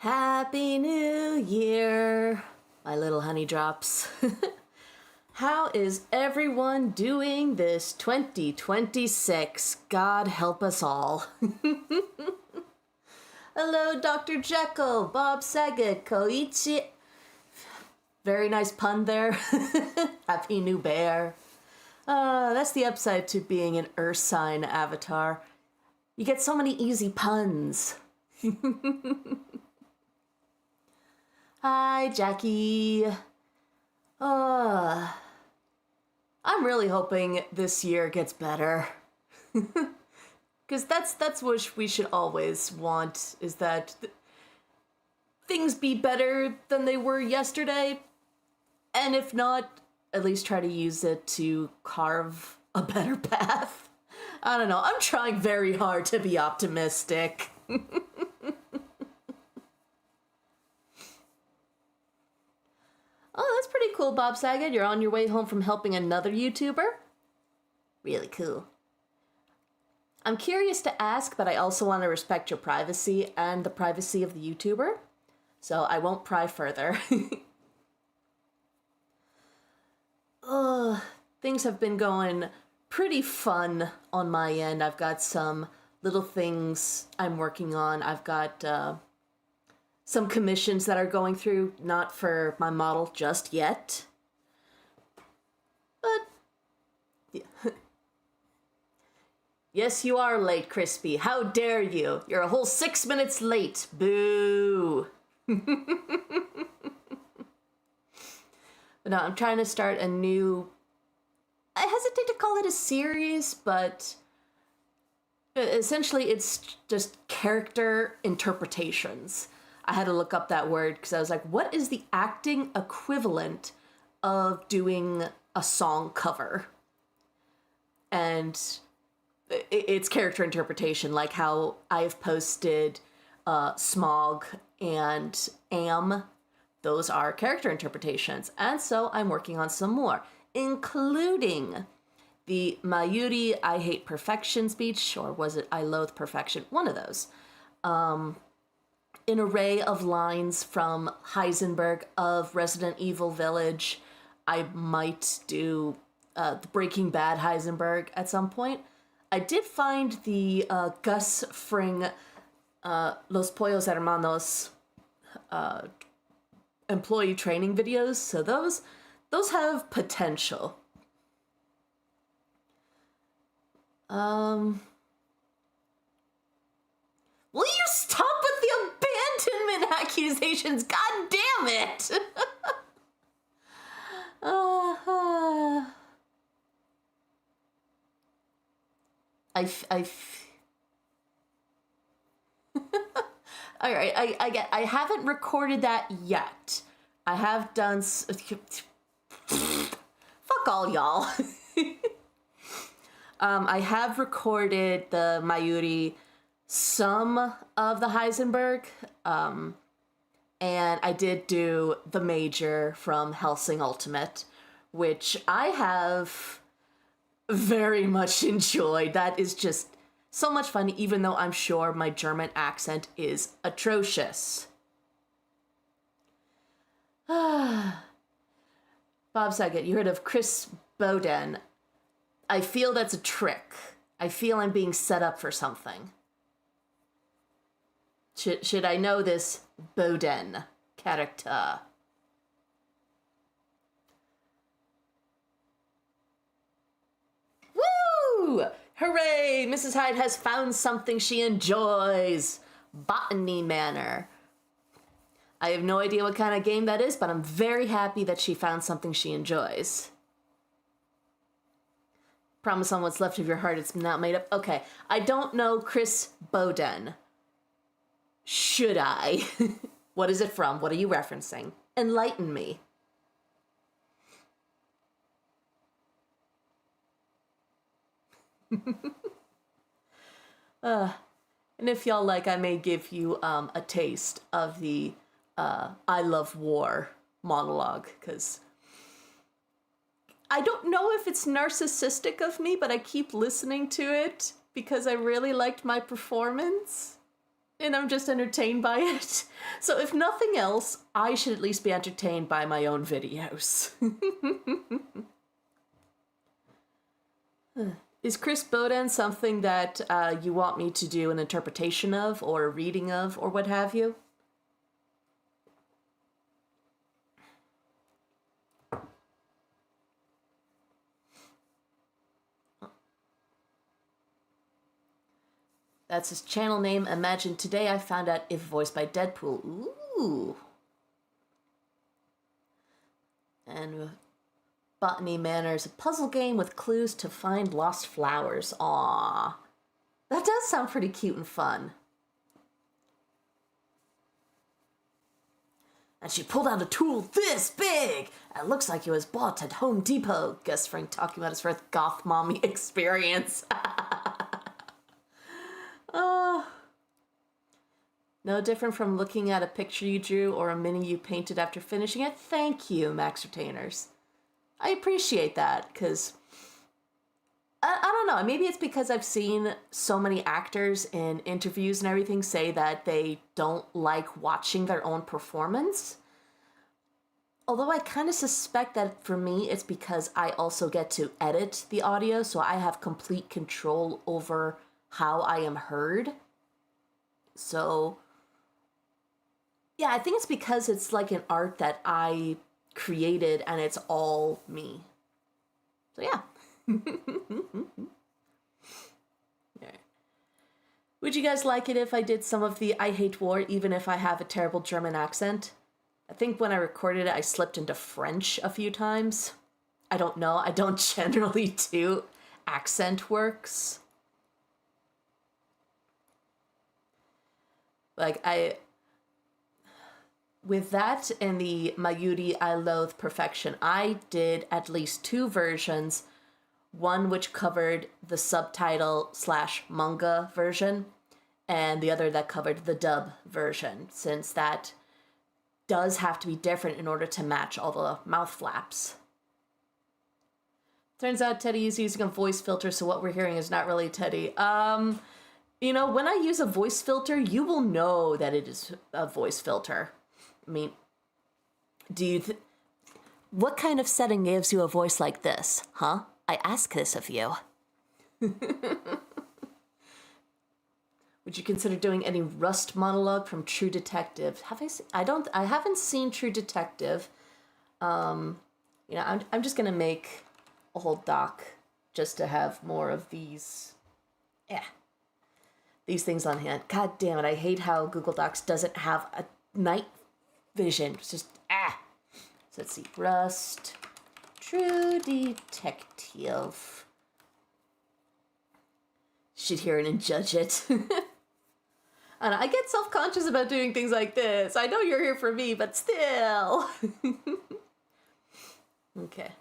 Happy New Year, my little honey drops. How is everyone doing this 2026? God help us all. Hello, Dr. Jekyll, Bob Saget, Koichi. Very nice pun there. Happy New Bear. That's the upside to being an Earth sign avatar. You get so many easy puns. Hi, Jackie. I'm really hoping this year gets better. Because that's what we should always want, is that things be better than they were yesterday. And if not, at least try to use it to carve a better path. I don't know. I'm trying very hard to be optimistic. Oh, that's pretty cool, Bob Saget. You're on your way home from helping another YouTuber? Really cool. I'm curious to ask, but I also want to respect your privacy and the privacy of the YouTuber, so I won't pry further. Things have been going pretty fun on my end. I've got some little things I'm working on. I've got some commissions that are going through, not for my model just yet. But, yeah. Yes, you are late, Crispy. How dare you? You're a whole 6 minutes late. Boo. But no, I'm trying to start a new... I hesitate to call it a series, but essentially it's just character interpretations. I had to look up that word because I was like, what is the acting equivalent of doing a song cover? And it's character interpretation, like how I've posted Smog and Am. Those are character interpretations. And so I'm working on some more, including the Mayuri I Hate Perfection speech, or was it I Loathe Perfection? One of those. An array of lines from Heisenberg of Resident Evil Village. I might do the Breaking Bad Heisenberg at some point. I did find the Gus Fring Los Pollos Hermanos employee training videos, so those have potential. Will you stop with the abandonment accusations? God damn it! All right, I haven't recorded that yet. I have done... Fuck all y'all. I have recorded the Mayuri, some of the Heisenberg, and I did do the Major from Hellsing Ultimate, which I have very much enjoyed. That is just so much fun, even though I'm sure my German accent is atrocious. Bob Saget, you heard of Chris Bowden. I feel that's a trick. I feel I'm being set up for something. Should I know this Bowden character? Woo! Hooray! Mrs. Hyde has found something she enjoys. Botany Manor. I have no idea what kind of game that is, but I'm very happy that she found something she enjoys. Promise on what's left of your heart, it's not made up. Okay, I don't know Chris Bowden. Should I? What is it from? What are you referencing? Enlighten me. And if y'all like, I may give you a taste of the I Love War monologue, because I don't know if it's narcissistic of me, but I keep listening to it because I really liked my performance and I'm just entertained by it. So if nothing else, I should at least be entertained by my own videos. Is Chris Bowden something that you want me to do an interpretation of or a reading of or what have you? That's his channel name. Imagine today I found out if voiced by Deadpool. Ooh. And Botany Manor is a puzzle game with clues to find lost flowers. Aww. That does sound pretty cute and fun. And she pulled out a tool this big. It looks like it was bought at Home Depot. Gus Frank talking about his first goth mommy experience. No different from looking at a picture you drew or a mini you painted after finishing it. Thank you, Max Retainers. I appreciate that, because I don't know, maybe it's because I've seen so many actors in interviews and everything say that they don't like watching their own performance. Although I kind of suspect that for me, it's because I also get to edit the audio, so I have complete control over how I am heard. So, yeah, I think it's because it's like an art that I created and it's all me. So, yeah. Right. Would you guys like it if I did some of the I hate war, even if I have a terrible German accent? I think when I recorded it, I slipped into French a few times. I don't know. I don't generally do accent works. Like, with that and the Mayuri I Loathe Perfection, I did at least 2 versions. One which covered the subtitle / manga version, and the other that covered the dub version, since that does have to be different in order to match all the mouth flaps. Turns out Teddy is using a voice filter, so what we're hearing is not really Teddy. You know, when I use a voice filter, you will know that it is a voice filter. I mean, what kind of setting gives you a voice like this, huh? I ask this of you. Would you consider doing any Rust monologue from True Detective? I haven't seen True Detective. I'm just gonna make a whole doc just to have more of these things on hand. God damn it, I hate how Google Docs doesn't have a night vision. It's just So let's see, Rust, True Detective. Should hear it and judge it. And I get self-conscious about doing things like this. I know you're here for me, but still. Okay.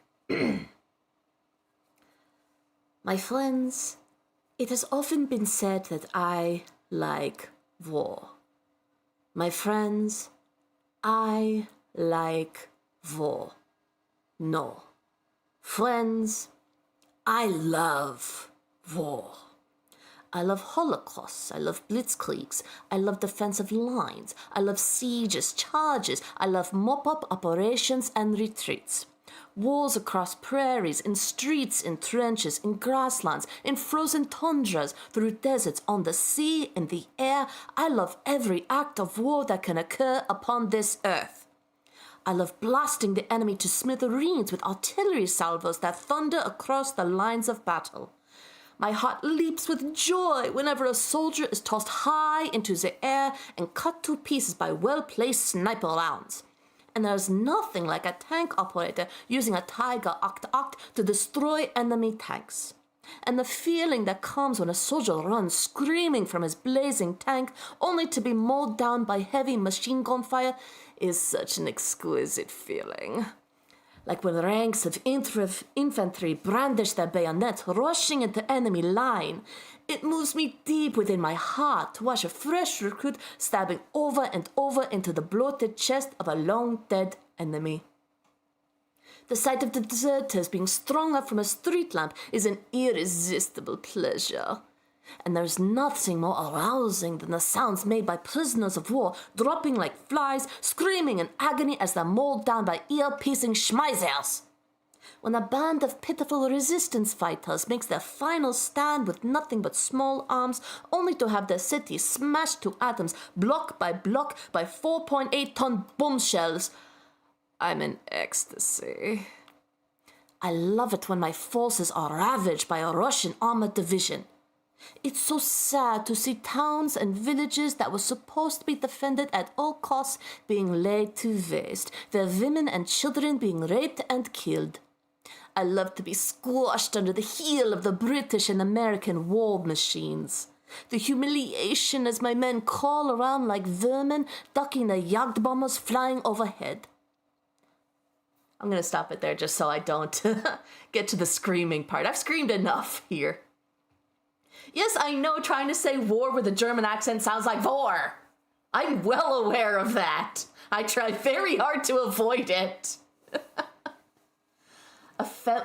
My friends, it has often been said that I like war. My friends, I like war. No. Friends, I love war. I love holocausts, I love blitzkriegs, I love defensive lines, I love sieges, charges, I love mop-up operations and retreats. Wars across prairies, in streets, in trenches, in grasslands, in frozen tundras, through deserts, on the sea, in the air. I love every act of war that can occur upon this earth. I love blasting the enemy to smithereens with artillery salvos that thunder across the lines of battle. My heart leaps with joy whenever a soldier is tossed high into the air and cut to pieces by well-placed sniper rounds. And there's nothing like a tank operator using a Tiger Oct-Oct to destroy enemy tanks. And the feeling that comes when a soldier runs screaming from his blazing tank only to be mowed down by heavy machine gun fire is such an exquisite feeling. Like when ranks of infantry brandish their bayonets, rushing into enemy line. It moves me deep within my heart to watch a fresh recruit stabbing over and over into the bloated chest of a long-dead enemy. The sight of the deserters being strung up from a street lamp is an irresistible pleasure. And there's nothing more arousing than the sounds made by prisoners of war dropping like flies, screaming in agony as they're mauled down by ear-piercing schmeisers. When a band of pitiful resistance fighters makes their final stand with nothing but small arms, only to have their city smashed to atoms block by 4.8-ton bombshells, I'm in ecstasy. I love it when my forces are ravaged by a Russian armored division. It's so sad to see towns and villages that were supposed to be defended at all costs being laid to waste, their women and children being raped and killed. I love to be squashed under the heel of the British and American war machines. The humiliation as my men crawl around like vermin, ducking the Jagd bombers flying overhead. I'm going to stop it there just so I don't get to the screaming part. I've screamed enough here. Yes, I know trying to say war with a German accent sounds like war. I'm well aware of that. I try very hard to avoid it.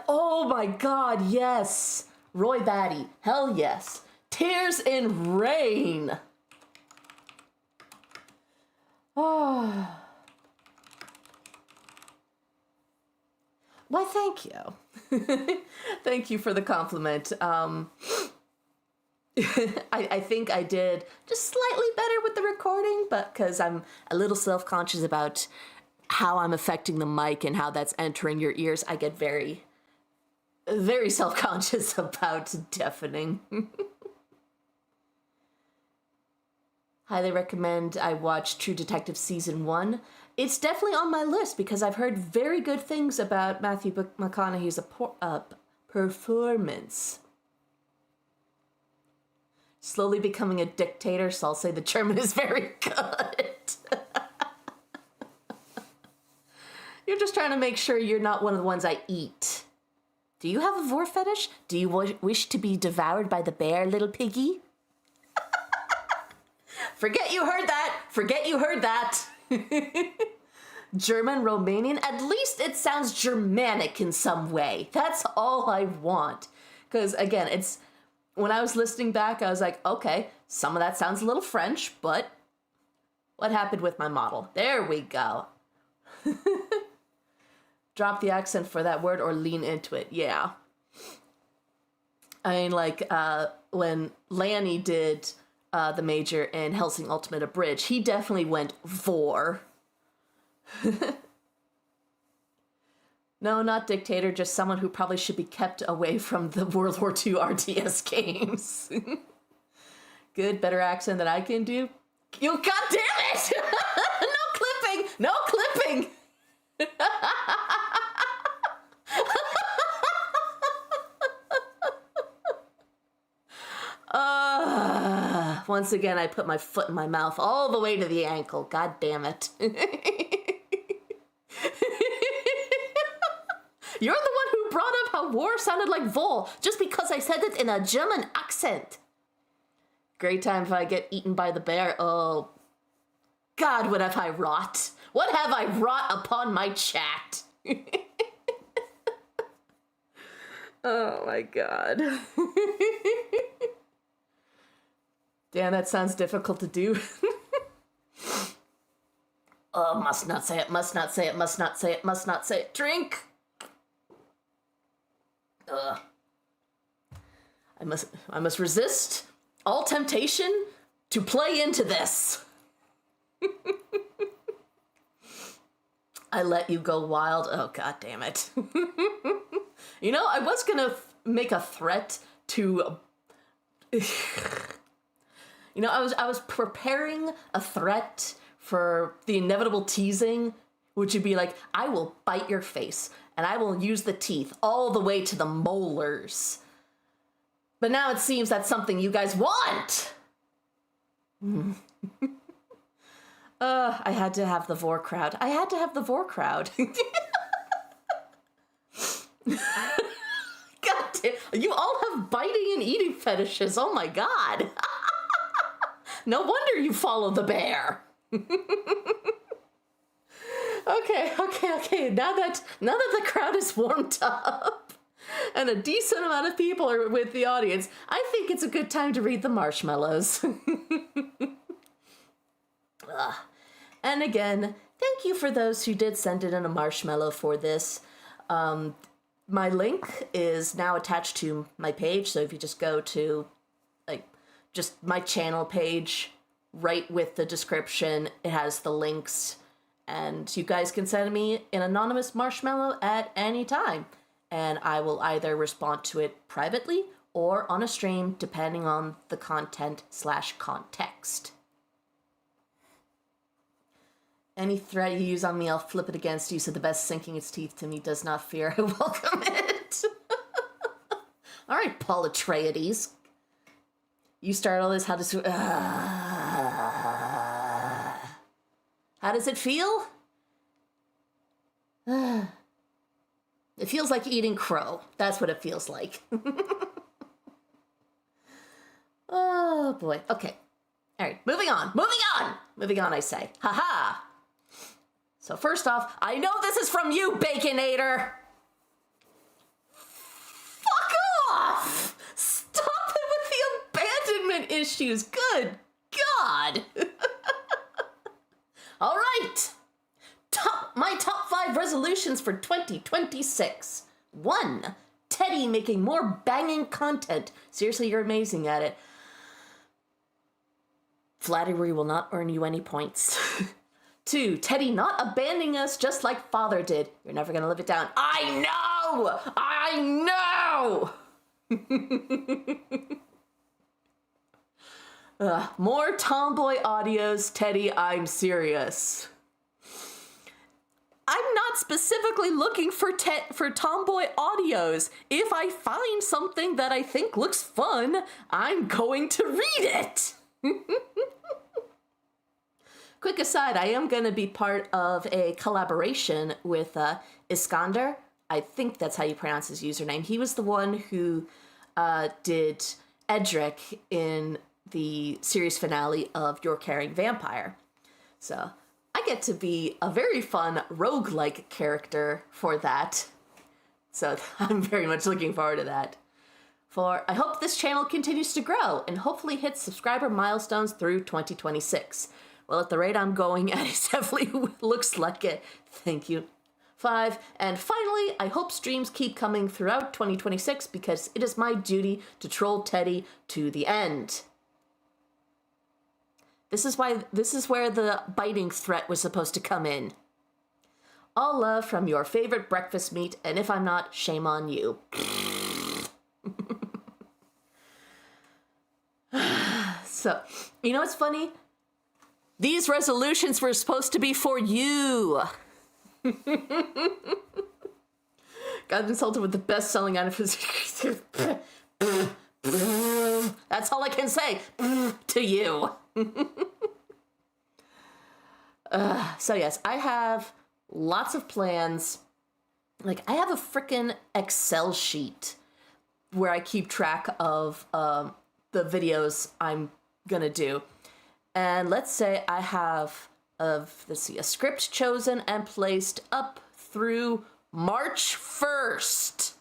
Oh my god, yes. Roy Batty, hell yes. Tears in Rain. Oh. Why, thank you. Thank you for the compliment. I think I did just slightly better with the recording, but because I'm a little self-conscious about how I'm affecting the mic and how that's entering your ears, I get very, very self-conscious about deafening. Highly recommend I watch True Detective Season 1. It's definitely on my list because I've heard very good things about Matthew McConaughey's performance. Slowly becoming a dictator, so I'll say the German is very good. You're just trying to make sure you're not one of the ones I eat. Do you have a vor fetish? Do you wish to be devoured by the bear, little piggy? Forget you heard that. Forget you heard that. German, Romanian, at least it sounds Germanic in some way. That's all I want. Because again, when I was listening back, I was like, okay, some of that sounds a little French, but what happened with my model? There we go. Drop the accent for that word or lean into it. Yeah. I mean, like, when Lanny did the Major in Helsing Ultimate Abridged, he definitely went vor. No, not dictator, just someone who probably should be kept away from the World War II RTS games. Good, better accent that I can do. You, god damn it! No clipping! No clipping! Once again, I put my foot in my mouth all the way to the ankle. God damn it. You're the one who brought up how war sounded like vol, just because I said it in a German accent. Great time if I get eaten by the bear. Oh, God, what have I wrought? What have I wrought upon my chat? Oh, my God. Damn, that sounds difficult to do. Oh, must not say it, must not say it, must not say it, must not say it. Drink! Ugh. I must resist all temptation to play into this. I let you go wild. Oh, god damn it. You know, I was gonna make a threat to... You know, I was preparing a threat for the inevitable teasing, which would be like, I will bite your face, and I will use the teeth all the way to the molars. But now it seems that's something you guys want! I had to have the vor crowd. I had to have the vor crowd. God damn, you all have biting and eating fetishes, oh my god! No wonder you follow the bear. Okay. Now that the crowd is warmed up and a decent amount of people are with the audience, I think it's a good time to read the marshmallows. And again, thank you for those who did send in a marshmallow for this. My link is now attached to my page, so if you just go to just my channel page, right with the description, it has the links, and you guys can send me an anonymous marshmallow at any time, and I will either respond to it privately or on a stream, depending on the content/context. Any threat you use on me, I'll flip it against you, so the best sinking its teeth to me does not fear. I welcome it. All right, Paul Atreides. You start all this, how does it feel? It feels like eating crow. That's what it feels like. Oh boy. Okay. All right, moving on, I say. Haha. So first off, I know this is from you, Baconator. Fuck off! Stop it with the abandonment issues. Good God. All right. My top 5 resolutions for 2026. 1. Teddy making more banging content. Seriously, you're amazing at it. Flattery will not earn you any points. 2. Teddy not abandoning us just like father did. You're never gonna live it down. I know! More tomboy audios, Teddy, I'm serious. I'm not specifically looking for tomboy audios. If I find something that I think looks fun, I'm going to read it. Quick aside, I am going to be part of a collaboration with Iskander. I think that's how you pronounce his username. He was the one who did Edric in the series finale of Your Caring Vampire. So I get to be a very fun roguelike character for that. So I'm very much looking forward to that. I hope this channel continues to grow and hopefully hits subscriber milestones through 2026. Well, at the rate I'm going at, it definitely looks like it. Thank you. 5. And finally, I hope streams keep coming throughout 2026 because it is my duty to troll Teddy to the end. This is where the biting threat was supposed to come in. All love from your favorite breakfast meat, and if I'm not, shame on you. So, you know what's funny? These resolutions were supposed to be for you. Got insulted with the best-selling item. That's all I can say to you. So yes, I have lots of plans. Like, I have a freaking Excel sheet where I keep track of the videos I'm gonna do. And let's say I have a script chosen and placed up through March 1st.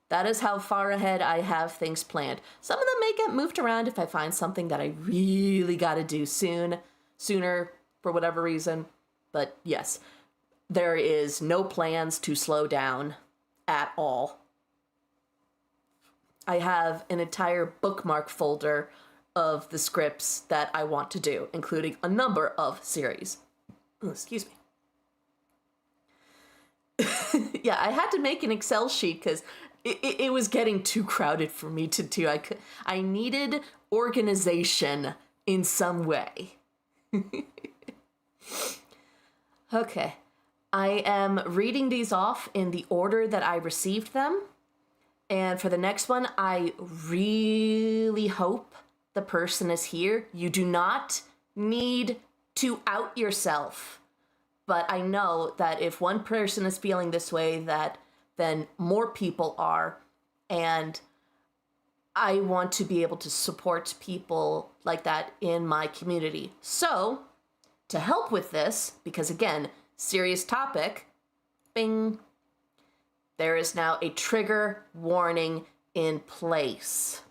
That is how far ahead I have things planned. Some of them may get moved around if I find something that I really gotta do sooner for whatever reason. But yes, there is no plans to slow down at all. I have an entire bookmark folder of the scripts that I want to do, including a number of series. Excuse me. Yeah, I had to make an Excel sheet because it was getting too crowded for me to do. I needed organization in some way. Okay. I am reading these off in the order that I received them. And for the next one, I really hope the person is here. You do not need to out yourself. But I know that if one person is feeling this way, then more people are. And I want to be able to support people like that in my community. So, to help with this, because again, serious topic, bing, there is now a trigger warning in place.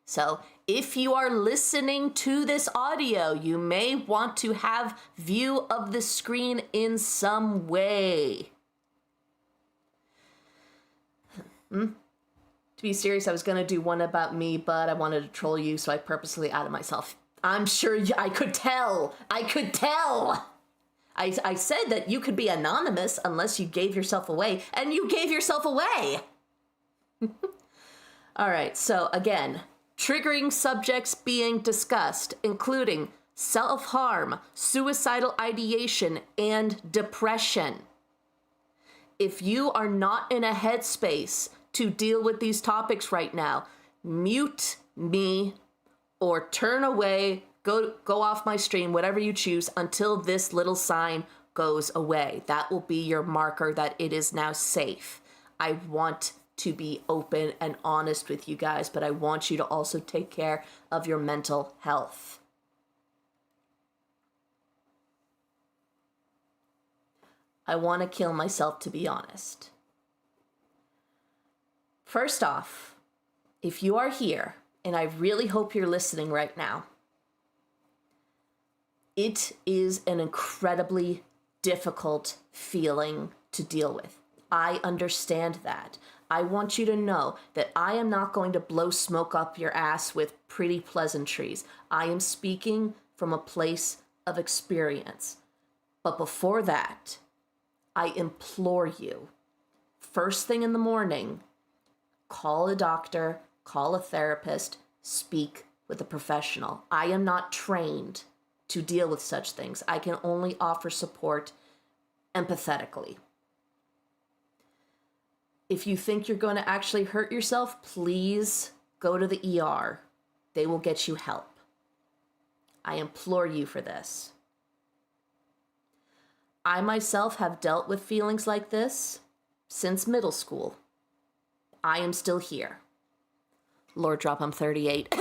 So if you are listening to this audio, you may want to have view of the screen in some way. To be serious, I was going to do one about me, but I wanted to troll you, so I purposely outed myself. I'm sure I could tell. I said that you could be anonymous unless you gave yourself away, and you gave yourself away. All right, so again, triggering subjects being discussed, including self-harm, suicidal ideation, and depression. If you are not in a headspace to deal with these topics right now, mute me or turn away, go off my stream, whatever you choose, until this little sign goes away. That will be your marker that it is now safe. I want to be open and honest with you guys, but I want you to also take care of your mental health. I want to kill myself, to be honest. First off, if you are here, and I really hope you're listening right now, it is an incredibly difficult feeling to deal with. I understand that. I want you to know that I am not going to blow smoke up your ass with pretty pleasantries. I am speaking from a place of experience. But before that, I implore you, first thing in the morning, call a doctor, call a therapist, speak with a professional. I am not trained to deal with such things. I can only offer support empathetically. If you think you're going to actually hurt yourself, please go to the ER. They will get you help. I implore you for this. I myself have dealt with feelings like this since middle school. I am still here. Lord drop, I'm 38.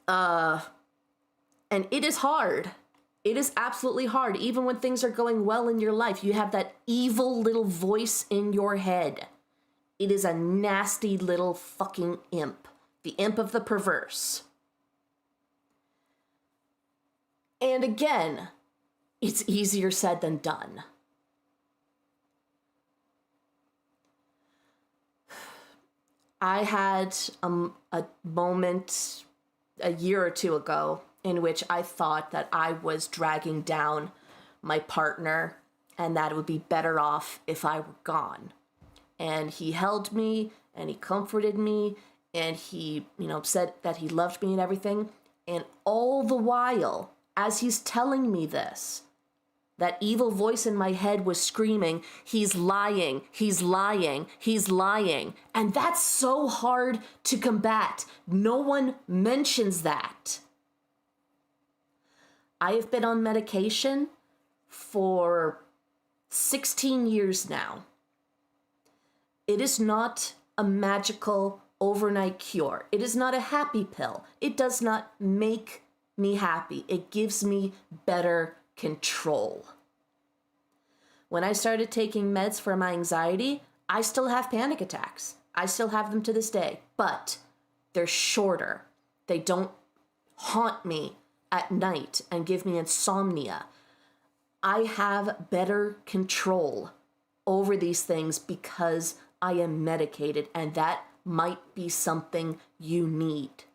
And it is hard. It is absolutely hard. Even when things are going well in your life, you have that evil little voice in your head. It is a nasty little fucking imp. The imp of the perverse. And again, it's easier said than done. I had a moment a year or two ago in which I thought that I was dragging down my partner and that it would be better off if I were gone. And he held me and he comforted me and he, said that he loved me and everything. And all the while, as he's telling me this, that evil voice in my head was screaming, he's lying, he's lying, he's lying. And that's so hard to combat. No one mentions that. I have been on medication for 16 years now. It is not a magical overnight cure. It is not a happy pill. It does not make me happy. It gives me better control. When I started taking meds for my anxiety, I still have panic attacks. I still have them to this day, but they're shorter. They don't haunt me at night and give me insomnia. I have better control over these things because I am medicated, and that might be something you need.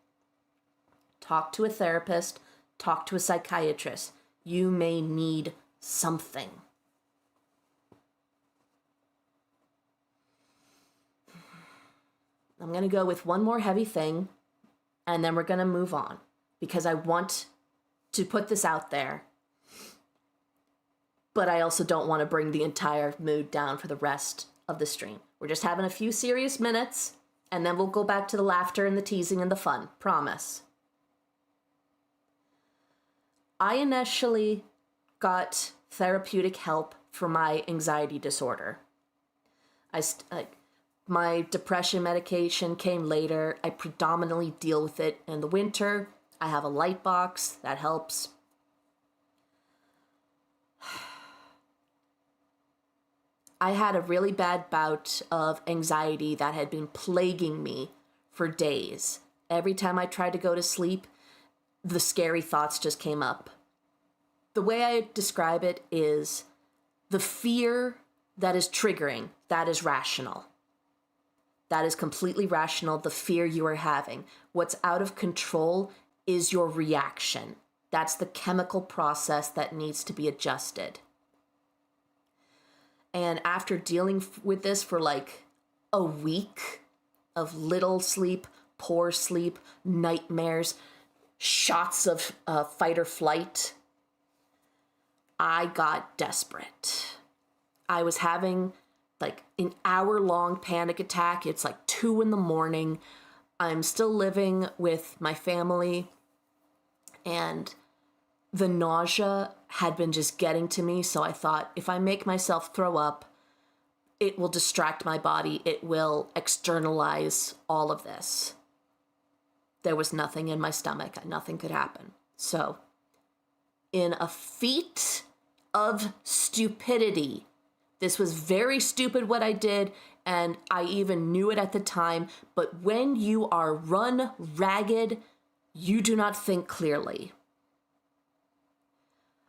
Talk to a therapist, talk to a psychiatrist. You may need something. I'm going to go with one more heavy thing, and then we're going to move on, because I want to put this out there, but I also don't want to bring the entire mood down for the rest of the stream. We're just having a few serious minutes, and then we'll go back to the laughter and the teasing and the fun. Promise. I initially got therapeutic help for my anxiety disorder. My depression medication came later. I predominantly deal with it in the winter. I have a light box that helps. I had a really bad bout of anxiety that had been plaguing me for days. Every time I tried to go to sleep, the scary thoughts just came up. The way I describe it is the fear that is triggering, that is rational. That is completely rational, the fear you are having. What's out of control is your reaction. That's the chemical process that needs to be adjusted. And after dealing with this for like a week of little sleep, poor sleep, nightmares, shots of fight or flight, I got desperate. I was having like an hour-long panic attack. It's like 2 a.m. I'm still living with my family, and the nausea had been just getting to me. So I thought, if I make myself throw up, it will distract my body. It will externalize all of this. There was nothing in my stomach. Nothing could happen. So, in a feat of stupidity, this was very stupid what I did, and I even knew it at the time, but when you are run ragged, you do not think clearly.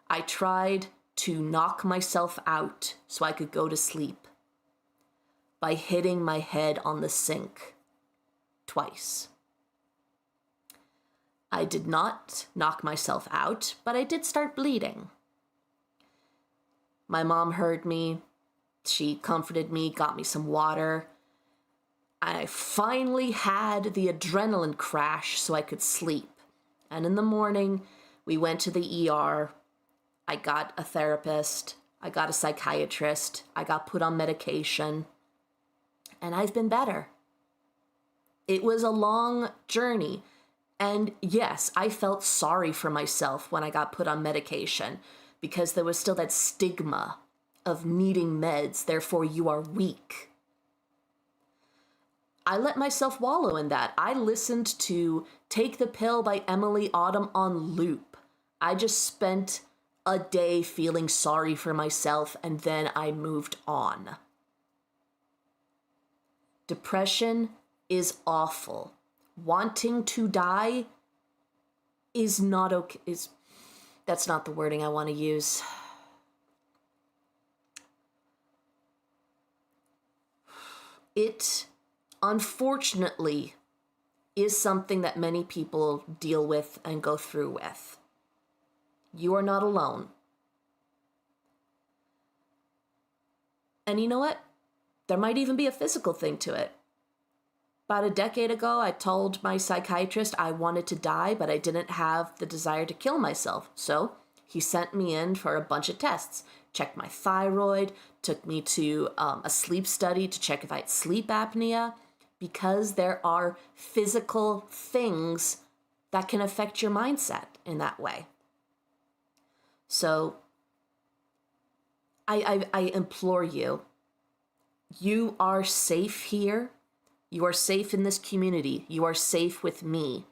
I tried to knock myself out so I could go to sleep by hitting my head on the sink twice. I did not knock myself out, but I did start bleeding. My mom heard me. She comforted me, got me some water. I finally had the adrenaline crash so I could sleep. And in the morning, we went to the ER. I got a therapist. I got a psychiatrist. I got put on medication. And I've been better. It was a long journey. And yes, I felt sorry for myself when I got put on medication because there was still that stigma of needing meds, therefore you are weak. I let myself wallow in that. I listened to Take the Pill by Emily Autumn on loop. I just spent a day feeling sorry for myself and then I moved on. Depression is awful. Wanting to die is not okay. That's not the wording I want to use. It, unfortunately, is something that many people deal with and go through with. You are not alone. And you know what? There might even be a physical thing to it. About a decade ago, I told my psychiatrist I wanted to die, but I didn't have the desire to kill myself. So he sent me in for a bunch of tests. Checked my thyroid, took me to a sleep study to check if I had sleep apnea, because there are physical things that can affect your mindset in that way. So I implore you, you are safe here. You are safe in this community. You are safe with me.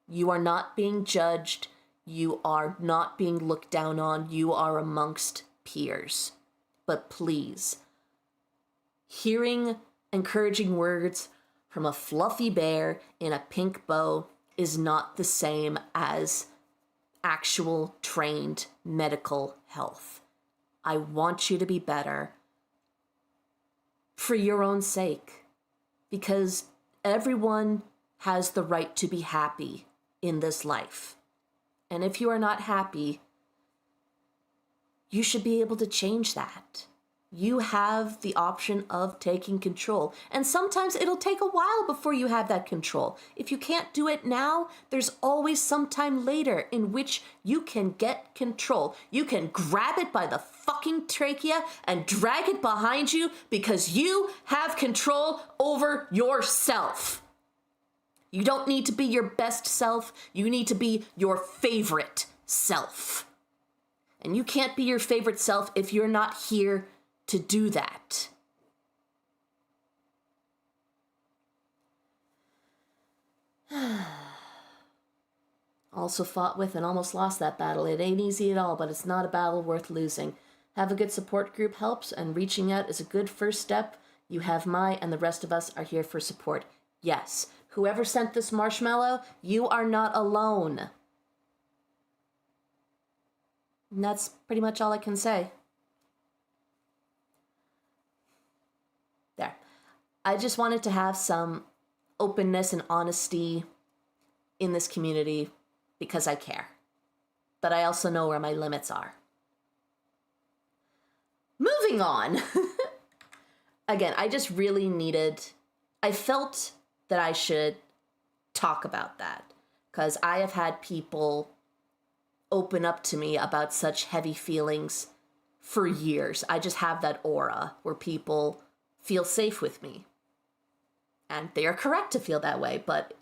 You are not being judged. You are not being looked down on. You are amongst peers. But please, hearing encouraging words from a fluffy bear in a pink bow is not the same as actual trained medical health. I want you to be better for your own sake. Because everyone has the right to be happy in this life. And if you are not happy, you should be able to change that. You have the option of taking control. And sometimes it'll take a while before you have that control. If you can't do it now, there's always some time later in which you can get control. You can grab it by the fucking trachea and drag it behind you because you have control over yourself. You don't need to be your best self. You need to be your favorite self. And you can't be your favorite self if you're not here to do that. Also fought with and almost lost that battle. It ain't easy at all, but it's not a battle worth losing. Have a good support group helps, and reaching out is a good first step. You have my, and the rest of us are here for support. Yes, whoever sent this marshmallow, you are not alone. And that's pretty much all I can say. There. I just wanted to have some openness and honesty in this community because I care. But I also know where my limits are. Moving on. Again, I just really I felt that I should talk about that because I have had people open up to me about such heavy feelings for years. I just have that aura where people feel safe with me. And they are correct to feel that way, but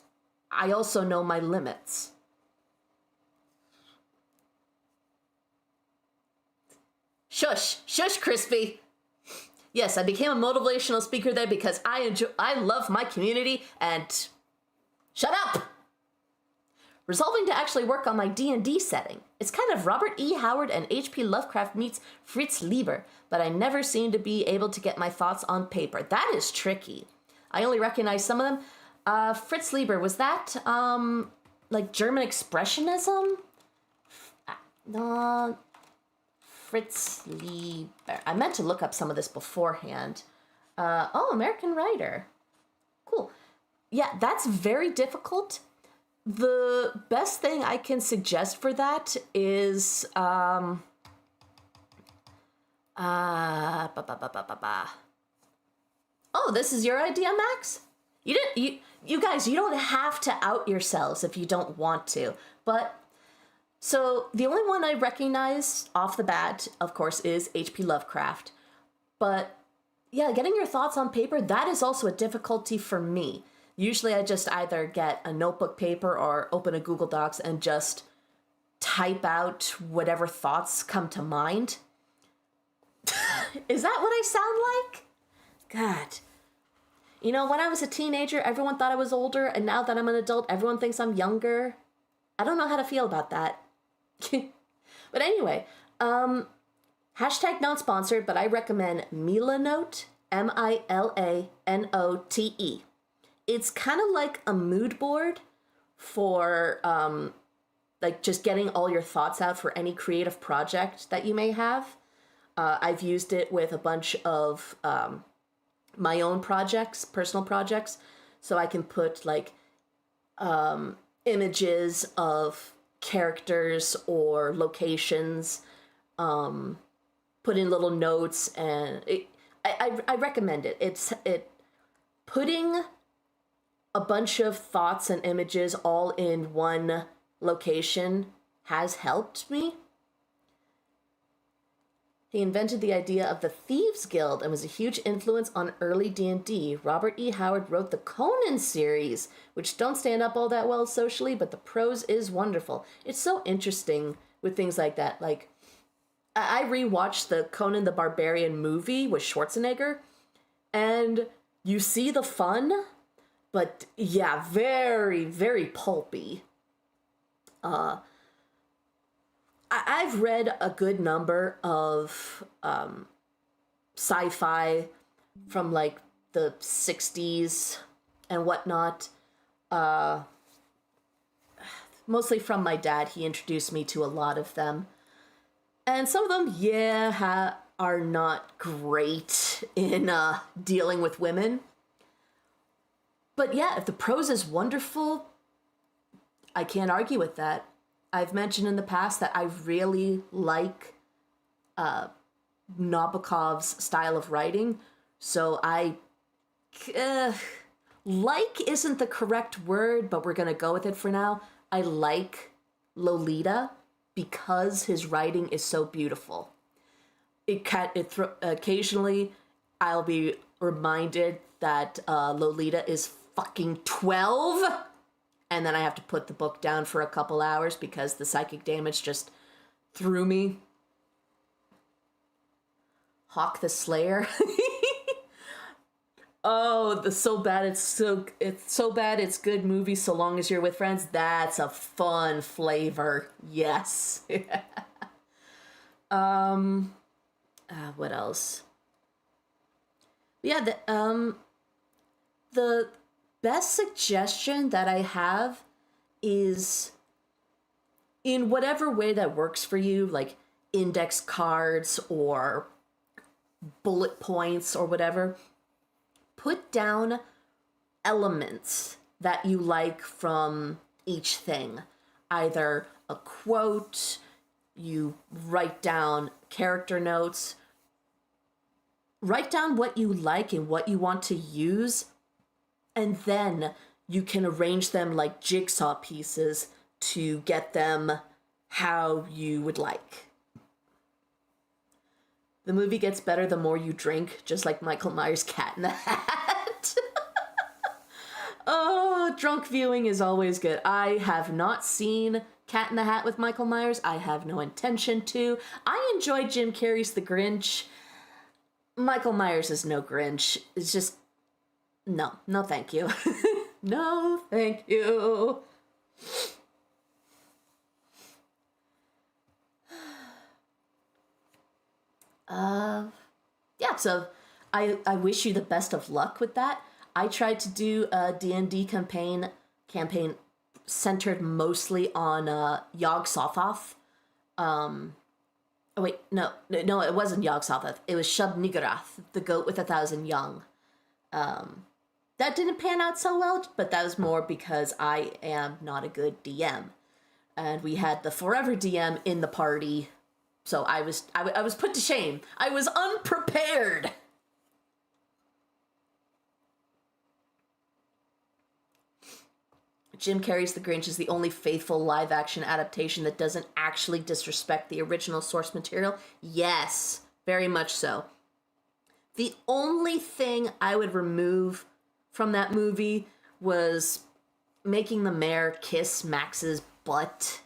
I also know my limits. Shush, Crispy. Yes, I became a motivational speaker there because I love my community and shut up! Resolving to actually work on my D&D setting. It's kind of Robert E. Howard and H.P. Lovecraft meets Fritz Lieber, but I never seem to be able to get my thoughts on paper. That is tricky. I only recognize some of them. Fritz Lieber, was that, like German Expressionism? Fritz Lieber. I meant to look up some of this beforehand. American writer. Cool. Yeah, that's very difficult. The best thing I can suggest for that is, Oh, this is your idea, Max? You guys, you don't have to out yourselves if you don't want to, but so the only one I recognize off the bat, of course, is H.P. Lovecraft. But yeah, getting your thoughts on paper, that is also a difficulty for me. Usually I just either get a notebook paper or open a Google Docs and just type out whatever thoughts come to mind. Is that what I sound like? God. You know, when I was a teenager, everyone thought I was older, and now that I'm an adult, everyone thinks I'm younger. I don't know how to feel about that. But anyway, hashtag not sponsored, but I recommend Milanote, Milanote. It's kind of like a mood board for, like just getting all your thoughts out for any creative project that you may have. I've used it with a bunch of, my own projects, personal projects, so I can put like, images of characters or locations, put in little notes, and I recommend it. It's putting a bunch of thoughts and images all in one location has helped me. He invented the idea of the Thieves Guild and was a huge influence on early D&D. Robert E. Howard wrote the Conan series, which don't stand up all that well socially, but the prose is wonderful. It's so interesting with things like that. Like, I rewatched the Conan the Barbarian movie with Schwarzenegger, and you see the fun, but yeah, very, very pulpy. I've read a good number of sci-fi from like the 60s and whatnot. Mostly from my dad. He introduced me to a lot of them. And some of them, yeah, are not great in dealing with women. But yeah, if the prose is wonderful, I can't argue with that. I've mentioned in the past that I really like Nabokov's style of writing, so like isn't the correct word, but we're gonna go with it for now. I like Lolita because his writing is so beautiful. Occasionally, I'll be reminded that Lolita is fucking 12. And then I have to put the book down for a couple hours because the psychic damage just threw me. Hawk the Slayer. Oh, the so bad it's so bad it's good movie so long as you're with friends. That's a fun flavor. Yes. What else? Yeah, the best suggestion that I have is in whatever way that works for you, like index cards or bullet points or whatever. Put down elements that you like from each thing. Either a quote, you write down character notes, write down what you like and what you want to use, and then you can arrange them like jigsaw pieces to get them how you would like. The movie gets better the more you drink, just like Michael Myers' Cat in the Hat. Oh, drunk viewing is always good. I have not seen Cat in the Hat with Michael Myers. I have no intention to. I enjoyed Jim Carrey's The Grinch. Michael Myers is no Grinch. It's just, no, no thank you. No thank you. Yeah, so I wish you the best of luck with that. I tried to do a D&D campaign centered mostly on Yog Sothoth. Oh wait, no, it wasn't Yog Sothoth. It was Shub Niggurath, the goat with 1,000 young. That didn't pan out so well, but that was more because I am not a good DM. And we had the forever DM in the party, so I was put to shame. I was unprepared. Jim Carrey's The Grinch is the only faithful live-action adaptation that doesn't actually disrespect the original source material. Yes, very much so. The only thing I would remove from that movie was making the mayor kiss Max's butt.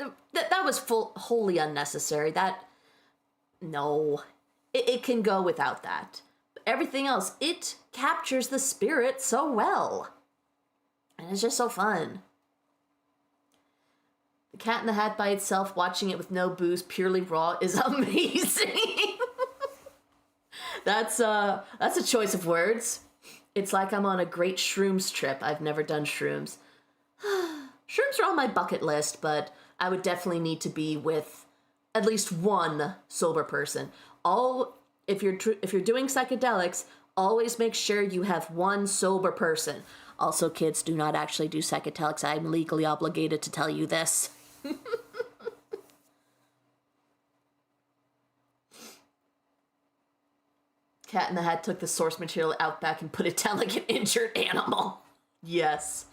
That was wholly unnecessary. No. It can go without that. Everything else, it captures the spirit so well. And it's just so fun. The Cat in the Hat by itself, watching it with no booze, purely raw, is amazing. That's a choice of words. It's like I'm on a great shrooms trip. I've never done shrooms. Shrooms are on my bucket list, but I would definitely need to be with at least one sober person. If you're doing psychedelics, always make sure you have one sober person. Also, kids, do not actually do psychedelics. I'm legally obligated to tell you this. Cat in the Hat took the source material out back and put it down like an injured animal. Yes.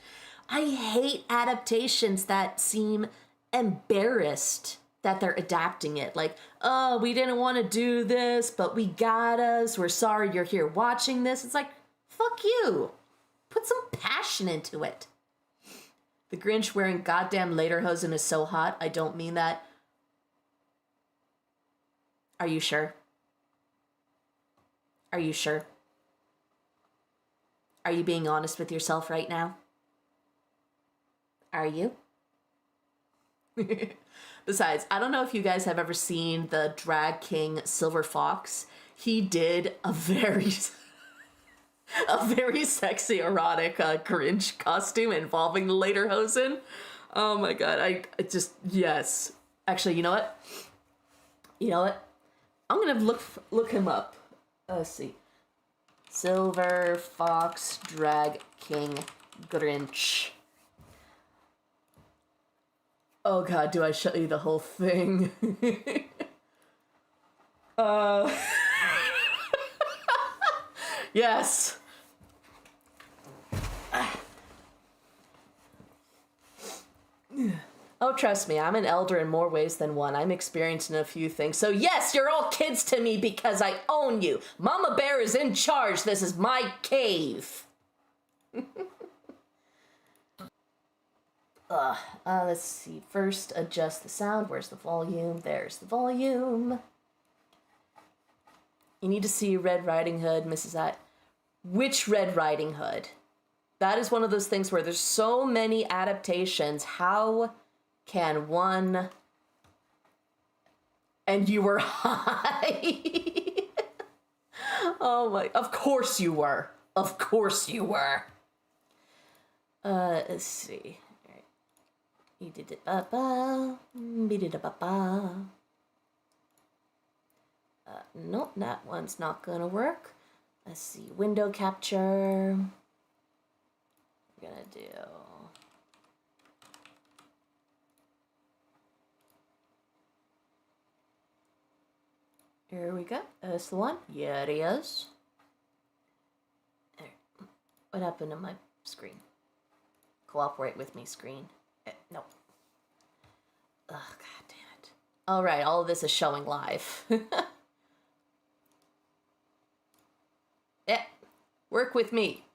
I hate adaptations that seem embarrassed that they're adapting it. Like, oh, we didn't want to do this, but we got us. We're sorry you're here watching this. It's like, fuck you. Put some passion into it. The Grinch wearing goddamn lederhosen is so hot. I don't mean that. Are you sure? Are you sure? Are you being honest with yourself right now? Are you? Besides, I don't know if you guys have ever seen the drag king Silver Fox. He did a very sexy, erotic Grinch costume involving the lederhosen. Oh my god, I just, yes. Actually, you know what? I'm gonna look him up. Let's see. Silver Fox Drag King Grinch. Oh god, do I show you the whole thing? Yes. Oh, trust me, I'm an elder in more ways than one. I'm experienced in a few things. So yes, you're all kids to me because I own you. Mama Bear is in charge. This is my cave. Let's see. First, adjust the sound. Where's the volume? There's the volume. You need to see Red Riding Hood, Mrs. I. Which Red Riding Hood? That is one of those things where there's so many adaptations. How can one... And you were high. Oh my... Of course you were. Of course you were. Let's see. You did it, ba-ba. Be-did-a-ba-ba. Nope, that one's not gonna work. Let's see, window capture. We're gonna do... Here we go. That's the one. Yeah, it is. There. What happened to my screen? Cooperate with me, screen. Nope. Oh, god damn it. All right, all of this is showing live. Yeah, work with me.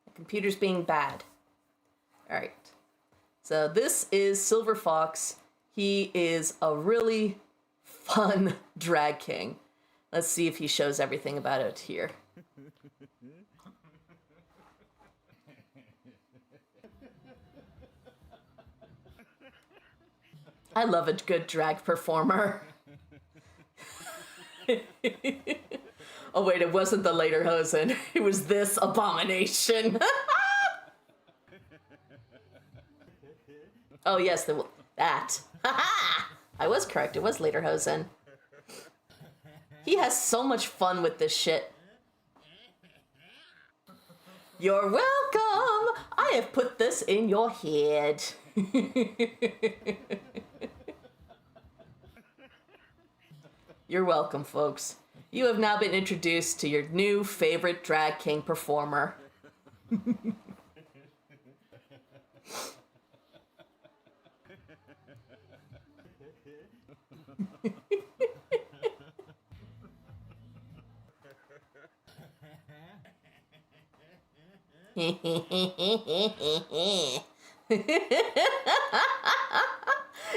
The computer's being bad. All right. So this is Silver Fox. He is a really fun drag king. Let's see if he shows everything about it here. I love a good drag performer. Oh wait, it wasn't the Lederhosen. It was this abomination. Oh yes, that. I was correct, it was Lederhosen. He has so much fun with this shit. You're welcome! I have put this in your head. You're welcome, folks. You have now been introduced to your new favorite drag king performer.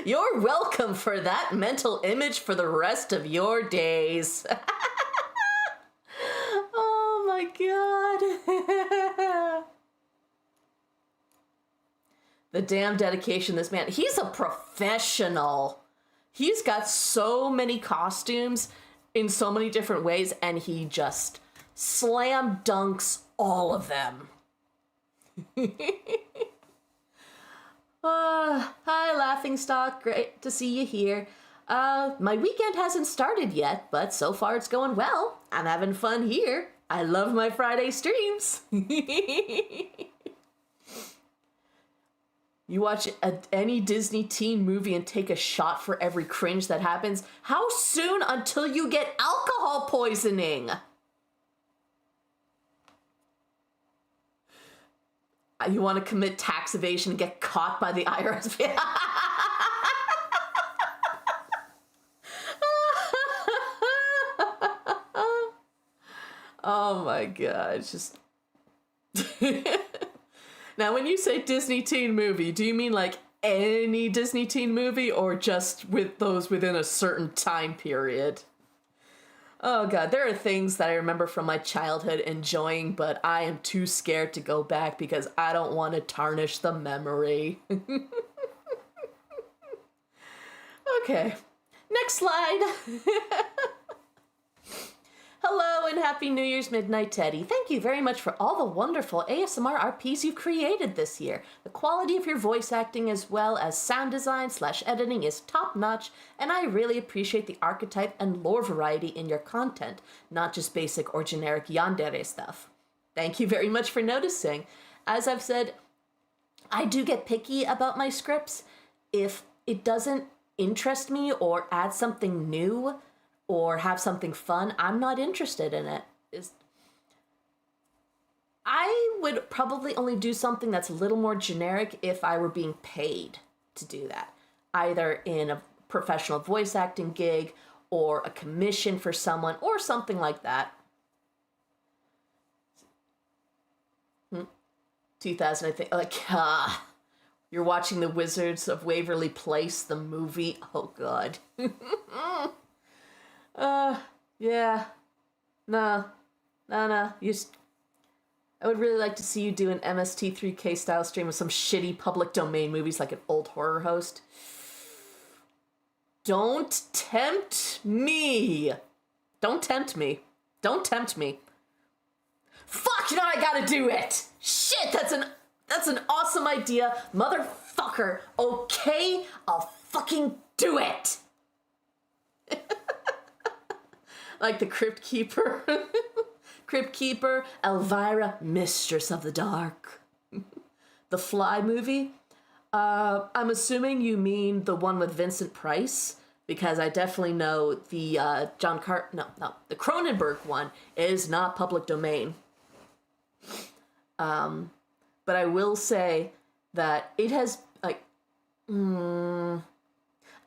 You're welcome for that mental image for the rest of your days. Oh my god. The damn dedication this man. He's a professional. He's got so many costumes in so many different ways, and he just slam dunks all of them. Hi, Laughingstock. Great to see you here. My weekend hasn't started yet, but so far it's going well. I'm having fun here. I love my Friday streams. You watch any Disney teen movie and take a shot for every cringe that happens. How soon until you get alcohol poisoning? You want to commit tax evasion and get caught by the IRS? Oh my god, it's just... Now, when you say Disney teen movie, do you mean like any Disney teen movie or just with those within a certain time period? Oh god, there are things that I remember from my childhood enjoying, but I am too scared to go back because I don't want to tarnish the memory. Okay, next slide. Hello and Happy New Year's Midnight Teddy. Thank you very much for all the wonderful ASMR RPs you've created this year. The quality of your voice acting as well as sound design / editing is top notch, and I really appreciate the archetype and lore variety in your content, not just basic or generic yandere stuff. Thank you very much for noticing. As I've said, I do get picky about my scripts. If it doesn't interest me or add something new, or have something fun, I'm not interested in it. I would probably only do something that's a little more generic if I were being paid to do that. Either in a professional voice acting gig, or a commission for someone, or something like that. 2000, I think, like, you're watching The Wizards of Waverly Place, the movie. Oh, God. Yeah. No. I would really like to see you do an MST3K style stream of some shitty public domain movies like an old horror host. Don't tempt me. Don't tempt me. Don't tempt me. Fuck, now I gotta do it. Shit, that's an awesome idea, motherfucker. Okay, I'll fucking do it. Like the Crypt Keeper. Crypt Keeper, Elvira, Mistress of the Dark. The Fly movie. I'm assuming you mean the one with Vincent Price, because I definitely know the the Cronenberg one is not public domain. But I will say that it has, like, I'd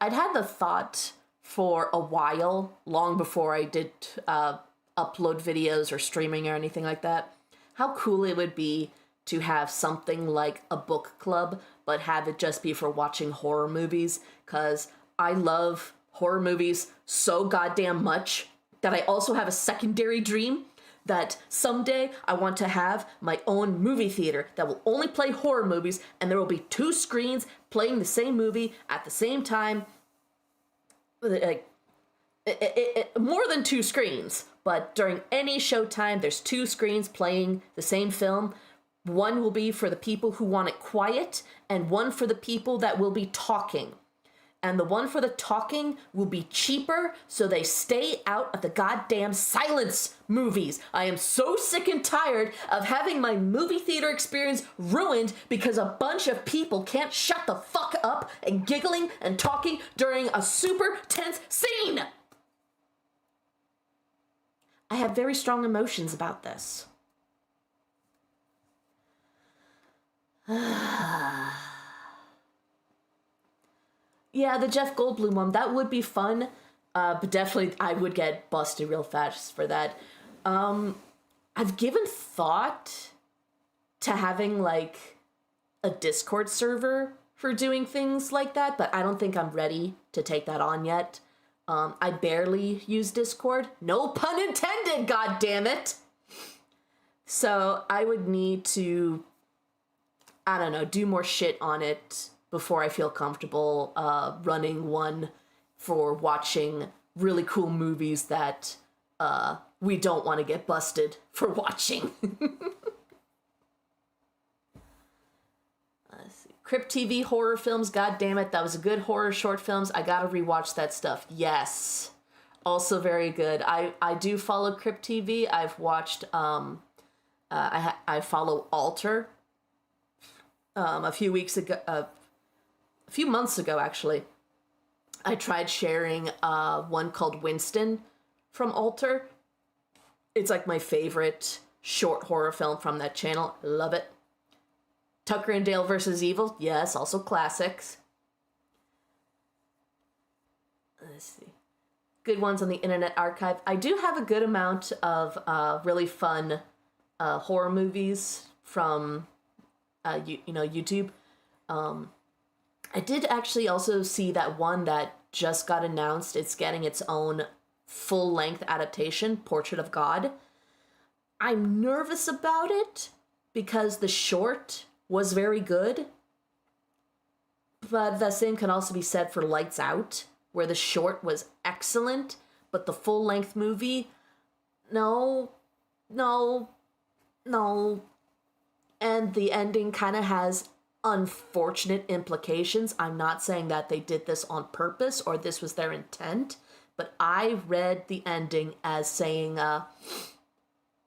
had the thought for a while, long before I did upload videos or streaming or anything like that, how cool it would be to have something like a book club, but have it just be for watching horror movies, because I love horror movies so goddamn much that I also have a secondary dream that someday I want to have my own movie theater that will only play horror movies, and there will be 2 screens playing the same movie at the same time. Like, more than 2 screens, but during any showtime, there's 2 screens playing the same film. One will be for the people who want it quiet, and one for the people that will be talking. And the one for the talking will be cheaper, so they stay out of the goddamn silence movies. I am so sick and tired of having my movie theater experience ruined because a bunch of people can't shut the fuck up and giggling and talking during a super tense scene. I have very strong emotions about this. Yeah, the Jeff Goldblum one, that would be fun, but definitely I would get busted real fast for that. I've given thought to having, like, a Discord server for doing things like that, but I don't think I'm ready to take that on yet. I barely use Discord. No pun intended, goddammit! So I would need to, I don't know, do more shit on it before I feel comfortable running one for watching really cool movies that we don't want to get busted for watching. Let's see. Crypt TV horror films, god damn it, that was a good horror short films. I gotta rewatch that stuff. Yes. Also very good. I do follow Crypt TV. I've watched, I follow Alter. A few months ago, actually, I tried sharing one called Winston from Alter. It's like my favorite short horror film from that channel. Love it. Tucker and Dale versus Evil. Yes, also classics. Let's see. Good ones on the Internet Archive. I do have a good amount of really fun horror movies from YouTube. I did actually also see that one that just got announced. It's getting its own full-length adaptation, Portrait of God. I'm nervous about it because the short was very good, but the same can also be said for Lights Out, where the short was excellent, but the full-length movie, no. And the ending kind of has unfortunate implications. I'm not saying that they did this on purpose or this was their intent, but I read the ending as saying,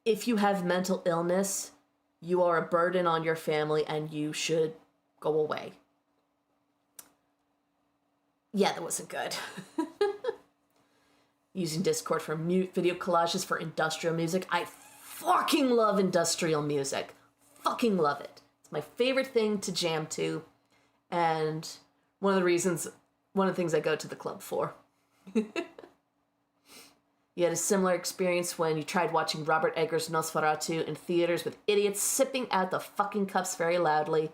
if you have mental illness, you are a burden on your family and you should go away. Yeah, that wasn't good. Using Discord for video collages for industrial music. I fucking love industrial music. Fucking love it. It's my favorite thing to jam to, and one of the things I go to the club for. You had a similar experience when you tried watching Robert Eggers' Nosferatu in theaters with idiots sipping out the fucking cups very loudly.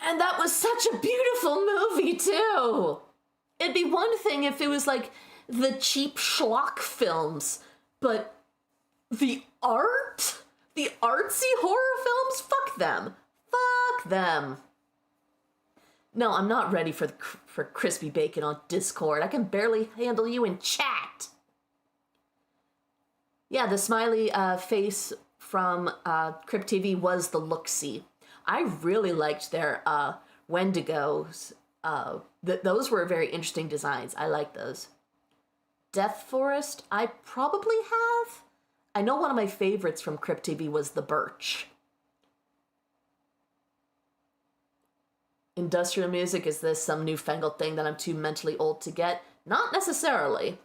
And that was such a beautiful movie, too! It'd be one thing if it was like the cheap schlock films, but the art? The artsy horror films? Fuck them. Fuck them. No, I'm not ready for crispy bacon on Discord. I can barely handle you in chat. Yeah, the smiley face from Crypt TV was the look-see. I really liked their Wendigos. Those were very interesting designs. I like those. Death Forest, I probably have. I know one of my favorites from Crypt TV was The Birch. Industrial music, is this some newfangled thing that I'm too mentally old to get? Not necessarily.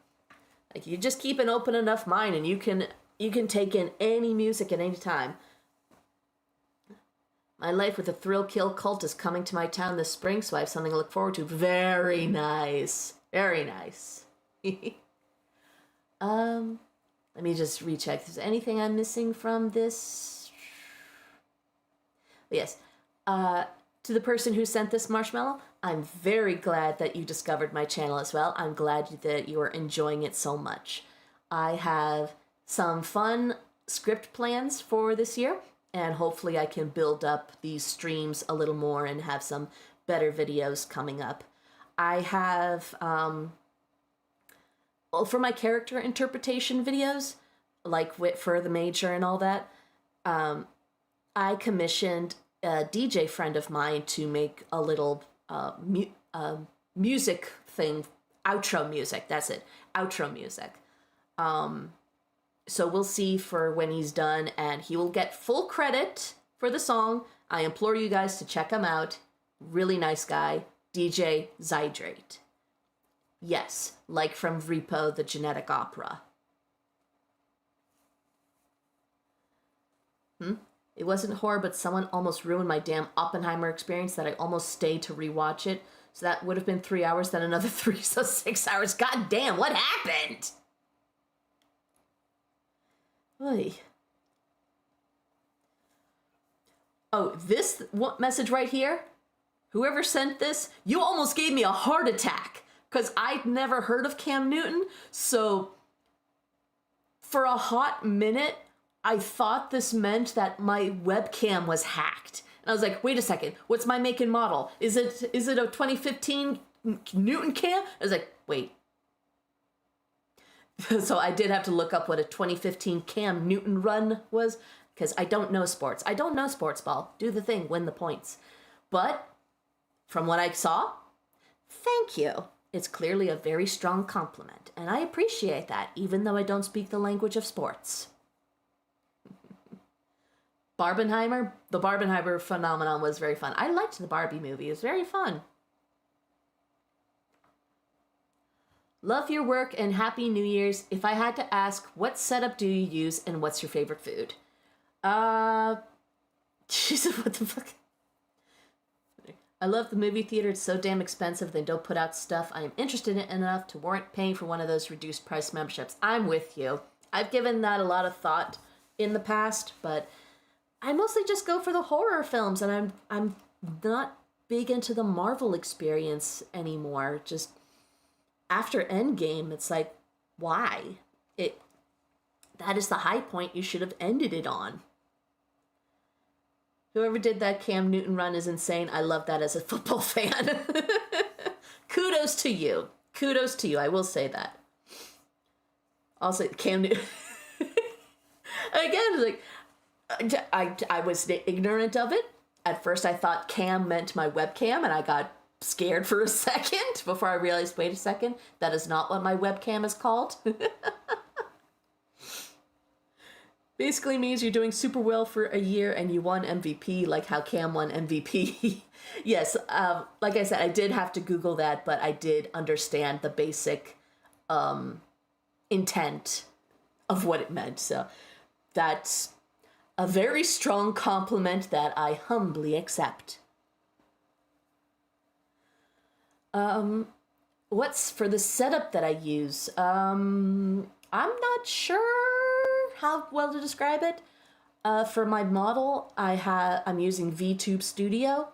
Like, you just keep an open enough mind and you can take in any music at any time. My life with a thrill kill cult is coming to my town this spring, so I have something to look forward to. Very nice. Very nice. Let me just recheck. Is there anything I'm missing from this? Yes. To the person who sent this marshmallow, I'm very glad that you discovered my channel as well. I'm glad that you are enjoying it so much. I have some fun script plans for this year, and hopefully I can build up these streams a little more and have some better videos coming up. I have, for my character interpretation videos, like for the Major and all that, I commissioned a DJ friend of mine to make a little music thing, outro music, that's it, outro music. So we'll see for when he's done, and he will get full credit for the song. I implore you guys to check him out. Really nice guy, DJ Zydrate. Yes, like from Repo, the Genetic Opera. It wasn't horror, but someone almost ruined my damn Oppenheimer experience that I almost stayed to rewatch it. So that would have been 3 hours, then another 3, so 6 hours. God damn, what happened? Oy. Oh, this message right here, whoever sent this, you almost gave me a heart attack, because I'd never heard of Cam Newton, so for a hot minute, I thought this meant that my webcam was hacked. And I was like, wait a second, what's my make and model? Is it a 2015 Newton cam? I was like, wait. So I did have to look up what a 2015 Cam Newton run was, because I don't know sports. I don't know sports ball. Do the thing, win the points. But from what I saw, thank you. It's clearly a very strong compliment, and I appreciate that, even though I don't speak the language of sports. Barbenheimer? The Barbenheimer phenomenon was very fun. I liked the Barbie movie. It was very fun. Love your work and Happy New Year's. If I had to ask, what setup do you use and what's your favorite food? Jesus, what the fuck? I love the movie theater. It's so damn expensive. They don't put out stuff I am interested in enough to warrant paying for one of those reduced price memberships. I'm with you. I've given that a lot of thought in the past, but I mostly just go for the horror films, and I'm not big into the Marvel experience anymore. Just after Endgame, it's like, why? That is the high point you should have ended it on. Whoever did that Cam Newton run is insane. I love that as a football fan. Kudos to you. Kudos to you. I will say that. Also, Cam Newton. Again, like, I was ignorant of it. At first, I thought Cam meant my webcam, and I got scared for a second before I realized, wait a second, that is not what my webcam is called. Basically means you're doing super well for a year and you won MVP, like how Cam won MVP. Yes, like I said, I did have to Google that, but I did understand the basic intent of what it meant. So that's a very strong compliment that I humbly accept. What's for the setup that I use? I'm not sure how well to describe it. For my model, I'm using VTube Studio,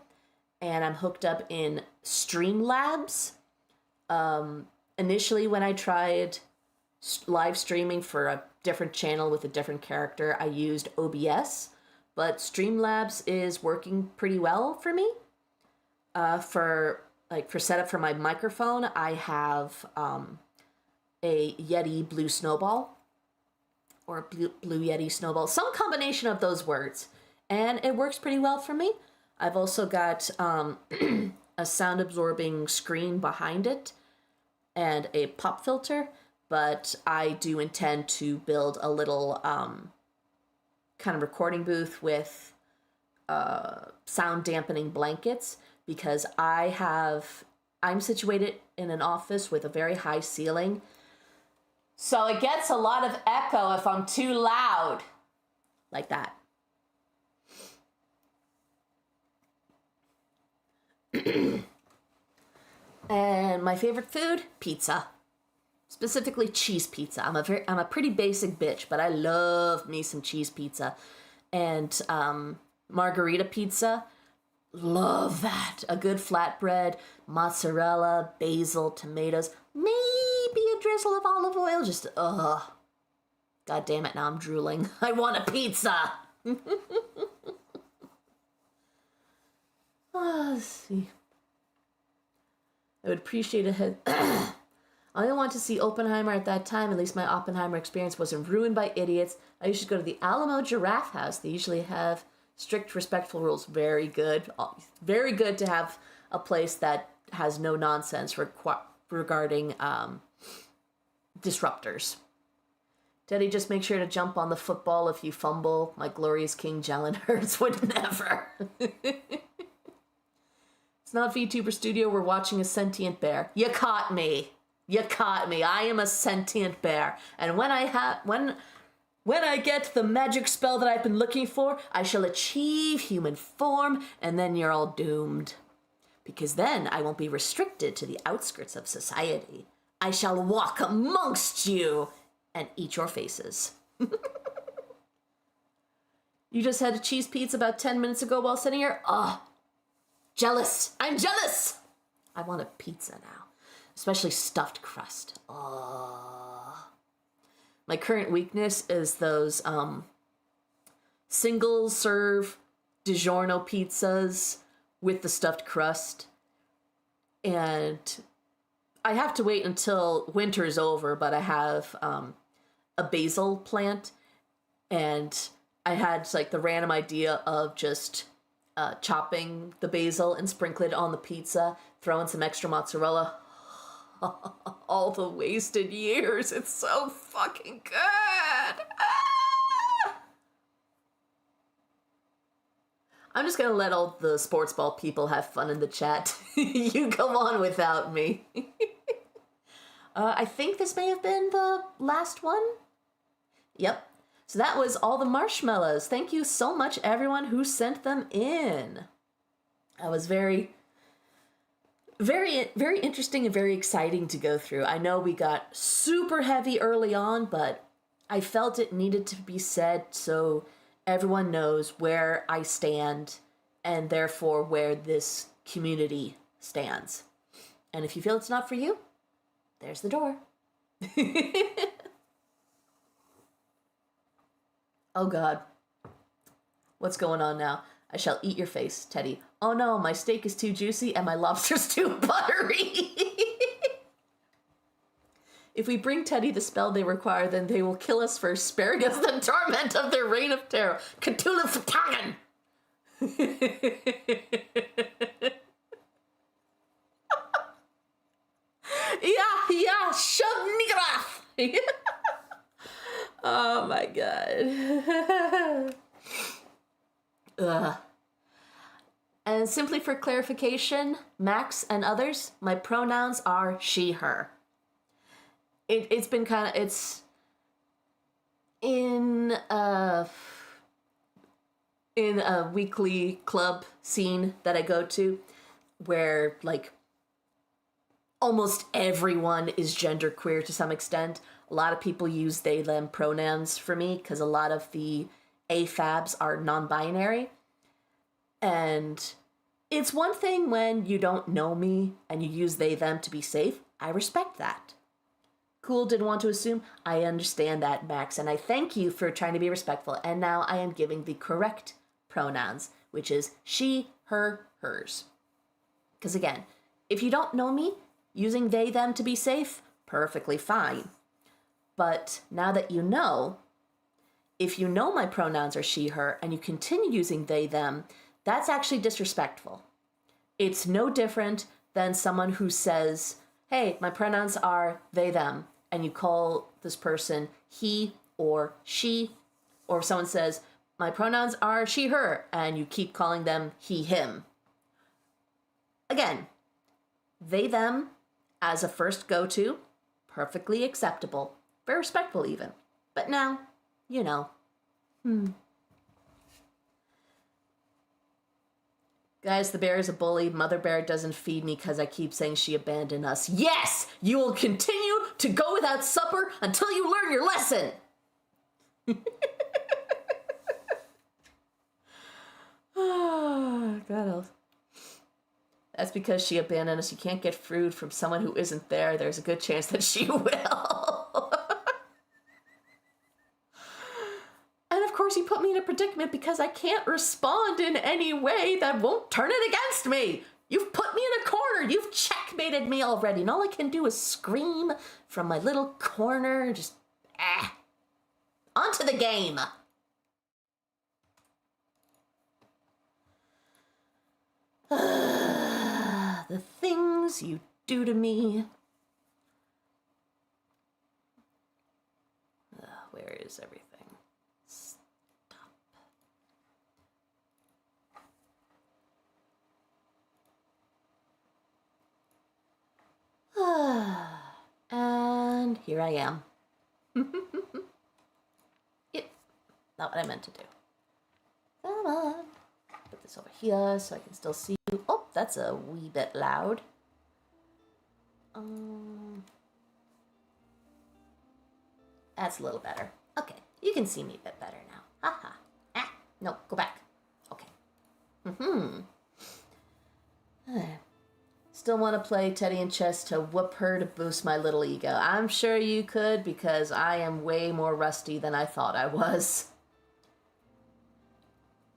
and I'm hooked up in Streamlabs. Initially, when I tried live streaming for a different channel with a different character, I used OBS, but Streamlabs is working pretty well for me. For setup for my microphone, I have a Yeti Blue Snowball, or Blue Yeti Snowball, some combination of those words, and it works pretty well for me. I've also got a sound absorbing screen behind it and a pop filter, but I do intend to build a little kind of recording booth with sound dampening blankets, because I'm situated in an office with a very high ceiling, so it gets a lot of echo if I'm too loud, like that. And my favorite food, pizza. Specifically cheese pizza. I'm a pretty basic bitch, but I love me some cheese pizza. And margarita pizza Love that. A good flatbread, mozzarella, basil, tomatoes, maybe a drizzle of olive oil. Just, ugh. God damn it, now I'm drooling. I want a pizza. Let's see. I would appreciate a head. I only want to see Oppenheimer at that time. At least my Oppenheimer experience wasn't ruined by idiots. I used to go to the Alamo Giraffe House. They usually have strict, respectful rules. Very good. Very good to have a place that has no nonsense regarding disruptors. Teddy, just make sure to jump on the football if you fumble. My glorious King Jalen Hurts would never. It's not VTuber Studio. We're watching a sentient bear. You caught me. You caught me. I am a sentient bear. And when I get the magic spell that I've been looking for, I shall achieve human form, and then you're all doomed. Because then I won't be restricted to the outskirts of society. I shall walk amongst you and eat your faces. You just had a cheese pizza about 10 minutes ago while sitting here? Jealous. I'm jealous. I want a pizza now, especially stuffed crust. My current weakness is those single serve DiGiorno pizzas with the stuffed crust. And I have to wait until winter's over, but I have a basil plant, and I had like the random idea of just chopping the basil and sprinkling it on the pizza, throwing some extra mozzarella. All the wasted years. It's so fucking good. I'm just gonna let all the sports ball people have fun in the chat. You go on without me. I think this may have been the last one. Yep. So that was all the marshmallows. Thank you so much, everyone who sent them in. That was very, very, very interesting and very exciting to go through. I know we got super heavy early on, but I felt it needed to be said so everyone knows where I stand and therefore where this community stands. And if you feel it's not for you, there's the door. Oh God. What's going on now? I shall eat your face, Teddy. Oh no, my steak is too juicy and my lobster's too buttery. If we bring Teddy the spell they require, then they will kill us for sparing us the torment of their reign of terror. Cthulhu Fatagan! Yeah, shove nigraf! Oh my God. Ugh. And simply for clarification, Max and others, my pronouns are she, her. It's been kind of, it's in a weekly club scene that I go to where like almost everyone is genderqueer to some extent. A lot of people use they, them pronouns for me because a lot of the AFABs are non-binary. And it's one thing when you don't know me and you use they, them to be safe. I respect that. Cool, didn't want to assume. I understand that, Max, and I thank you for trying to be respectful. And now I am giving the correct pronouns, which is she, her, hers. Because again, if you don't know me, using they, them to be safe, perfectly fine. But now that you know, if you know my pronouns are she, her, and you continue using they, them, that's actually disrespectful. It's no different than someone who says, hey, my pronouns are they, them, and you call this person he or she, or someone says, my pronouns are she, her, and you keep calling them he, him. Again, they, them, as a first go-to, perfectly acceptable. Very respectful even. But now, you know. Guys, the bear is a bully. Mother bear doesn't feed me because I keep saying she abandoned us. Yes! You will continue to go without supper until you learn your lesson! Oh, God else. That's because she abandoned us. You can't get food from someone who isn't there. There's a good chance that she will. And of course, he put me in a predicament because I can't respond in any way that won't turn it against me. You've put me in a corner. You've checkmated me already. And all I can do is scream from my little corner. Just, onto the game. The things you do to me. Where is everything? Stop. And here I am. Yep, not what I meant to do. Come on. Put this over here so I can still see you. Oh, that's a wee bit loud. That's a little better. Okay, you can see me a bit better now. Haha. No, go back. Okay. Still want to play Teddy and chess to whoop her to boost my little ego. I'm sure you could because I am way more rusty than I thought I was.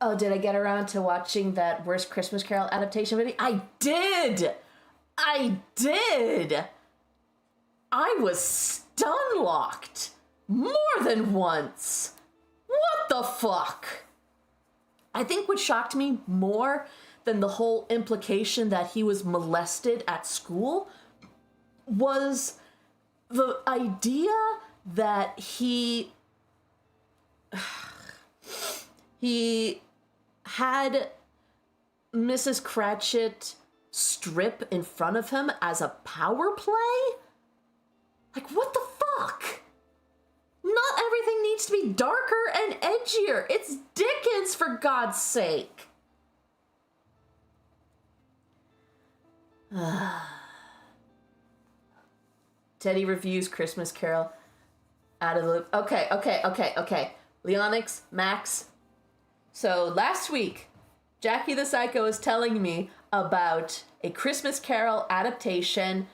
Oh, did I get around to watching that Worst Christmas Carol adaptation video? I did! I was stun-locked more than once. What the fuck? I think what shocked me more than the whole implication that he was molested at school was the idea that he had Mrs. Cratchit strip in front of him as a power play? Like, what the fuck? Not everything needs to be darker and edgier. It's Dickens, for God's sake. Teddy reviews Christmas Carol out of the loop. Okay. Leonix, Max. So last week, Jackie the Psycho was telling me about a Christmas Carol adaptation,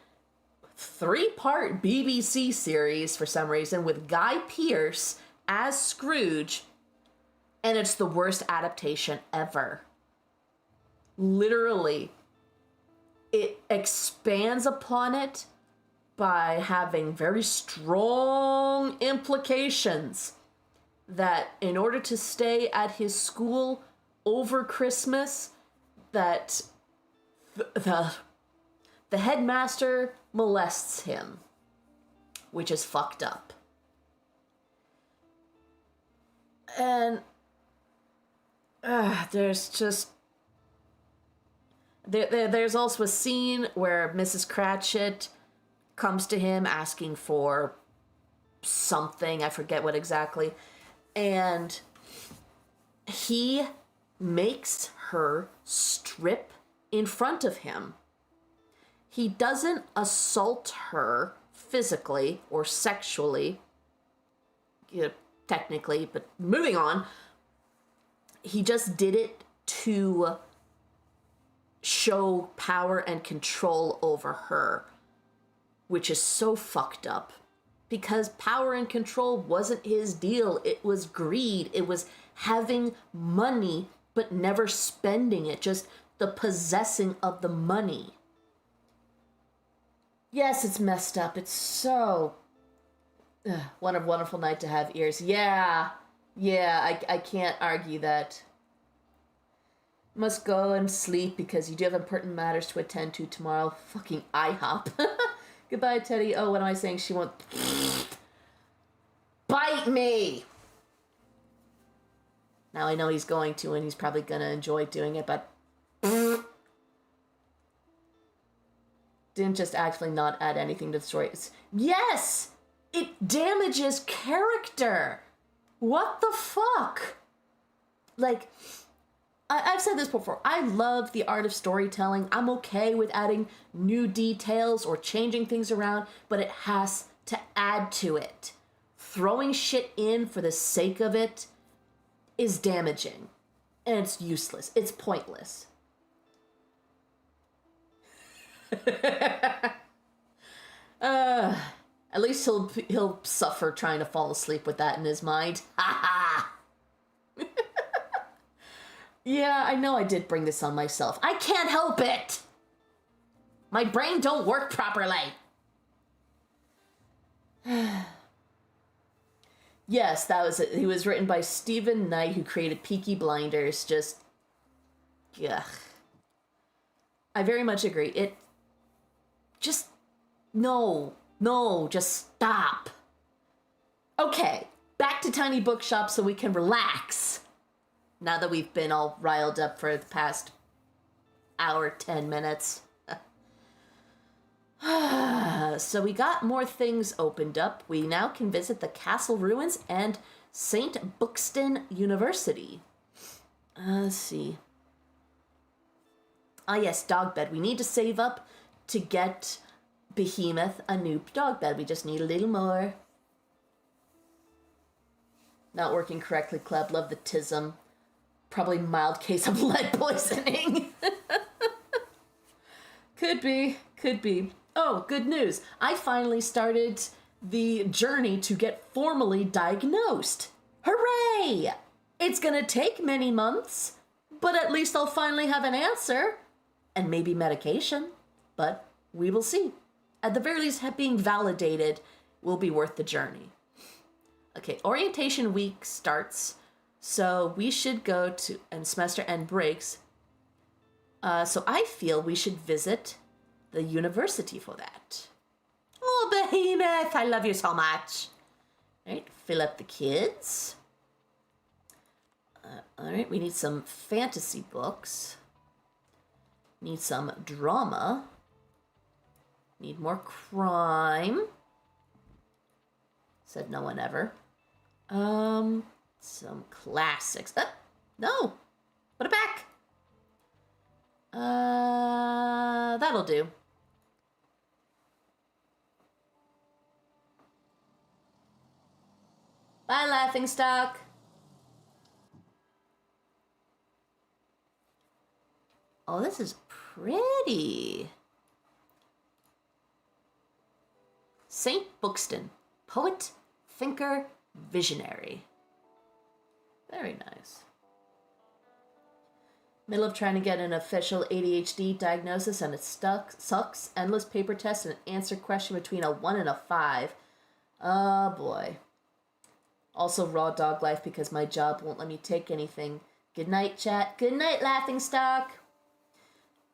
3-part BBC series for some reason with Guy Pearce as Scrooge, and it's the worst adaptation ever. Literally, it expands upon it by having very strong implications that in order to stay at his school over Christmas, that the headmaster molests him, which is fucked up. And there's just there's also a scene where Mrs. Cratchit comes to him asking for something, I forget what exactly, and he makes her strip in front of him. He doesn't assault her physically or sexually, technically, but moving on. He just did it to show power and control over her, which is so fucked up. Because power and control wasn't his deal. It was greed. It was having money, but never spending it. Just the possessing of the money. Yes, it's messed up. It's so... what a wonderful night to have ears. Yeah, I can't argue that. Must go and sleep because you do have important matters to attend to tomorrow. Fucking IHOP. Goodbye, Teddy. Oh, what am I saying? She won't... Bite me! Now I know he's going to, and he's probably gonna enjoy doing it, but... Didn't just actually not add anything to the story. Yes! It damages character! What the fuck? Like... I've said this before. I love the art of storytelling. I'm okay with adding new details or changing things around, but it has to add to it. Throwing shit in for the sake of it is damaging. And it's useless. It's pointless. Uh, at least he'll suffer trying to fall asleep with that in his mind. Ha ha! Yeah, I know I did bring this on myself. I can't help it! My brain don't work properly. Yes, that was it. He was written by Stephen Knight, who created Peaky Blinders. Just, ugh. I very much agree. It just, no, just stop. Okay, back to Tiny Bookshop so we can relax. Now that we've been all riled up for the past hour, 10 minutes. So we got more things opened up. We now can visit the castle ruins and St. Buxton University. Let's see. Ah, yes, dog bed. We need to save up to get Behemoth a new dog bed. We just need a little more. Not working correctly, Club. Love the tism. Probably mild case of lead poisoning. Could be. Oh, good news. I finally started the journey to get formally diagnosed. Hooray! It's gonna take many months, but at least I'll finally have an answer. And maybe medication. But we will see. At the very least, being validated will be worth the journey. Okay, orientation week starts. So we should go to, and semester end breaks. So I feel we should visit the university for that. Oh, Behemoth, I love you so much. All right, fill up the kids. All right, we need some fantasy books. Need some drama. Need more crime. Said no one ever. Some classics. No. Put it back. That'll do. Bye, Laughingstock. Oh, this is pretty. St. Buxton, poet, thinker, visionary. Very nice. Middle of trying to get an official ADHD diagnosis and it sucks. Endless paper tests and an answer question between a 1 and a 5. Oh boy. Also raw dog life because my job won't let me take anything. Good night, chat. Good night, Laughingstock.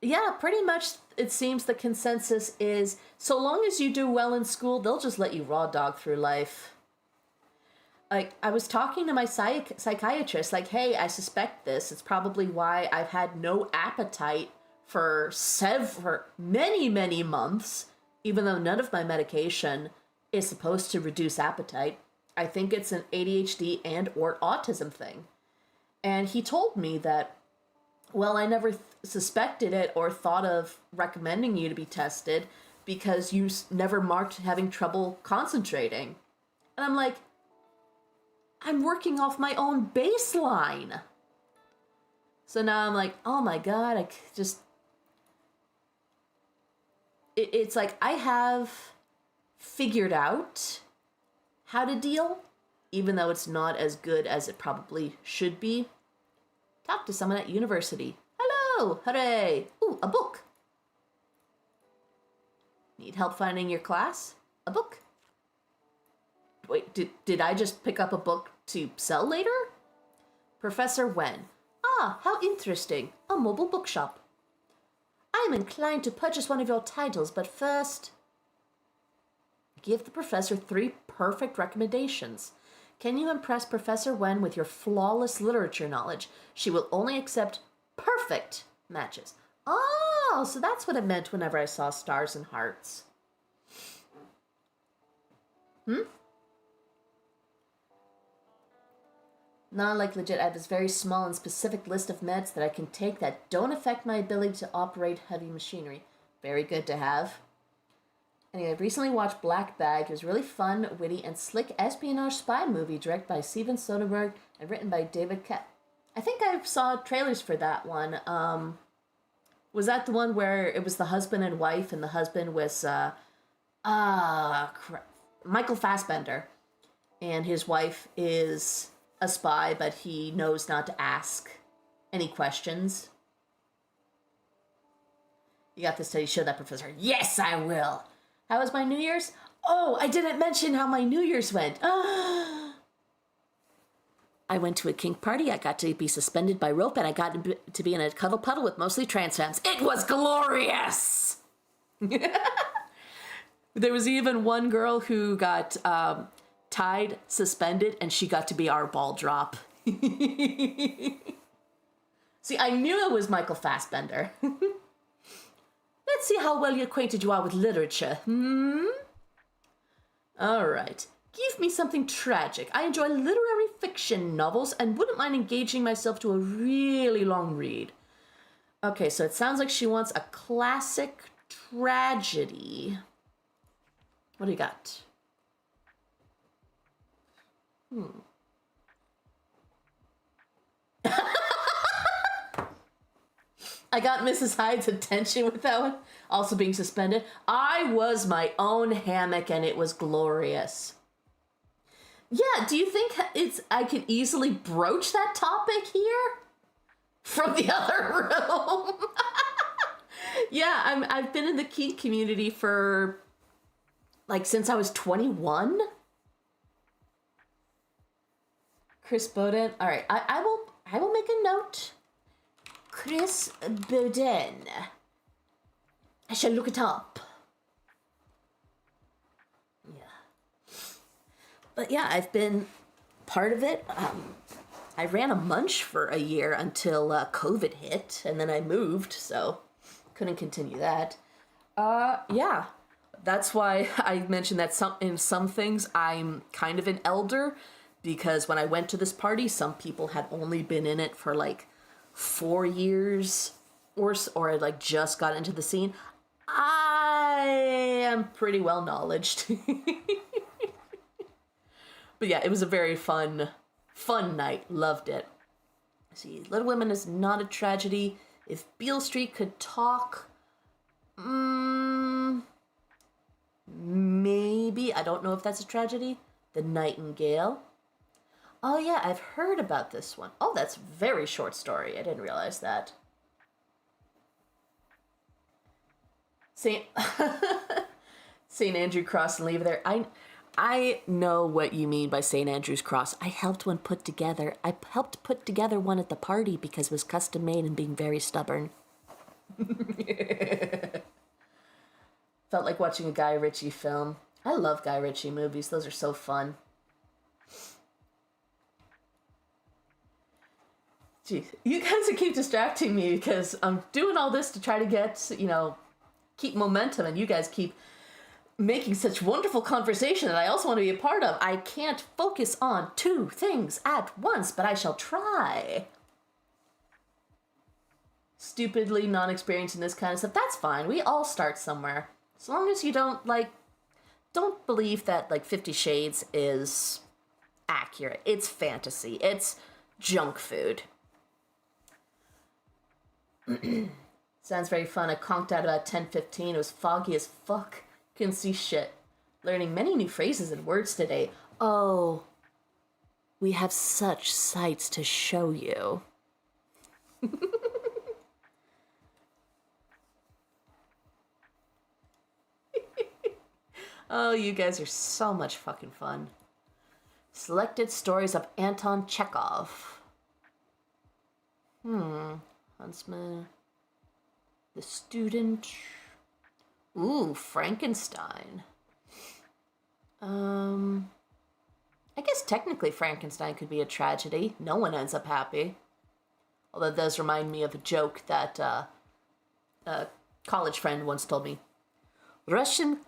Yeah, pretty much it seems the consensus is so long as you do well in school, they'll just let you raw dog through life. Like, I was talking to my psychiatrist, like, hey, I suspect this. It's probably why I've had no appetite for many, many months, even though none of my medication is supposed to reduce appetite. I think it's an ADHD and or autism thing. And he told me that, well, I never suspected it or thought of recommending you to be tested because you never marked having trouble concentrating. And I'm like, I'm working off my own baseline. So now I'm like, oh my God, it's like I have figured out how to deal, even though it's not as good as it probably should be. Talk to someone at university. Hello, hooray. Ooh, a book. Need help finding your class? A book. Wait, did I just pick up a book to sell later? Professor Wen. Ah, how interesting. A mobile bookshop. I am inclined to purchase one of your titles, but first... Give the professor 3 perfect recommendations. Can you impress Professor Wen with your flawless literature knowledge? She will only accept perfect matches. Oh, so that's what it meant whenever I saw stars and hearts. Not like legit. I have this very small and specific list of meds that I can take that don't affect my ability to operate heavy machinery. Very good to have. Anyway, I recently watched Black Bag. It was really fun, witty, and slick espionage spy movie directed by Steven Soderbergh and written by David Kep. I think I saw trailers for that one. Was that the one where it was the husband and wife, and the husband was Michael Fassbender, and his wife is a spy, but he knows not to ask any questions. You got this study show that professor. Yes, I will. How was my New Year's? Oh, I didn't mention how my New Year's went. I went to a kink party. I got to be suspended by rope, and I got to be in a cuddle puddle with mostly trans femmes. It was glorious. There was even one girl who got tied, suspended, and she got to be our ball drop. See, I knew it was Michael Fassbender. Let's see how well acquainted you are with literature. All right. Give me something tragic. I enjoy literary fiction novels and wouldn't mind engaging myself to a really long read. Okay, so it sounds like she wants a classic tragedy. What do you got? I got Mrs. Hyde's attention with that one. Also being suspended. I was my own hammock and it was glorious. Yeah, do you think I can easily broach that topic here? From the other room? Yeah, I've been in the kink community for, like, since I was 21. Chris Bowden. All right, I will make a note. Chris Bowden. I shall look it up. Yeah. But yeah, I've been part of it. I ran a munch for a year until COVID hit, and then I moved, so couldn't continue that. Yeah. That's why I mentioned that in some things I'm kind of an elder, because when I went to this party, some people had only been in it for like 4 years or had like just got into the scene. I am pretty well knowledged. But yeah, it was a very fun night. Loved it. See, Little Women is not a tragedy. If Beale Street could talk, maybe. I don't know if that's a tragedy. The Nightingale. Oh yeah, I've heard about this one. Oh, that's a very short story. I didn't realize that. St. Andrew Cross and Leave There. I know what you mean by St. Andrew's Cross. I helped put together one at the party because it was custom made and being very stubborn. Felt like watching a Guy Ritchie film. I love Guy Ritchie movies. Those are so fun. Jeez, you guys keep distracting me because I'm doing all this to try to get, keep momentum, and you guys keep making such wonderful conversation that I also want to be a part of. I can't focus on 2 things at once, but I shall try. Stupidly non-experienced in this kind of stuff, that's fine. We all start somewhere. As long as you don't believe that, 50 Shades is accurate. It's fantasy. It's junk food. Sounds very fun. I conked out about 10:15. It was foggy as fuck. Couldn't see shit. Learning many new phrases and words today. Oh, we have such sights to show you. Oh, you guys are so much fucking fun. Selected stories of Anton Chekhov. Huntsman. The Student. Ooh, Frankenstein. I guess technically Frankenstein could be a tragedy. No one ends up happy. Although it does remind me of a joke that a college friend once told me. Russian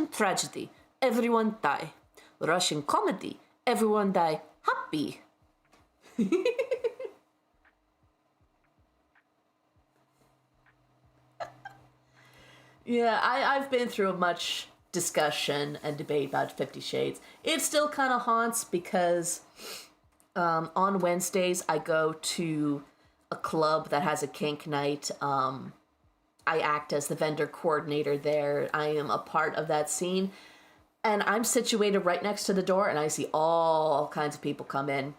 tragedy, everyone die. Russian comedy, everyone die happy. Yeah, I've been through much discussion and debate about 50 Shades. It still kind of haunts because on Wednesdays I go to a club that has a kink night. I act as the vendor coordinator there. I am a part of that scene. And I'm situated right next to the door, and I see all kinds of people come in.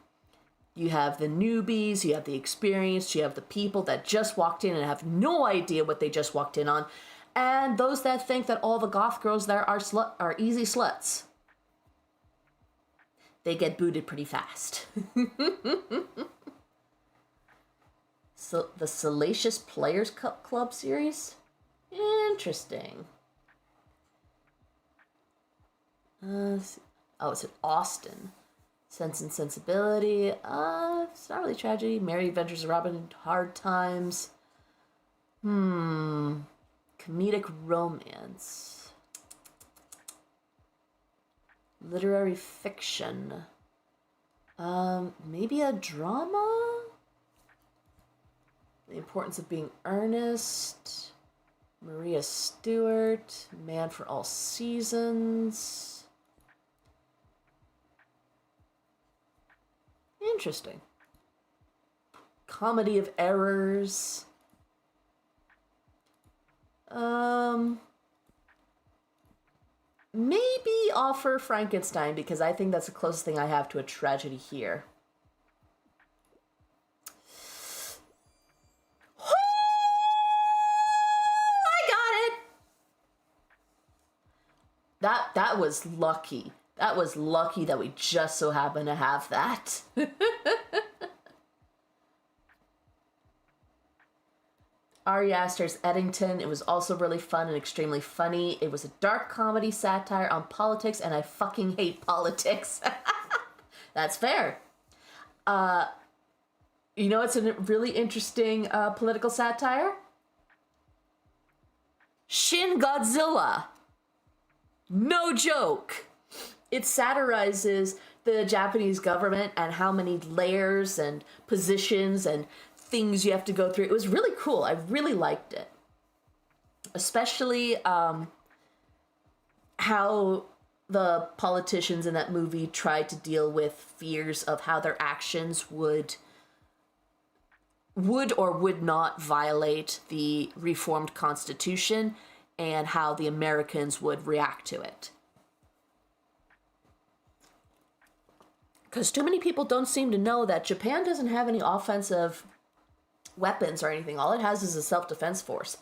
You have the newbies, you have the experienced, you have the people that just walked in and have no idea what they just walked in on, and those that think that all the goth girls there are easy sluts. They get booted pretty fast. So the Salacious Players Club series? Interesting. It's in Austin. Sense and Sensibility. It's not really tragedy. Merry Adventures of Robin. Hard Times. Comedic romance. Literary fiction. Maybe a drama? The Importance of Being Earnest. Maria Stewart. Man for All Seasons. Interesting. Comedy of Errors. Maybe offer Frankenstein, because I think that's the closest thing I have to a tragedy here. I got it! That was lucky. That was lucky that we just so happen to have that. Ari Aster's Eddington. It was also really fun and extremely funny. It was a dark comedy satire on politics, and I fucking hate politics. That's fair. You know, it's a really interesting political satire. Shin Godzilla. No joke. It satirizes the Japanese government and how many layers and positions and things you have to go through. It was really cool. I really liked it. Especially how the politicians in that movie tried to deal with fears of how their actions would or would not violate the reformed Constitution, and how the Americans would react to it. Because too many people don't seem to know that Japan doesn't have any offensive weapons or anything. All it has is a self-defense force.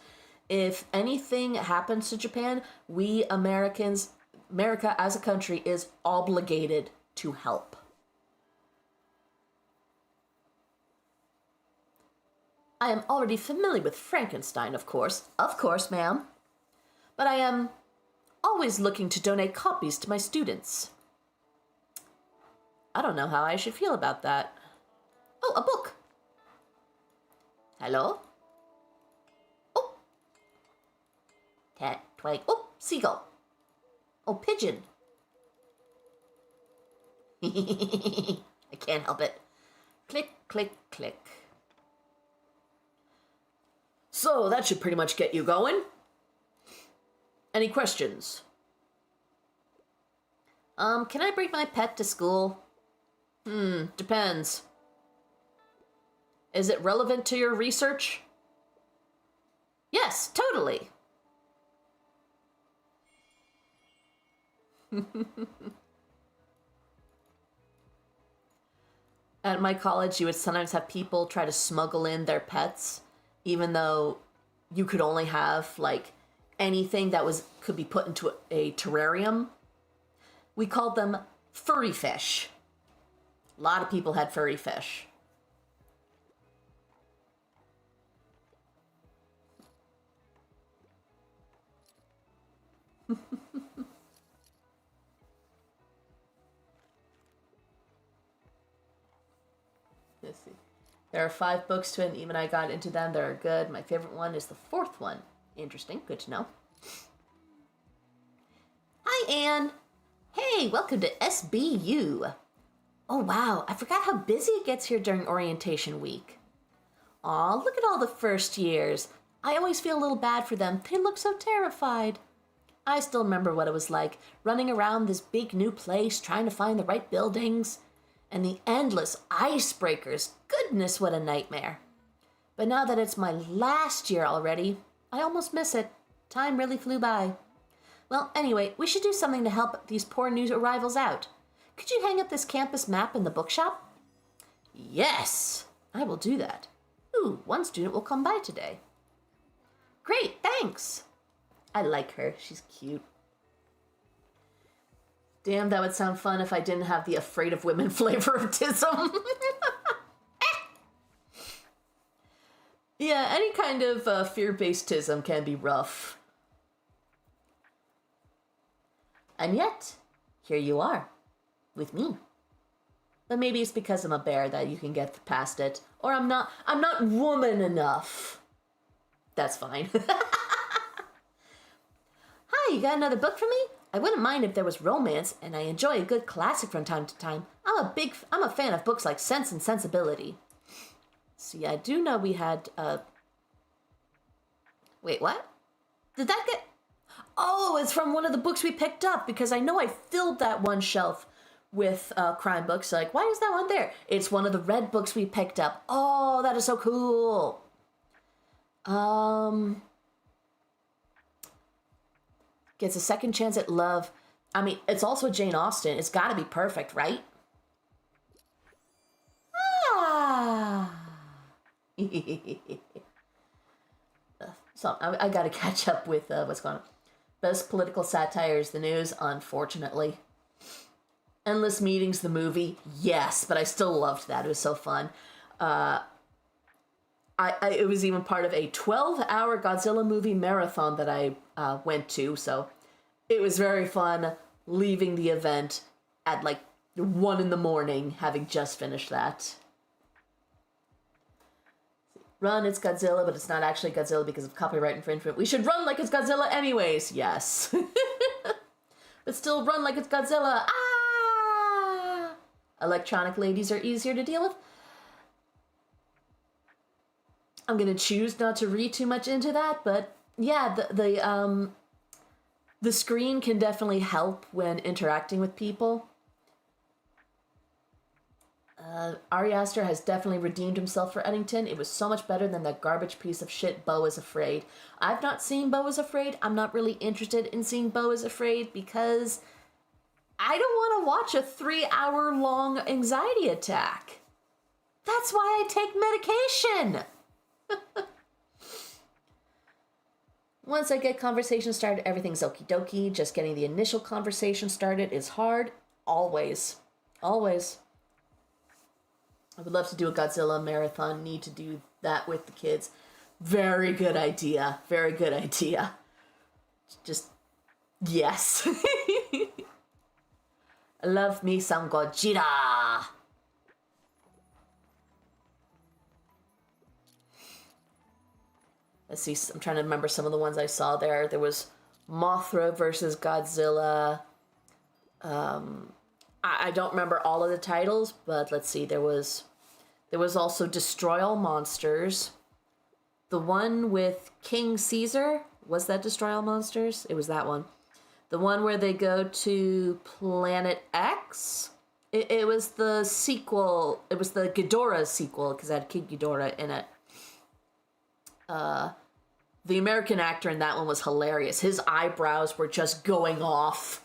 If anything happens to Japan, America as a country is obligated to help. I am already familiar with Frankenstein, of course. Of course, ma'am. But I am always looking to donate copies to my students. I don't know how I should feel about that. Oh, a book. Hello? Oh. Cat, twig. Oh, seagull. Oh, pigeon. I can't help it. Click, click, click. So that should pretty much get you going. Any questions? Can I bring my pet to school? Depends. Is it relevant to your research? Yes, totally. At my college, you would sometimes have people try to smuggle in their pets, even though you could only have, like, anything that could be put into a terrarium. We called them furry fish. A lot of people had furry fish. Let's see. There are 5 books to it, and even I got into them. They're good. My favorite one is the 4th one. Interesting. Good to know. Hi, Anne. Hey, welcome to SBU. Oh, wow. I forgot how busy it gets here during orientation week. Aw, look at all the first years. I always feel a little bad for them. They look so terrified. I still remember what it was like, running around this big new place, trying to find the right buildings. And the endless icebreakers. Goodness, what a nightmare. But now that it's my last year already, I almost miss it. Time really flew by. Well, anyway, we should do something to help these poor new arrivals out. Could you hang up this campus map in the bookshop? Yes, I will do that. Ooh, one student will come by today. Great, thanks. I like her. She's cute. Damn, that would sound fun if I didn't have the afraid of women flavor of tism. Yeah, any kind of fear-based tism can be rough. And yet, here you are, with me. But maybe it's because I'm a bear that you can get past it. Or I'm not woman enough. That's fine. Hi, you got another book for me? I wouldn't mind if there was romance, and I enjoy a good classic from time to time. I'm a fan of books like Sense and Sensibility. See, I do know we had, Wait, what? Did that get... Oh, it's from one of the books we picked up, because I know I filled that one shelf with crime books. Like, why is that one there? It's one of the red books we picked up. Oh, that is so cool. Gets a second chance at love. I mean, it's also Jane Austen. It's got to be perfect, right? Ah. So I got to catch up with what's going on. Best political satire is the news, unfortunately. Endless Meetings, the movie, yes, but I still loved that. It was so fun. It was even part of a 12-hour Godzilla movie marathon that I went to, so it was very fun leaving the event at like 1 a.m, having just finished that. Run, it's Godzilla, but it's not actually Godzilla because of copyright infringement. We should run like it's Godzilla anyways. Yes. But still run like it's Godzilla. Ah! Electronic ladies are easier to deal with. I'm going to choose not to read too much into that, but yeah, the screen can definitely help when interacting with people. Ari Aster has definitely redeemed himself for Eddington. It was so much better than that garbage piece of shit, Beau is Afraid. I've not seen Beau is Afraid. I'm not really interested in seeing Beau is Afraid because I don't want to watch a 3-hour long anxiety attack. That's why I take medication. Once I get conversation started, everything's okie dokie. Just getting the initial conversation started is hard. Always. Always. I would love to do a Godzilla marathon. Need to do that with the kids. Very good idea. Very good idea. Just, yes. I love me some Gojira. Let's see, I'm trying to remember some of the ones I saw there. There was Mothra versus Godzilla. I don't remember all of the titles, but let's see. There was also Destroy All Monsters. The one with King Caesar, was that Destroy All Monsters? It was that one. The one where they go to Planet X. It was the sequel. It was the Ghidorah sequel because it had King Ghidorah in it. The American actor in that one was hilarious. His eyebrows were just going off.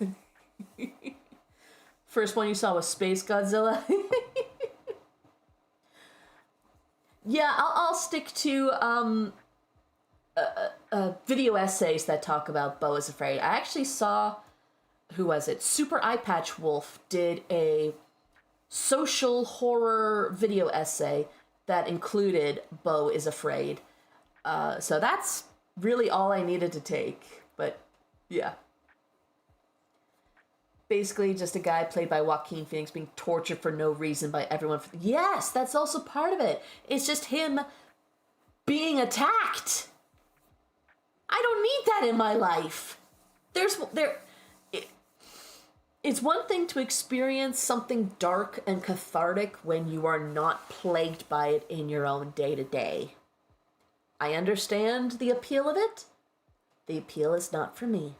First one you saw was Space Godzilla. Yeah, I'll stick to video essays that talk about Beau is Afraid. I actually saw, who was it? Super Eye Patch Wolf did a social horror video essay that included Beau is Afraid. So that's really all I needed to take. But yeah. Basically just a guy played by Joaquin Phoenix being tortured for no reason by everyone. Yes, that's also part of it. It's just him being attacked. I don't need that in my life. It's one thing to experience something dark and cathartic when you are not plagued by it in your own day-to-day. I understand the appeal of it. The appeal is not for me.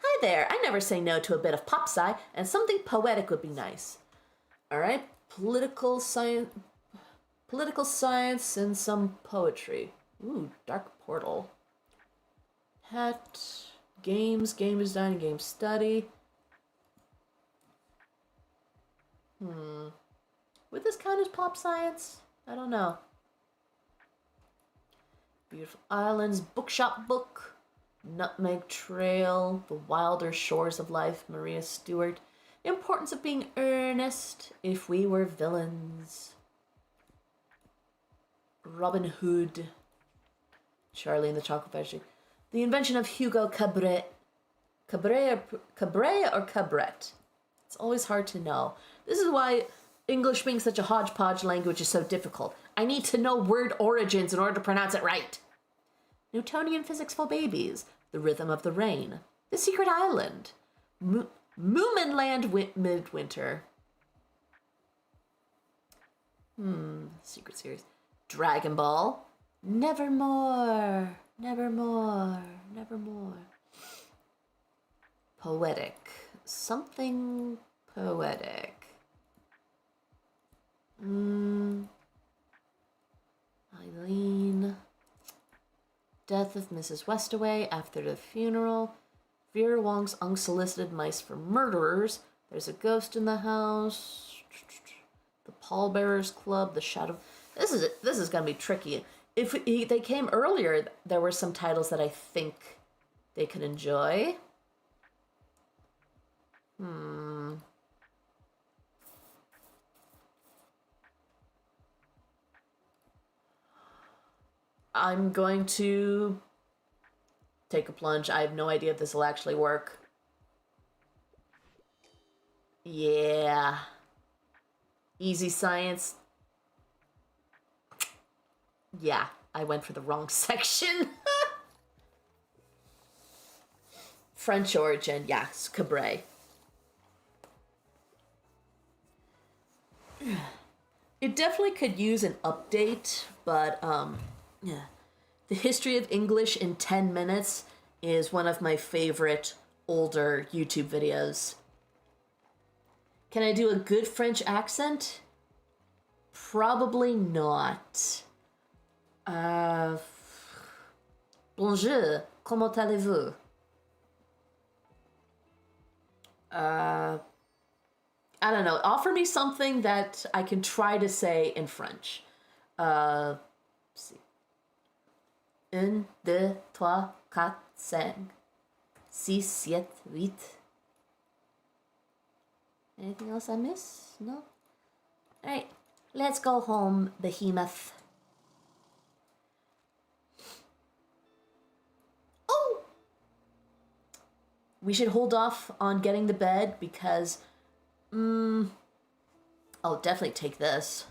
Hi there, I never say no to a bit of pop sci, and something poetic would be nice. Alright, political science... Political science and some poetry. Ooh, Dark Portal. Pet. Games, game design, and game study. Would this count as pop science? I don't know. Beautiful Islands, Bookshop Book, Nutmeg Trail, The Wilder Shores of Life, Maria Stewart. The Importance of Being Earnest, If We Were Villains. Robin Hood, Charlie and the Chocolate Factory. The Invention of Hugo Cabret. Cabret or Cabret? It's always hard to know. This is why English being such a hodgepodge language is so difficult. I need to know word origins in order to pronounce it right. Newtonian Physics for Babies. The Rhythm of the Rain. The Secret Island. Moominland Midwinter. Secret series. Dragon Ball. Nevermore. Nevermore. Nevermore. Poetic. Something poetic. Eileen. Death of Mrs. Westaway after the funeral. Vera Wong's Unsolicited Mice for Murderers. There's a Ghost in the House. The Pallbearers Club. The Shadow. This is gonna be tricky. If they came earlier, there were some titles that I think they could enjoy. I'm going to take a plunge. I have no idea if this will actually work. Yeah. Easy science. Yeah, I went for the wrong section. French origin, yes, Cabret. It definitely could use an update, but yeah. The History of English in 10 Minutes is one of my favorite older YouTube videos. Can I do a good French accent? Probably not. Bonjour, comment allez-vous? I don't know. Offer me something that I can try to say in French. Let's see. 1, 2, 3, 4, 5, 6, 7, 8. Anything else I miss? No? Alright, let's go home, behemoth. Oh! We should hold off on getting the bed because, I'll definitely take this.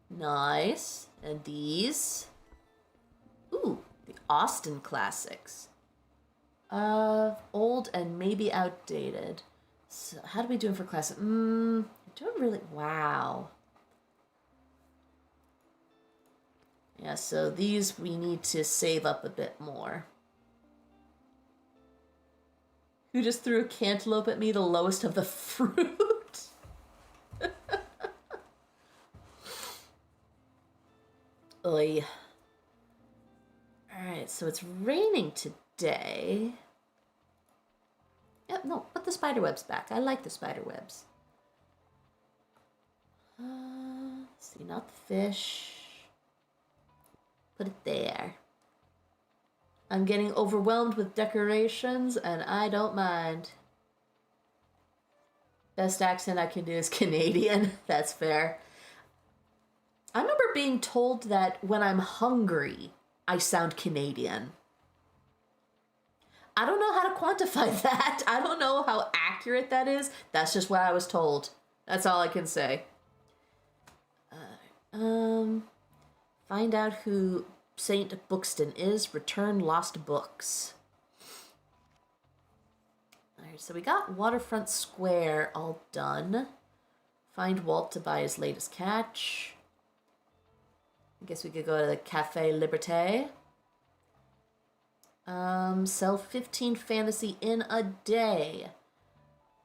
Nice. And these. Ooh, the Austen classics. Old and maybe outdated. So how do we do for classic? Doing really, wow. Yeah, so these we need to save up a bit more. Who just threw a cantaloupe at me, the lowest of the fruit? Oy. Alright, so it's raining today. Yep, no, put the spider webs back. I like the spider webs. See, not the fish. Put it there. I'm getting overwhelmed with decorations, and I don't mind. Best accent I can do is Canadian. That's fair. I remember being told that when I'm hungry, I sound Canadian. I don't know how to quantify that. I don't know how accurate that is. That's just what I was told. That's all I can say. Find out who Saint Bookston is. Return lost books. Alright, so we got Waterfront Square all done. Find Walt to buy his latest catch. I guess we could go to the Cafe Liberté. Sell 15 fantasy in a day.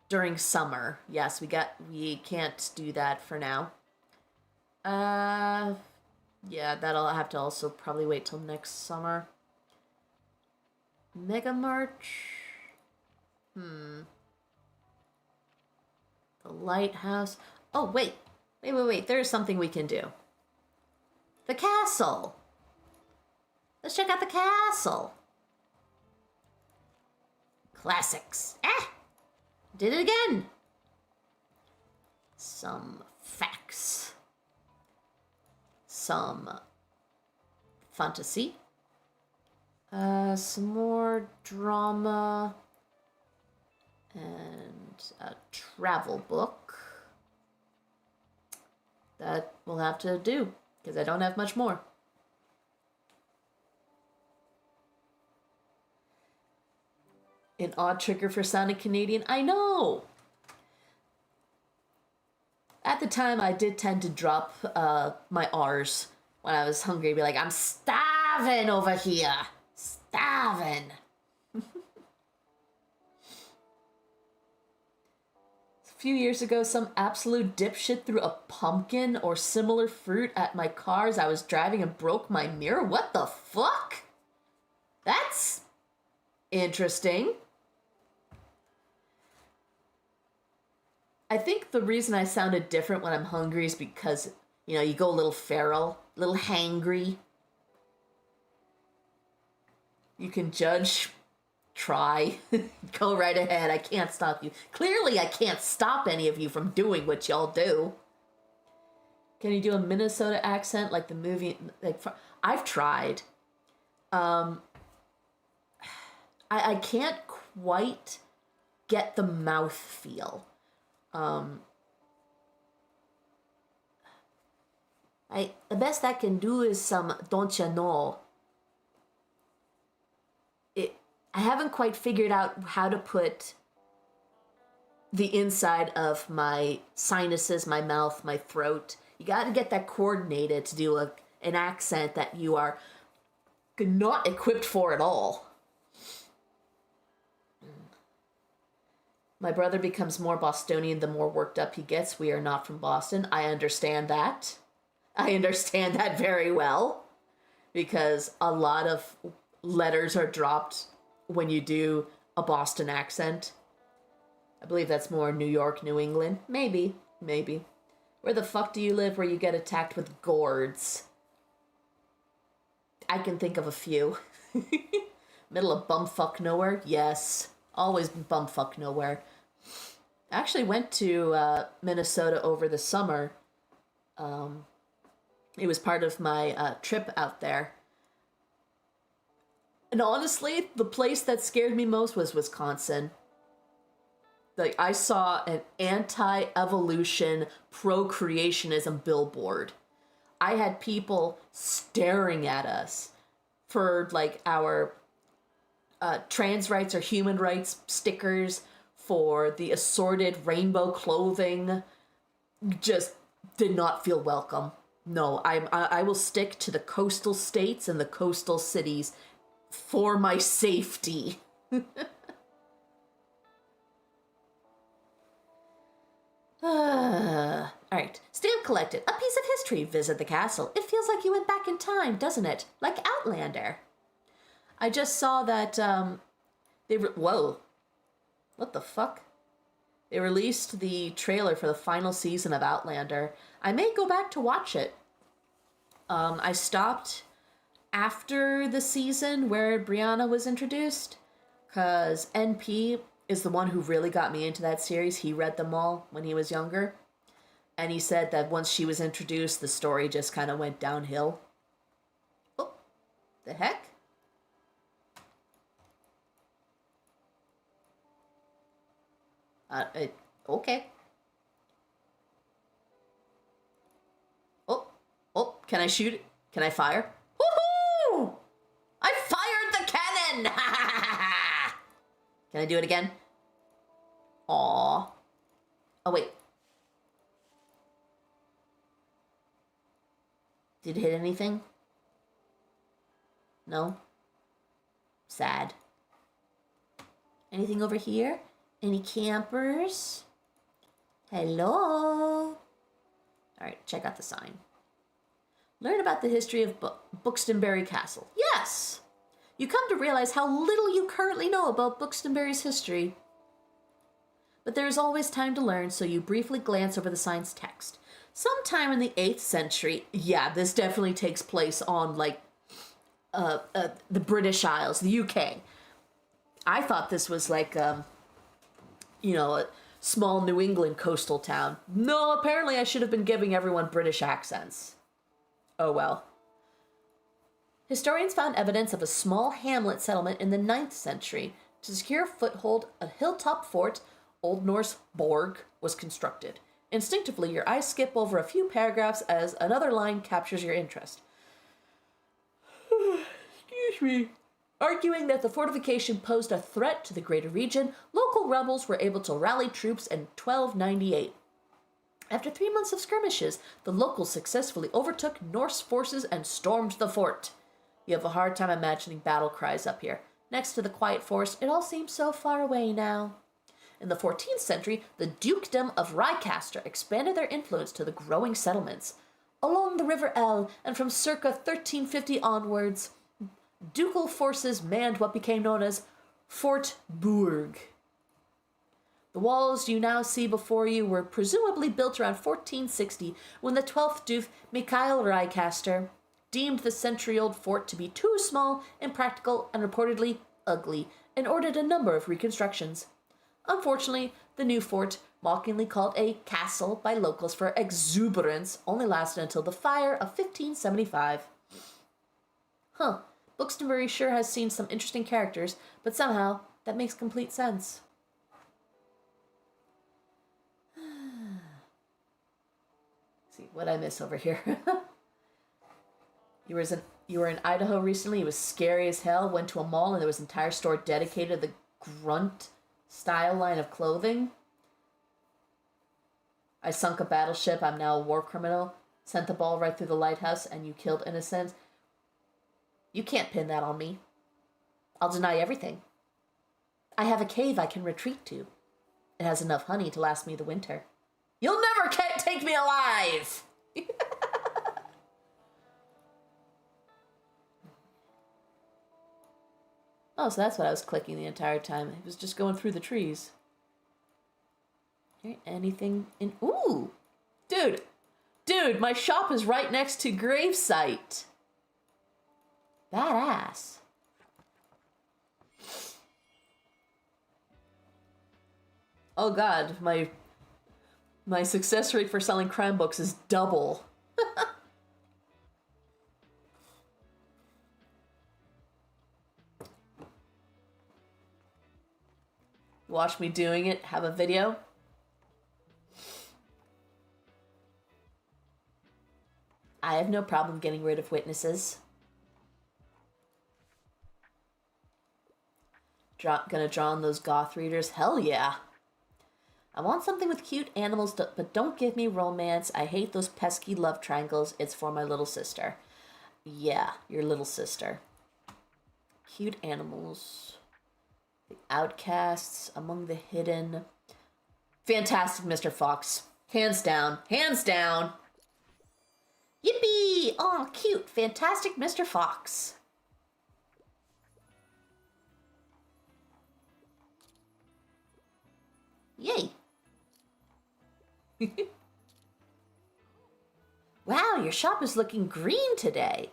during summer. Yes, we can't do that for now. Uh, yeah, that'll have to also probably wait till next summer. Mega March. The lighthouse. Oh, wait. There's something we can do. The castle. Let's check out the castle. Classics. Did it again. Some facts. Some fantasy. Some more drama. And a travel book. That we'll have to do, because I don't have much more. An odd trigger for sounding Canadian? I know! At the time, I did tend to drop my R's when I was hungry. Be like, I'm starving over here. Starving. A few years ago, some absolute dipshit threw a pumpkin or similar fruit at my car as I was driving and broke my mirror. What the fuck? That's interesting. I think the reason I sounded different when I'm hungry is because, you go a little feral, a little hangry. You can judge, try, go right ahead. I can't stop you. Clearly, I can't stop any of you from doing what y'all do. Can you do a Minnesota accent like the movie? I've tried. I can't quite get the mouth feel. The best I can do is some don't you know. I haven't quite figured out how to put the inside of my sinuses, my mouth, my throat. You got to get that coordinated to do an accent that you are not equipped for at all. My brother becomes more Bostonian the more worked up he gets. We are not from Boston. I understand that. I understand that very well. Because a lot of letters are dropped when you do a Boston accent. I believe that's more New York, New England. Maybe. Where the fuck do you live where you get attacked with gourds? I can think of a few. Middle of bumfuck nowhere? Yes. Always bumfuck nowhere. I actually went to Minnesota over the summer. It was part of my trip out there. And honestly, the place that scared me most was Wisconsin. Like, I saw an anti-evolution, pro-creationism billboard. I had people staring at us for, like, our trans rights or human rights stickers, for the assorted rainbow clothing. Just did not feel welcome. No, I will stick to the coastal states and the coastal cities for my safety. Alright. Stamp collected. A piece of history. Visit the castle. It feels like you went back in time, doesn't it? Like Outlander. I just saw that, whoa. What the fuck? They released the trailer for the final season of Outlander. I may go back to watch it. I stopped after the season where Brianna was introduced, because NP is the one who really got me into that series. He read them all when he was younger, and he said that once she was introduced, the story just kind of went downhill. Oh, the heck? Okay. Oh, can I shoot it? Can I fire? Woohoo! I fired the cannon! Can I do it again? Aw. Oh, wait. Did it hit anything? No? Sad. Anything over here? Any campers? Hello? All right, check out the sign. Learn about the history of Buxtonbury Castle. Yes! You come to realize how little you currently know about Buxtonbury's history. But there is always time to learn, so you briefly glance over the sign's text. Sometime in the 8th century, yeah, this definitely takes place on, like, the British Isles, the UK. I thought this was like, a small New England coastal town. No, apparently I should have been giving everyone British accents. Oh well. Historians found evidence of a small hamlet settlement in the 9th century. To secure a foothold, a hilltop fort, Old Norse borg, was constructed. Instinctively, your eyes skip over a few paragraphs as another line captures your interest. Excuse me. Arguing that the fortification posed a threat to the greater region, local rebels were able to rally troops in 1298. After 3 months of skirmishes, the locals successfully overtook Norse forces and stormed the fort. You have a hard time imagining battle cries up here. Next to the quiet forest, it all seems so far away now. In the 14th century, the dukedom of Rheicaster expanded their influence to the growing settlements. Along the River Elle, and from circa 1350 onwards, ducal forces manned what became known as Fort Bourg. The walls you now see before you were presumably built around 1460 when the 12th Duke Michael Rheicaster deemed the century-old fort to be too small, impractical, and reportedly ugly, and ordered a number of reconstructions. Unfortunately, the new fort, mockingly called a castle by locals for exuberance, only lasted until the fire of 1575. Buxtonbury sure has seen some interesting characters, but somehow that makes complete sense. See, what'd I miss over here? You were in Idaho recently. It was scary as hell. Went to a mall and there was an entire store dedicated to the grunt style line of clothing. I sunk a battleship. I'm now a war criminal. Sent the ball right through the lighthouse and you killed innocents. You can't pin that on me. I'll deny everything. I have a cave I can retreat to. It has enough honey to last me the winter. You'll never take me alive! Oh, so that's what I was clicking the entire time. It was just going through the trees. Okay, anything in... Ooh! Dude, my shop is right next to gravesite. Badass. Oh god, my success rate for selling crime books is double. Watch me doing it, have a video. I have no problem getting rid of witnesses. Gonna draw on those goth readers? Hell yeah. I want something with cute animals, but don't give me romance. I hate those pesky love triangles. It's for my little sister. Yeah, your little sister. Cute animals. The outcasts, among the hidden. Fantastic, Mr. Fox. Hands down. Hands down. Yippee! Oh, cute. Fantastic, Mr. Fox. Yay. Wow, your shop is looking green today.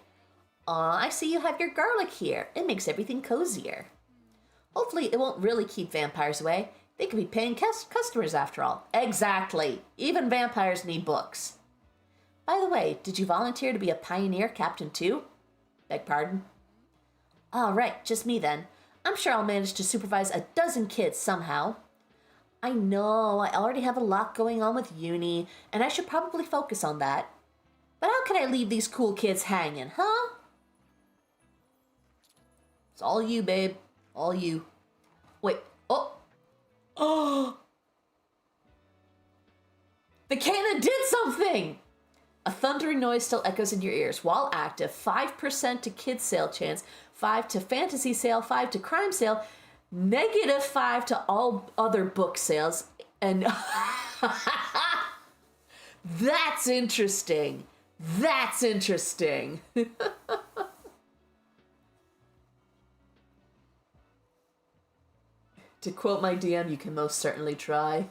Aw, I see you have your garlic here. It makes everything cozier. Hopefully it won't really keep vampires away. They could be paying customers after all. Exactly. Even vampires need books. By the way, did you volunteer to be a pioneer captain too? Beg pardon? All right, just me then. I'm sure I'll manage to supervise a dozen kids somehow. I know, I already have a lot going on with uni, and I should probably focus on that. But how can I leave these cool kids hanging, huh? It's all you, babe. All you. Wait, oh! The cannon did something! A thundering noise still echoes in your ears. While active, 5% to kids sale chance, 5 to fantasy sale, 5 to crime sale, -5 to all other book sales. And that's interesting. That's interesting. To quote my DM, you can most certainly try.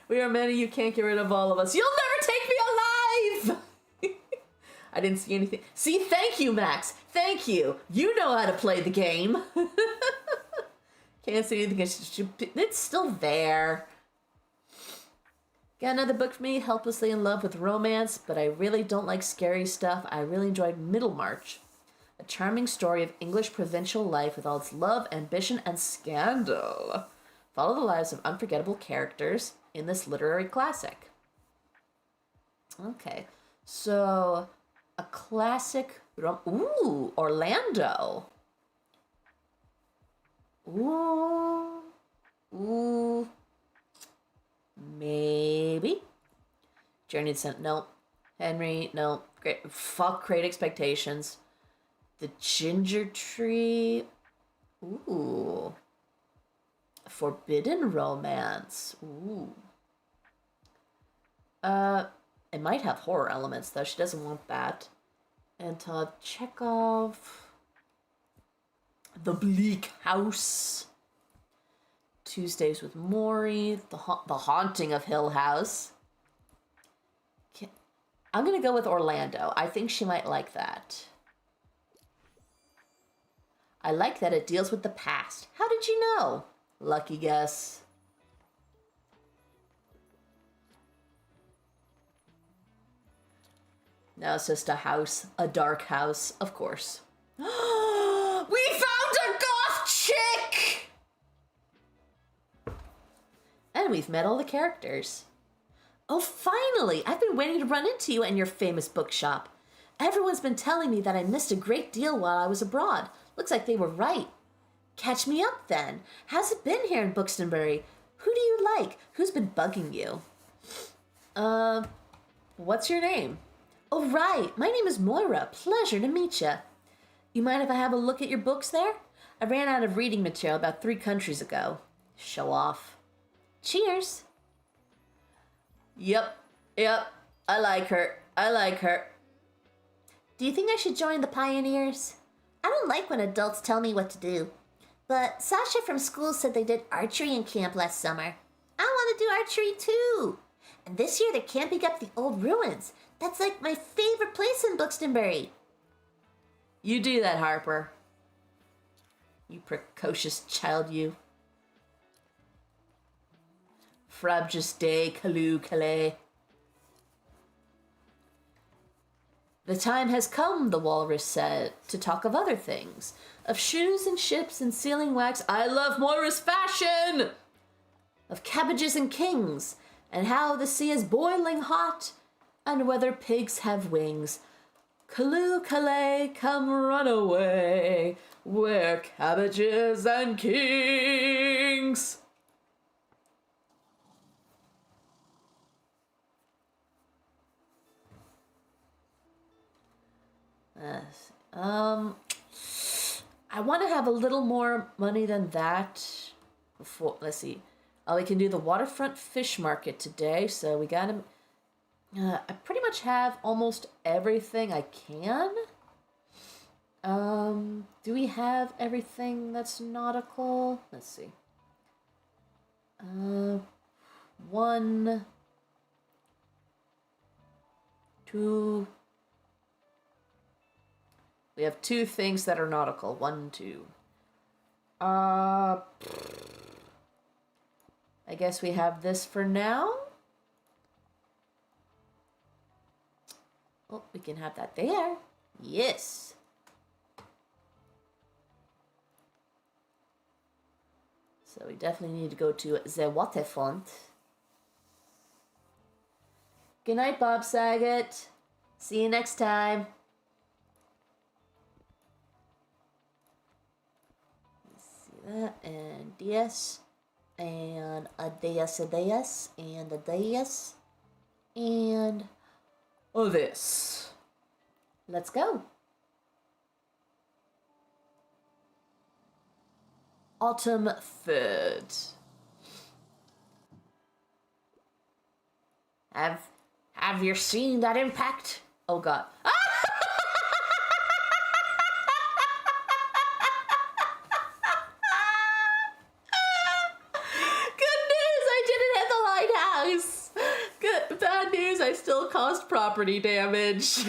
We are many, you can't get rid of all of us. You'll never take me alive! I didn't see anything. See, thank you, Max. Thank you. You know how to play the game. Can't see anything. It's still there. Got another book for me, Helplessly in Love with Romance, but I really don't like scary stuff. I really enjoyed Middlemarch. A charming story of English provincial life with all its love, ambition, and scandal. Follow the lives of unforgettable characters in this literary classic. Okay, so a classic. Ooh, Orlando. Ooh. Maybe. Journey to no. Henry, no. Great. Fuck Great Expectations. The Ginger Tree. Ooh. Forbidden Romance. Ooh. It might have horror elements, though. She doesn't want that. Anton Chekhov. The Bleak House. Tuesdays with Maury. The Haunting of Hill House. I'm going to go with Orlando. I think she might like that. I like that it deals with the past. How did you know? Lucky guess. No, it's just a house. A dark house, of course. We found a goth chick! And we've met all the characters. Oh, finally! I've been waiting to run into you and your famous bookshop. Everyone's been telling me that I missed a great deal while I was abroad. Looks like they were right. Catch me up, then. How's it been here in Buxtonbury? Who do you like? Who's been bugging you? What's your name? Oh, right. My name is Moira. Pleasure to meet you. You mind if I have a look at your books there? I ran out of reading material about 3 countries ago. Show off. Cheers. Yep. I like her. Do you think I should join the Pioneers? I don't like when adults tell me what to do. But Sasha from school said they did archery in camp last summer. I want to do archery too. And this year they're camping up the old ruins. That's like my favorite place in Buxtonbury. You do that, Harper. You precocious child, you. Frabjous day, Calloo, Calais. The time has come, the walrus said, to talk of other things. Of shoes and ships and sealing wax. I love Moira's fashion! Of cabbages and kings, and how the sea is boiling hot, and whether pigs have wings. Calloo, Calais, come run away, where cabbages and kings. I want to have a little more money than that before, let's see. We can do the waterfront fish market today, so we got to, I pretty much have almost everything I can. Do we have everything that's nautical? Let's see. 1, 2. We have 2 things that are nautical. 1, 2. I guess we have this for now. Oh, we can have that there. Yes. So we definitely need to go to the waterfront. Good night, Bob Saget. See you next time. That and DS and a DS and a DS and this. Let's go. Autumn 3rd. Have you seen that impact? Oh god. Ah! Good news, I didn't hit the lighthouse. Bad news, I still caused property damage.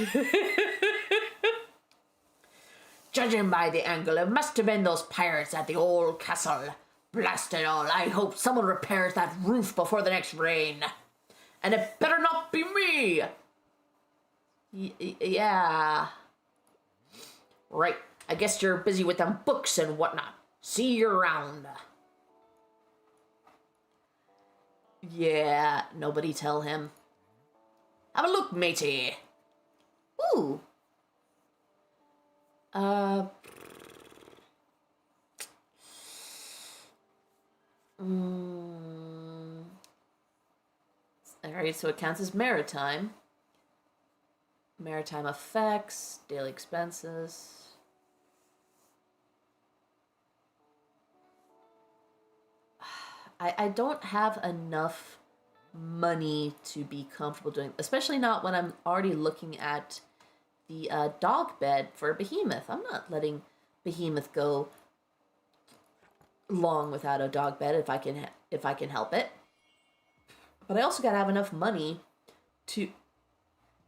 Judging by the angle, it must have been those pirates at the old castle. Blast it all, I hope someone repairs that roof before the next rain. And it better not be me! Yeah. Right, I guess you're busy with them books and whatnot. See you around. Yeah, nobody tell him. Have a look, matey. Ooh. Alright, so it counts as maritime. Maritime effects, daily expenses. I don't have enough money to be comfortable doing, especially not when I'm already looking at the dog bed for Behemoth. I'm not letting Behemoth go long without a dog bed if I can help it. But I also gotta have enough money to...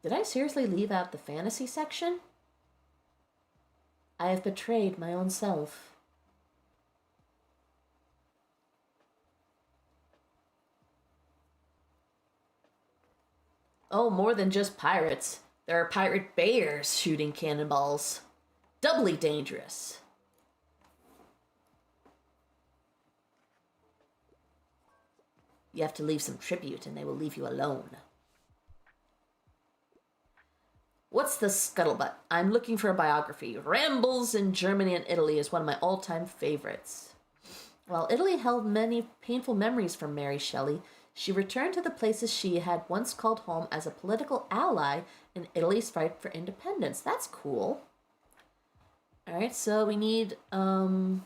Did I seriously leave out the fantasy section? I have betrayed my own self. Oh, more than just pirates. There are pirate bears shooting cannonballs. Doubly dangerous. You have to leave some tribute and they will leave you alone. What's the scuttlebutt? I'm looking for a biography. Rambles in Germany and Italy is one of my all-time favorites. While Italy held many painful memories from Mary Shelley, she returned to the places she had once called home as a political ally in Italy's fight for independence. That's cool. Alright, so we need a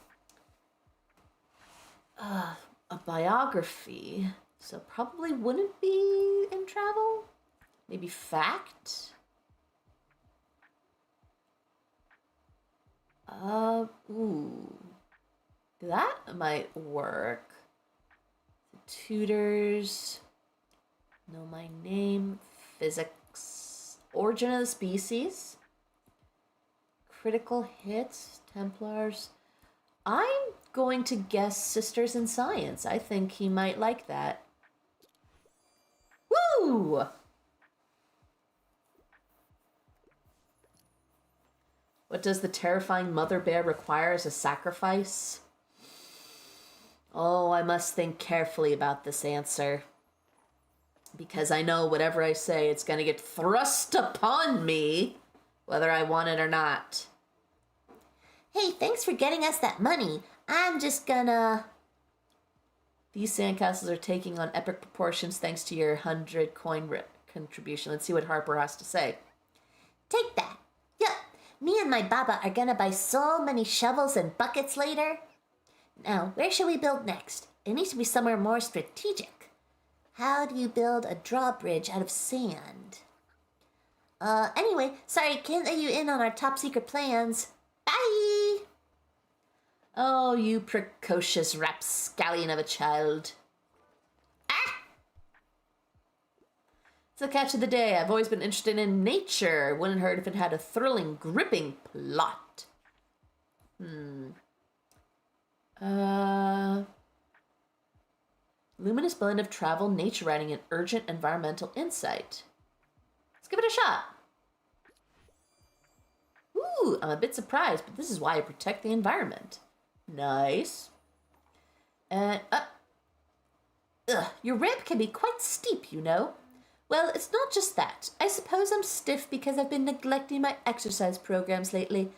biography. So probably wouldn't be in travel? Maybe fact? Ooh. That might work. Tutors. Know my name. Physics. Origin of the species. Critical hits. Templars. I'm going to guess Sisters in Science. I think he might like that. Woo! What does the terrifying mother bear require as a sacrifice? Oh, I must think carefully about this answer. Because I know whatever I say, it's going to get thrust upon me, whether I want it or not. Hey, thanks for getting us that money. I'm just gonna... These sandcastles are taking on epic proportions thanks to your 100 coin contribution. Let's see what Harper has to say. Take that. Yep. Me and my Baba are gonna buy so many shovels and buckets later. Now, where should we build next? It needs to be somewhere more strategic. How do you build a drawbridge out of sand? Anyway, sorry, can't let you in on our top secret plans. Bye! Oh, you precocious rapscallion of a child. Ah! It's the catch of the day. I've always been interested in nature. Wouldn't hurt if it had a thrilling, gripping plot. Luminous blend of travel, nature writing, and urgent environmental insight. Let's give it a shot. Ooh, I'm a bit surprised, but this is why I protect the environment. Nice. And, your ramp can be quite steep, you know. Well, it's not just that. I suppose I'm stiff because I've been neglecting my exercise programs lately.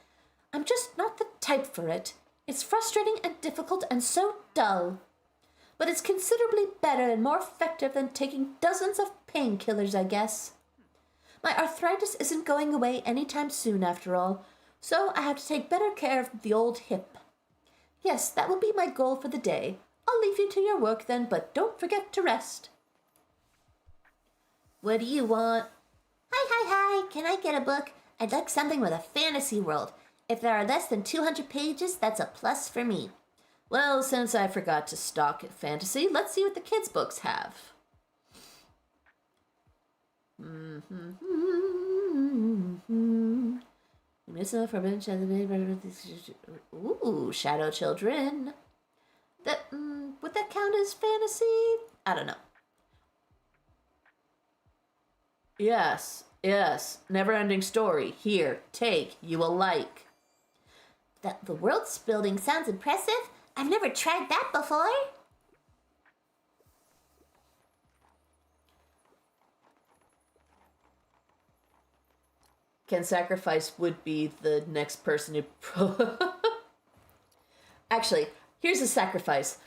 I'm just not the type for it. It's frustrating and difficult and so dull. But it's considerably better and more effective than taking dozens of painkillers, I guess. My arthritis isn't going away anytime soon, after all, so I have to take better care of the old hip. Yes, that will be my goal for the day. I'll leave you to your work then, but don't forget to rest. What do you want? Hi. Can I get a book? I'd like something with a fantasy world. If there are less than 200 pages, that's a plus for me. Well, since I forgot to stock fantasy, let's see what the kids' books have. Ooh, Shadow Children. Would that count as fantasy? I don't know. Yes. Never-ending story. Here, take. You will like. The world's building sounds impressive. I've never tried that before. Ken Sacrifice would be the next person who... Actually, here's a sacrifice.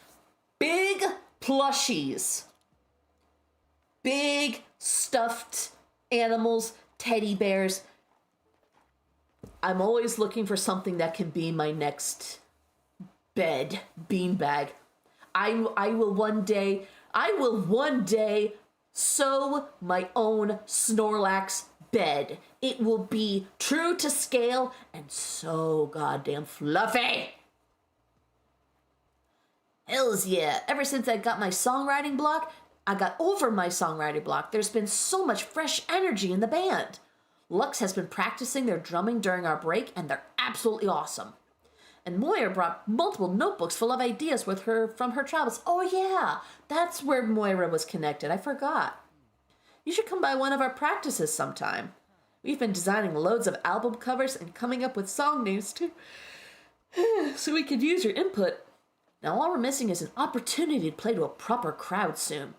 Big plushies. Big stuffed animals, teddy bears. I'm always looking for something that can be my next bed, beanbag. I will one day sew my own Snorlax bed. It will be true to scale and so goddamn fluffy. Hells yeah. Ever since I got my songwriting block, I got over my songwriting block. There's been so much fresh energy in the band. Lux has been practicing their drumming during our break, and they're absolutely awesome. And Moira brought multiple notebooks full of ideas with her from her travels. Oh yeah, that's where Moira was connected. I forgot. You should come by one of our practices sometime. We've been designing loads of album covers and coming up with song names too, so we could use your input. Now all we're missing is an opportunity to play to a proper crowd soon.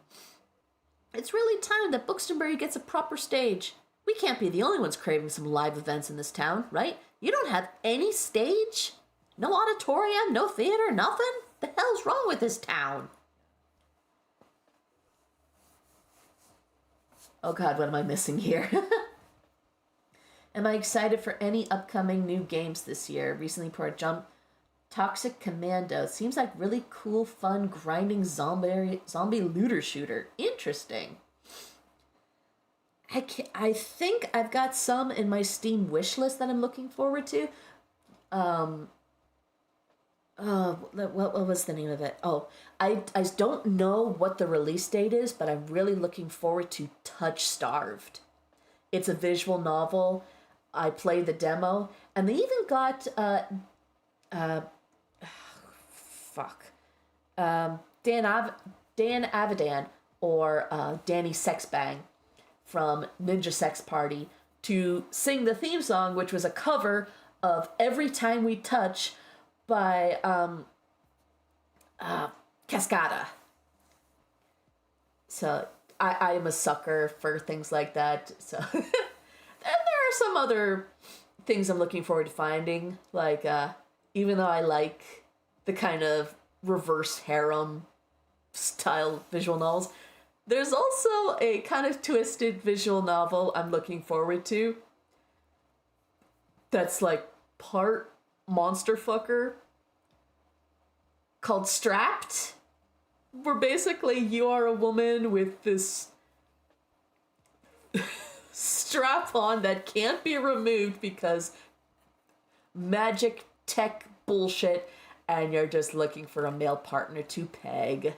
It's really time that Buxtonbury gets a proper stage. We can't be the only ones craving some live events in this town, right? You don't have any stage? No auditorium, no theater, nothing? The hell's wrong with this town? Oh God, what am I missing here? Am I excited for any upcoming new games this year? Recently poured Jump Toxic Commando. Seems like really cool, fun, grinding zombie looter shooter. Interesting. I think I've got some in my Steam wish list that I'm looking forward to. What was the name of it? Oh, I don't know what the release date is, but I'm really looking forward to Touch Starved. It's a visual novel. I played the demo, and they even got Dan Avidan or Danny Sexbang from Ninja Sex Party to sing the theme song, which was a cover of Every Time We Touch by Cascada. So I am a sucker for things like that. So and there are some other things I'm looking forward to finding. Like even though I like the kind of reverse harem style visual novels, there's also a kind of twisted visual novel I'm looking forward to that's like part monster fucker called Strapped, where basically you are a woman with this strap on that can't be removed because magic tech bullshit, and you're just looking for a male partner to peg.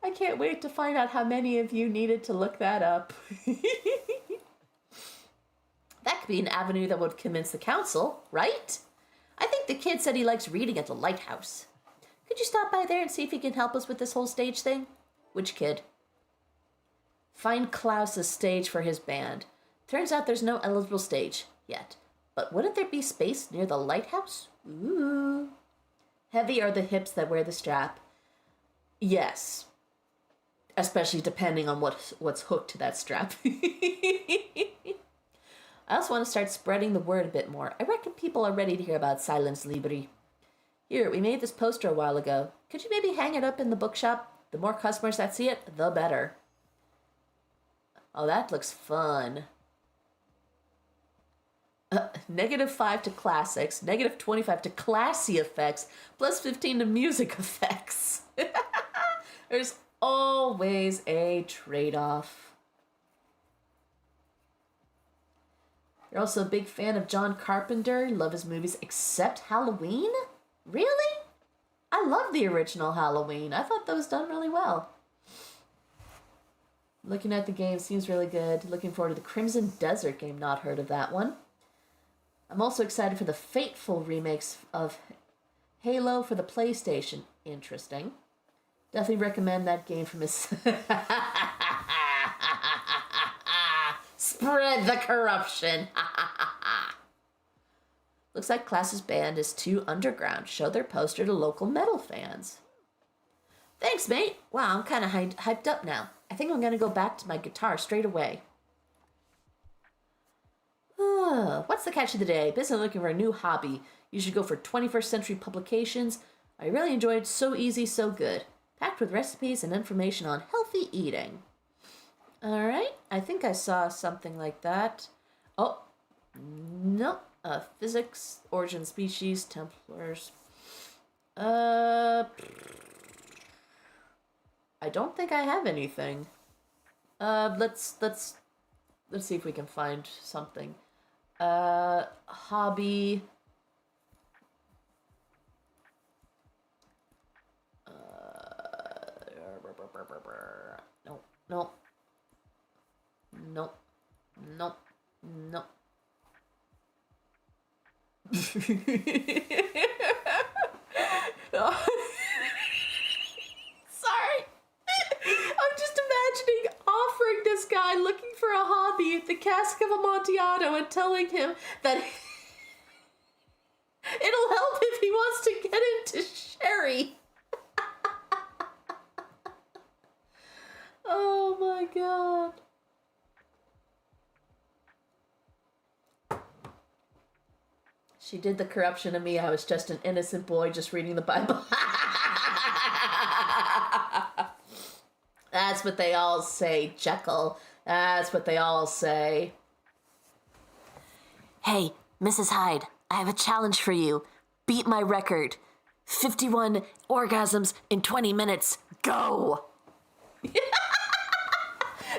I can't wait to find out how many of you needed to look that up. That could be an avenue that would convince the council, right? I think the kid said he likes reading at the lighthouse. Could you stop by there and see if he can help us with this whole stage thing? Which kid? Find Klaus a stage for his band. Turns out there's no eligible stage yet. But wouldn't there be space near the lighthouse? Ooh. Heavy are the hips that wear the strap. Yes. Especially depending on what's hooked to that strap. I also want to start spreading the word a bit more. I reckon people are ready to hear about Silence Libre. Here, we made this poster a while ago. Could you maybe hang it up in the bookshop? The more customers that see it, the better. Oh, that looks fun. -5 to classics, -25 to classy effects, +15 to music effects. There's always a trade-off. You're also a big fan of John Carpenter. Love his movies except Halloween? Really? I love the original Halloween. I thought that was done really well. Looking at the game, seems really good. Looking forward to the Crimson Desert game. Not heard of that one. I'm also excited for the Fateful remakes of Halo for the PlayStation. Interesting. Definitely recommend that game from his... Spread the corruption. Looks like Class's band is too underground. Show their poster to local metal fans. Thanks, mate. Wow, I'm kind of hyped up now. I think I'm going to go back to my guitar straight away. What's the catch of the day? Busy looking for a new hobby. You should go for 21st century publications. I really enjoyed So Easy, So Good. Packed with recipes and information on healthy eating. Alright, I think I saw something like that. Oh, no. Physics, Origin Species, Templars. I don't think I have anything. Let's see if we can find something. Hobby. No. Sorry. I'm just imagining offering this guy looking for a hobby the cask of Amontillado and telling him that it'll help if he wants to get into sherry. Oh my god. She did the corruption to me. I was just an innocent boy just reading the Bible. That's what they all say, Jekyll. That's what they all say. Hey, Mrs. Hyde, I have a challenge for you. Beat my record. 51 orgasms in 20 minutes. Go!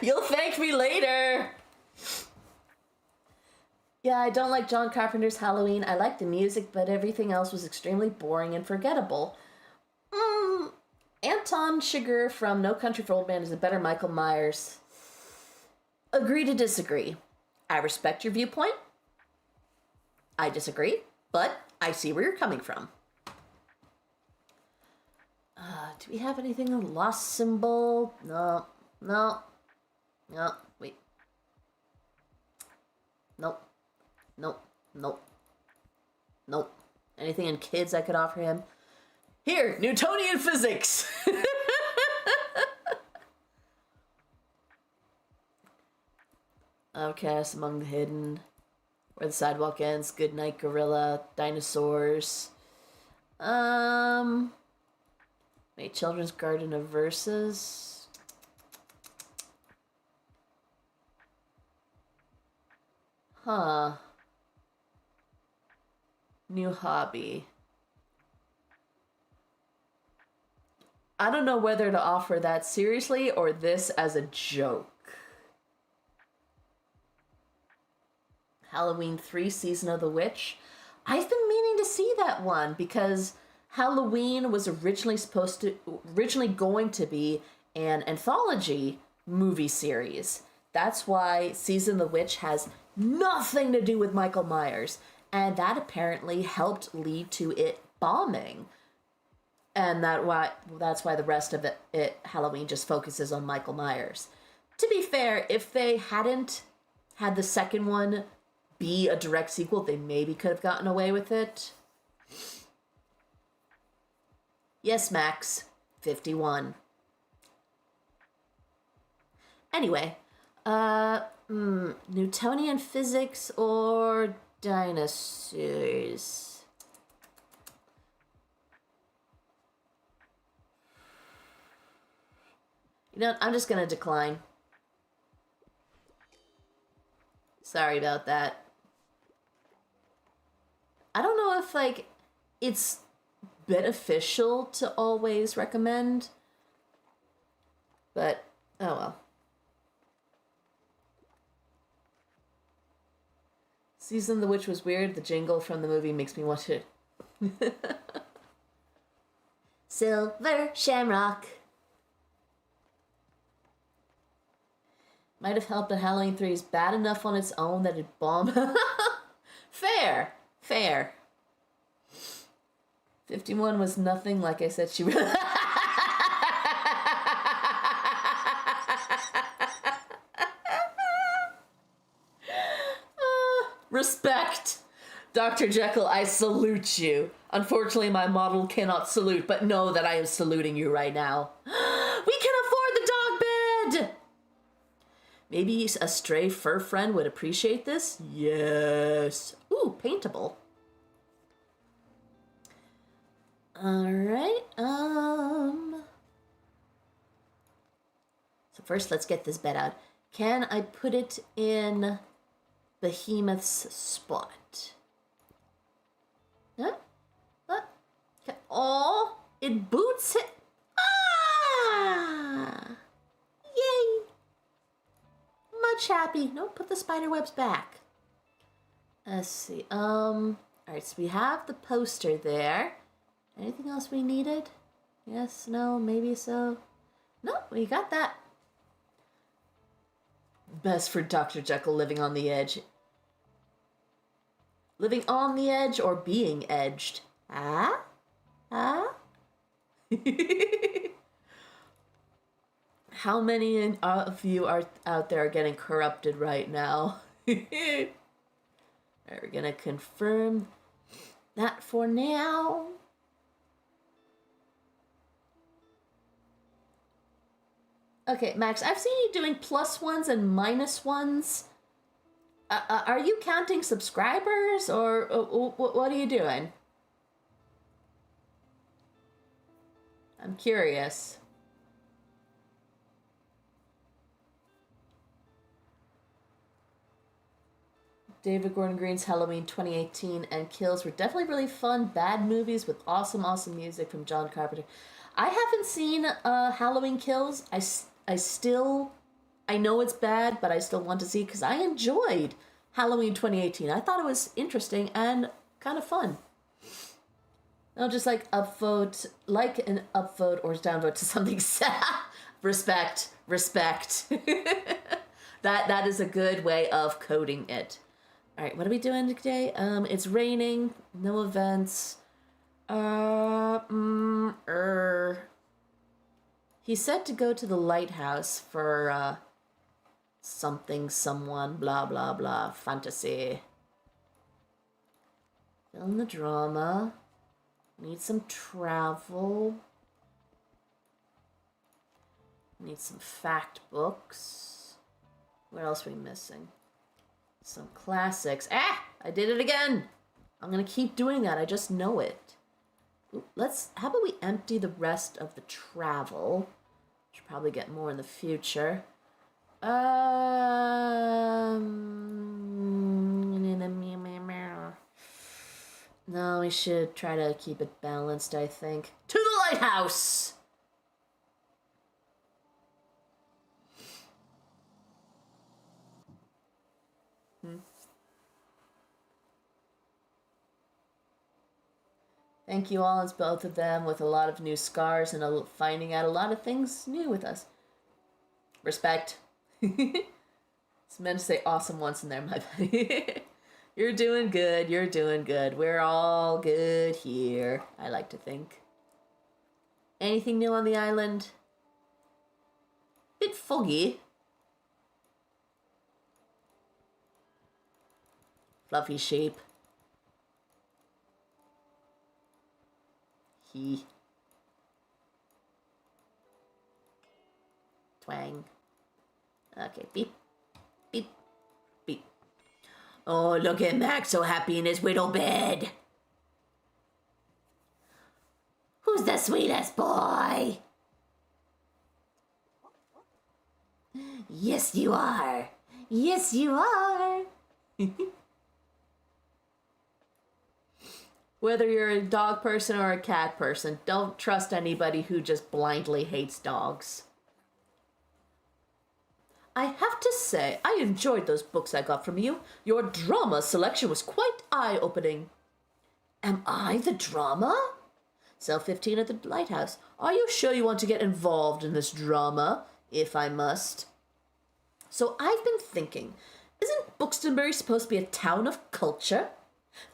You'll thank me later. Yeah, I don't like John Carpenter's Halloween. I like the music, but everything else was extremely boring and forgettable. Anton Chigurh from No Country for Old Men is a better Michael Myers. Agree to disagree. I respect your viewpoint. I disagree, but I see where you're coming from. Do we have anything? A lost symbol? No. Wait. Nope. Anything in kids I could offer him? Here, Newtonian physics! Outcast, Among the Hidden, Where the Sidewalk Ends, Goodnight Gorilla, Dinosaurs. Wait, Children's Garden of Verses. Huh. New hobby. I don't know whether to offer that seriously or this as a joke. Halloween 3 Season of the Witch. I've been meaning to see that one because Halloween was originally going to be an anthology movie series. That's why Season of the Witch has nothing to do with Michael Myers. And that apparently helped lead to it bombing. And that's why the rest of it Halloween just focuses on Michael Myers. To be fair, if they hadn't had the second one be a direct sequel, they maybe could have gotten away with it. Yes, Max. 51. Anyway, Newtonian physics or dinosaurs? You know, I'm just gonna decline. Sorry about that. I don't know if, like, it's beneficial to always recommend, but oh well. Season of the Witch was weird. The jingle from the movie makes me want to. Silver Shamrock. Might have helped, but Halloween 3 is bad enough on its own that it bombed. Fair. 51 was nothing, like I said, she really... Respect. Dr. Jekyll, I salute you. Unfortunately, my model cannot salute, but know that I am saluting you right now. We can afford the dog bed! Maybe a stray fur friend would appreciate this? Yes. Ooh, paintable. Alright, So first, let's get this bed out. Can I put it in Behemoth's spot? Huh? What? Oh, it boots it. Ah! Yay! Much happy. No, put the spider webs back. Let's see. Alright, so we have the poster there. Anything else we needed? Yes, no, maybe so. No, we got that. Best for Dr. Jekyll living on the edge. Living on the edge or being edged? Ah? Ah? How many of you are out there are getting corrupted right now? Alright, we're gonna confirm that for now. Okay, Max, I've seen you doing +1s and -1s. Are you counting subscribers, or what are you doing? I'm curious. David Gordon Green's Halloween 2018 and Kills were definitely really fun, bad movies with awesome music from John Carpenter. I haven't seen Halloween Kills. I know it's bad, but I still want to see because I enjoyed Halloween 2018. I thought it was interesting and kind of fun. I'll just like an upvote or downvote to something sad. Respect. That is a good way of coding it. All right, what are we doing today? It's raining, no events. He said to go to the lighthouse for someone, blah blah blah, fantasy. Film the drama. Need some travel. Need some fact books. What else are we missing? Some classics. Ah! I did it again! I'm gonna keep doing that, I just know it. Ooh, how about we empty the rest of the travel? Should probably get more in the future. No, we should try to keep it balanced, I think. To the lighthouse! Thank you all, it's both of them with a lot of new scars and finding out a lot of things new with us. Respect. It's meant to say awesome once in there, my buddy. You're doing good. We're all good here, I like to think. Anything new on the island? Bit foggy. Fluffy sheep. Twang. Okay, beep, beep, beep. Oh, look at Max, so happy in his widow bed. Who's the sweetest boy? Yes, you are. Yes, you are. Whether you're a dog person or a cat person, don't trust anybody who just blindly hates dogs. I have to say, I enjoyed those books I got from you. Your drama selection was quite eye-opening. Am I the drama? Cell 15 at the lighthouse. Are you sure you want to get involved in this drama, if I must? So I've been thinking, isn't Buxtonbury supposed to be a town of culture?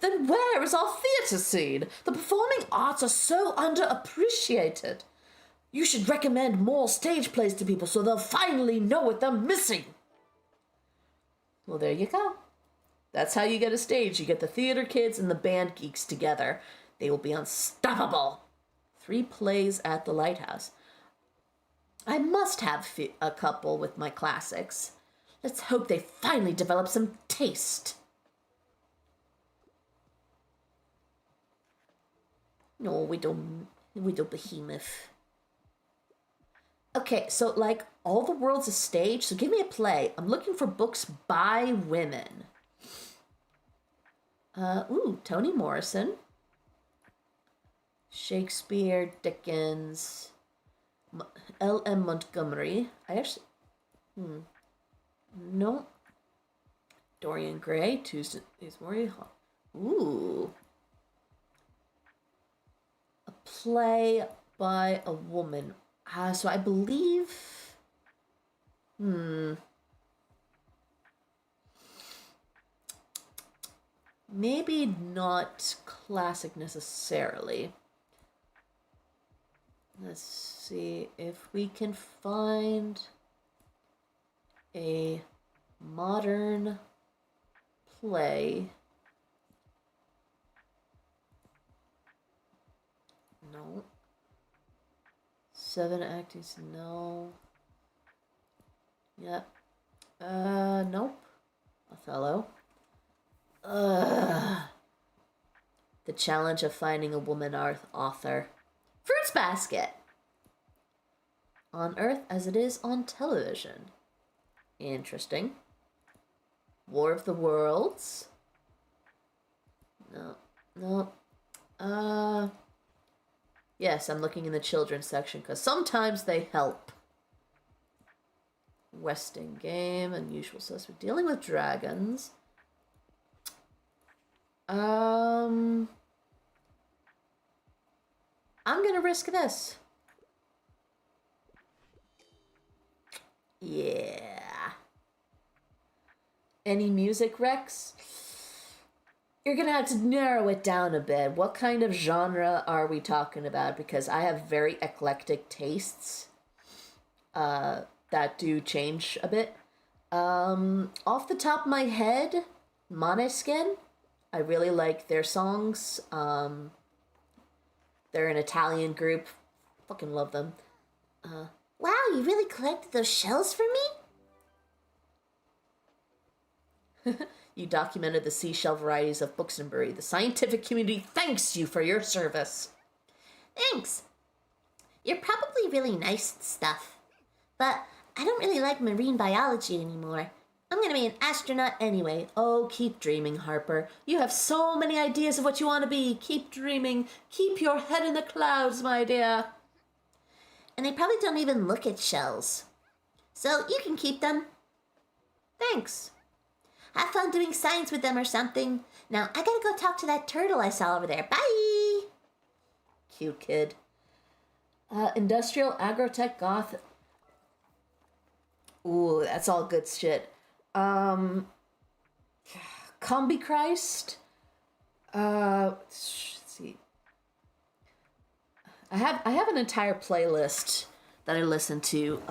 Then where is our theatre scene? The performing arts are so underappreciated. You should recommend more stage plays to people so they'll finally know what they're missing. Well, there you go. That's how you get a stage. You get the theater kids and the band geeks together. They will be unstoppable. 3 plays at the lighthouse. I must have a couple with my classics. Let's hope they finally develop some taste. No, we don't behemoth. Okay, so like all the world's a stage, so give me a play. I'm looking for books by women. Toni Morrison. Shakespeare, Dickens, L.M. Montgomery. No. Dorian Gray, Tuesday Morning. Ooh. A play by a woman. So I believe... Maybe not classic necessarily. Let's see if we can find a modern play. No. 7 actors, no. Yep. Nope. Othello. The challenge of finding a woman author. Fruits Basket. On Earth as it is on television. Interesting. War of the Worlds. No. Yes, I'm looking in the children's section because sometimes they help. Westing Game, Unusual Suspect, Dealing with Dragons. I'm gonna risk this. Yeah. Any music, Rex? You're gonna have to narrow it down a bit. What kind of genre are we talking about? Because I have very eclectic tastes that do change a bit. Off the top of my head, Måneskin. I really like their songs. They're an Italian group. Fucking love them. Wow, you really collected those shells for me? You documented the seashell varieties of Buxtonbury. The scientific community thanks you for your service. Thanks. You're probably really nice and stuff. But I don't really like marine biology anymore. I'm gonna be an astronaut anyway. Oh, keep dreaming, Harper. You have so many ideas of what you want to be. Keep dreaming. Keep your head in the clouds, my dear. And they probably don't even look at shells. So you can keep them. Thanks. Have fun doing science with them or something. Now, I gotta go talk to that turtle I saw over there. Bye! Cute kid. Industrial Agrotech Goth. Ooh, that's all good shit. Combi Christ. Let's see. I have an entire playlist that I listen to.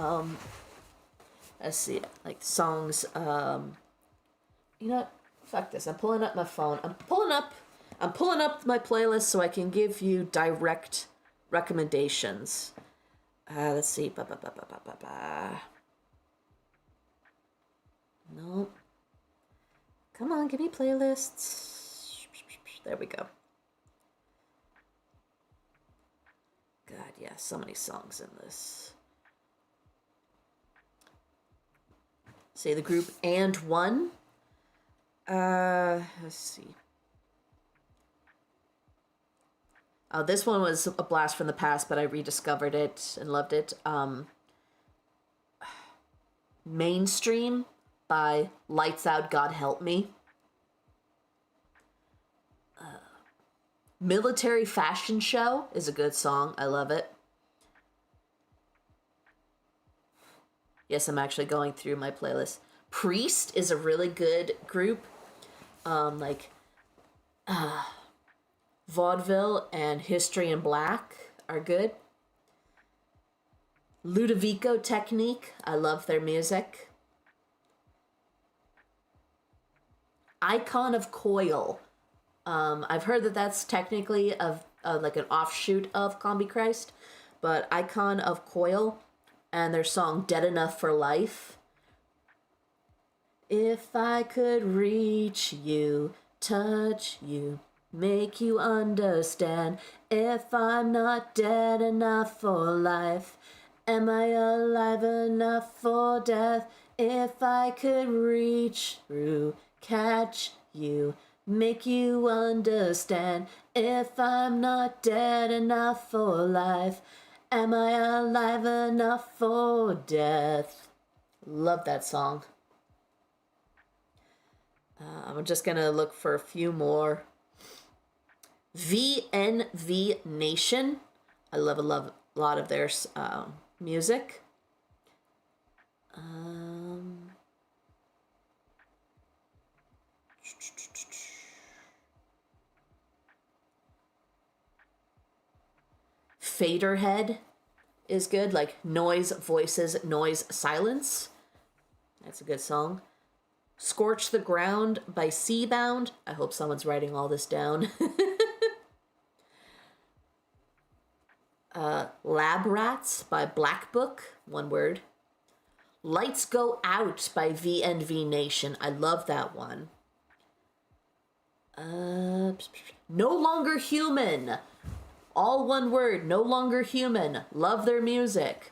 Let's see, like songs. You know what? Fuck this. I'm pulling up my phone. I'm pulling up my playlist so I can give you direct recommendations. Let's see. Nope. Come on, give me playlists. There we go. God, yeah, so many songs in this. Say the group And One. Let's see. This one was a blast from the past, but I rediscovered it and loved it. Mainstream by Lights Out, God Help Me. Military Fashion Show is a good song. I love it. Yes, I'm actually going through my playlist. Priest is a really good group. Like Vaudeville and History in Black are good. Ludovico Technique, I love their music. Icon of Coil. I've heard that that's technically like an offshoot of Combi Christ, but Icon of Coil and their song Dead Enough for Life. If I could reach you, touch you, make you understand. If I'm not dead enough for life, am I alive enough for death? If I could reach through, catch you, make you understand. If I'm not dead enough for life, am I alive enough for death? Love that song. I'm just gonna look for a few more. VNV Nation. I love a lot of their music. Faderhead is good, like Noise, Voices, Noise, Silence. That's a good song. Scorch the Ground by Seabound. I hope someone's writing all this down. Lab Rats by Black Book, one word. Lights Go Out by VNV Nation. I love that one. No Longer Human. All one word, No Longer Human. Love their music.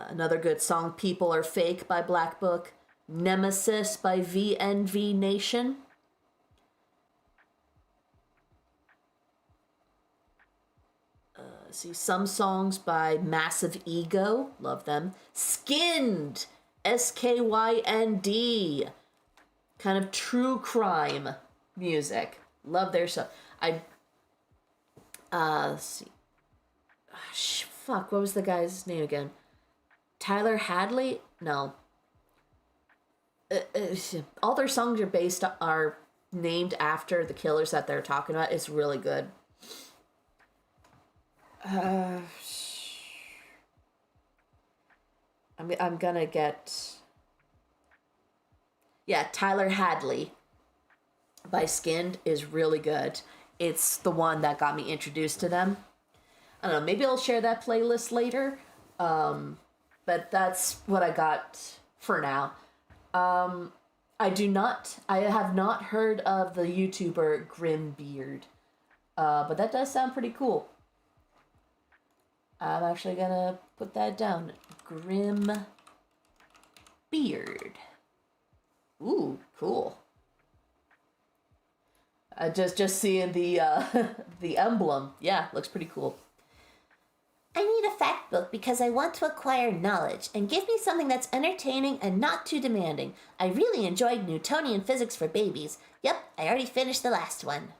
Another good song, People Are Fake by Black Book. Nemesis by VNV Nation. See, some songs by Massive Ego. Love them. Skinned. SKYND. Kind of true crime music. Love their stuff. Let's see. Fuck, what was the guy's name again? Tyler Hadley? No. All their songs are named after the killers that they're talking about. It's really good. I'm gonna get... Yeah, Tyler Hadley by Skinned is really good. It's the one that got me introduced to them. I don't know, maybe I'll share that playlist later. But that's what I got for now. I have not heard of the YouTuber Grimbeard. But that does sound pretty cool. I'm actually gonna put that down. Grimbeard. Ooh, cool. Just seeing the the emblem. Yeah, looks pretty cool. I need a fact book because I want to acquire knowledge, and give me something that's entertaining and not too demanding. I really enjoyed Newtonian physics for babies. Yep, I already finished the last one.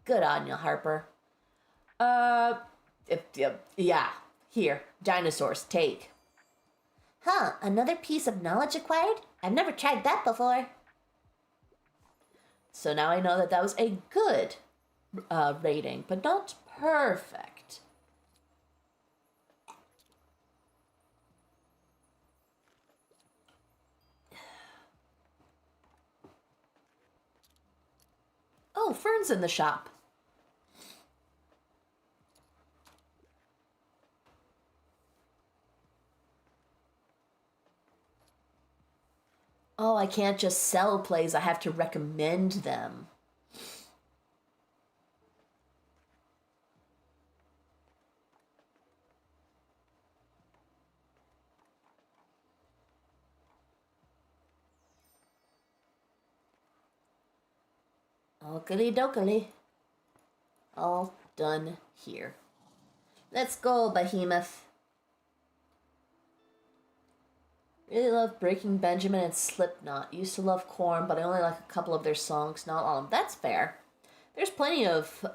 Good on you, Harper. Yeah. Here, dinosaurs, take. Huh, another piece of knowledge acquired? I've never tried that before. So now I know that was a good rating, but not perfect. Oh, Fern's in the shop. Oh, I can't just sell plays, I have to recommend them. Oakley dokley. All done here. Let's go, Behemoth. Really love Breaking Benjamin and Slipknot. Used to love Korn, but I only like a couple of their songs, not all of them. That's fair. There's plenty of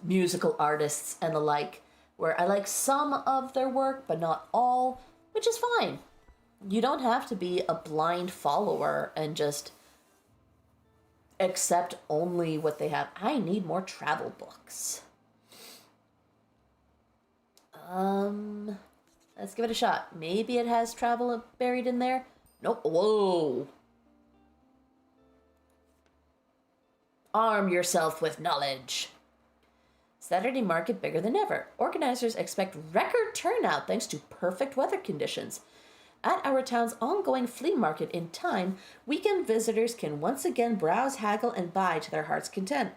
musical artists and the like where I like some of their work, but not all, which is fine. You don't have to be a blind follower and just accept only what they have. I need more travel books. Let's give it a shot. Maybe it has travel buried in there. Nope. Whoa. Arm yourself with knowledge. Saturday market bigger than ever. Organizers expect record turnout thanks to perfect weather conditions. At our town's ongoing flea market in time, weekend visitors can once again browse, haggle, and buy to their heart's content.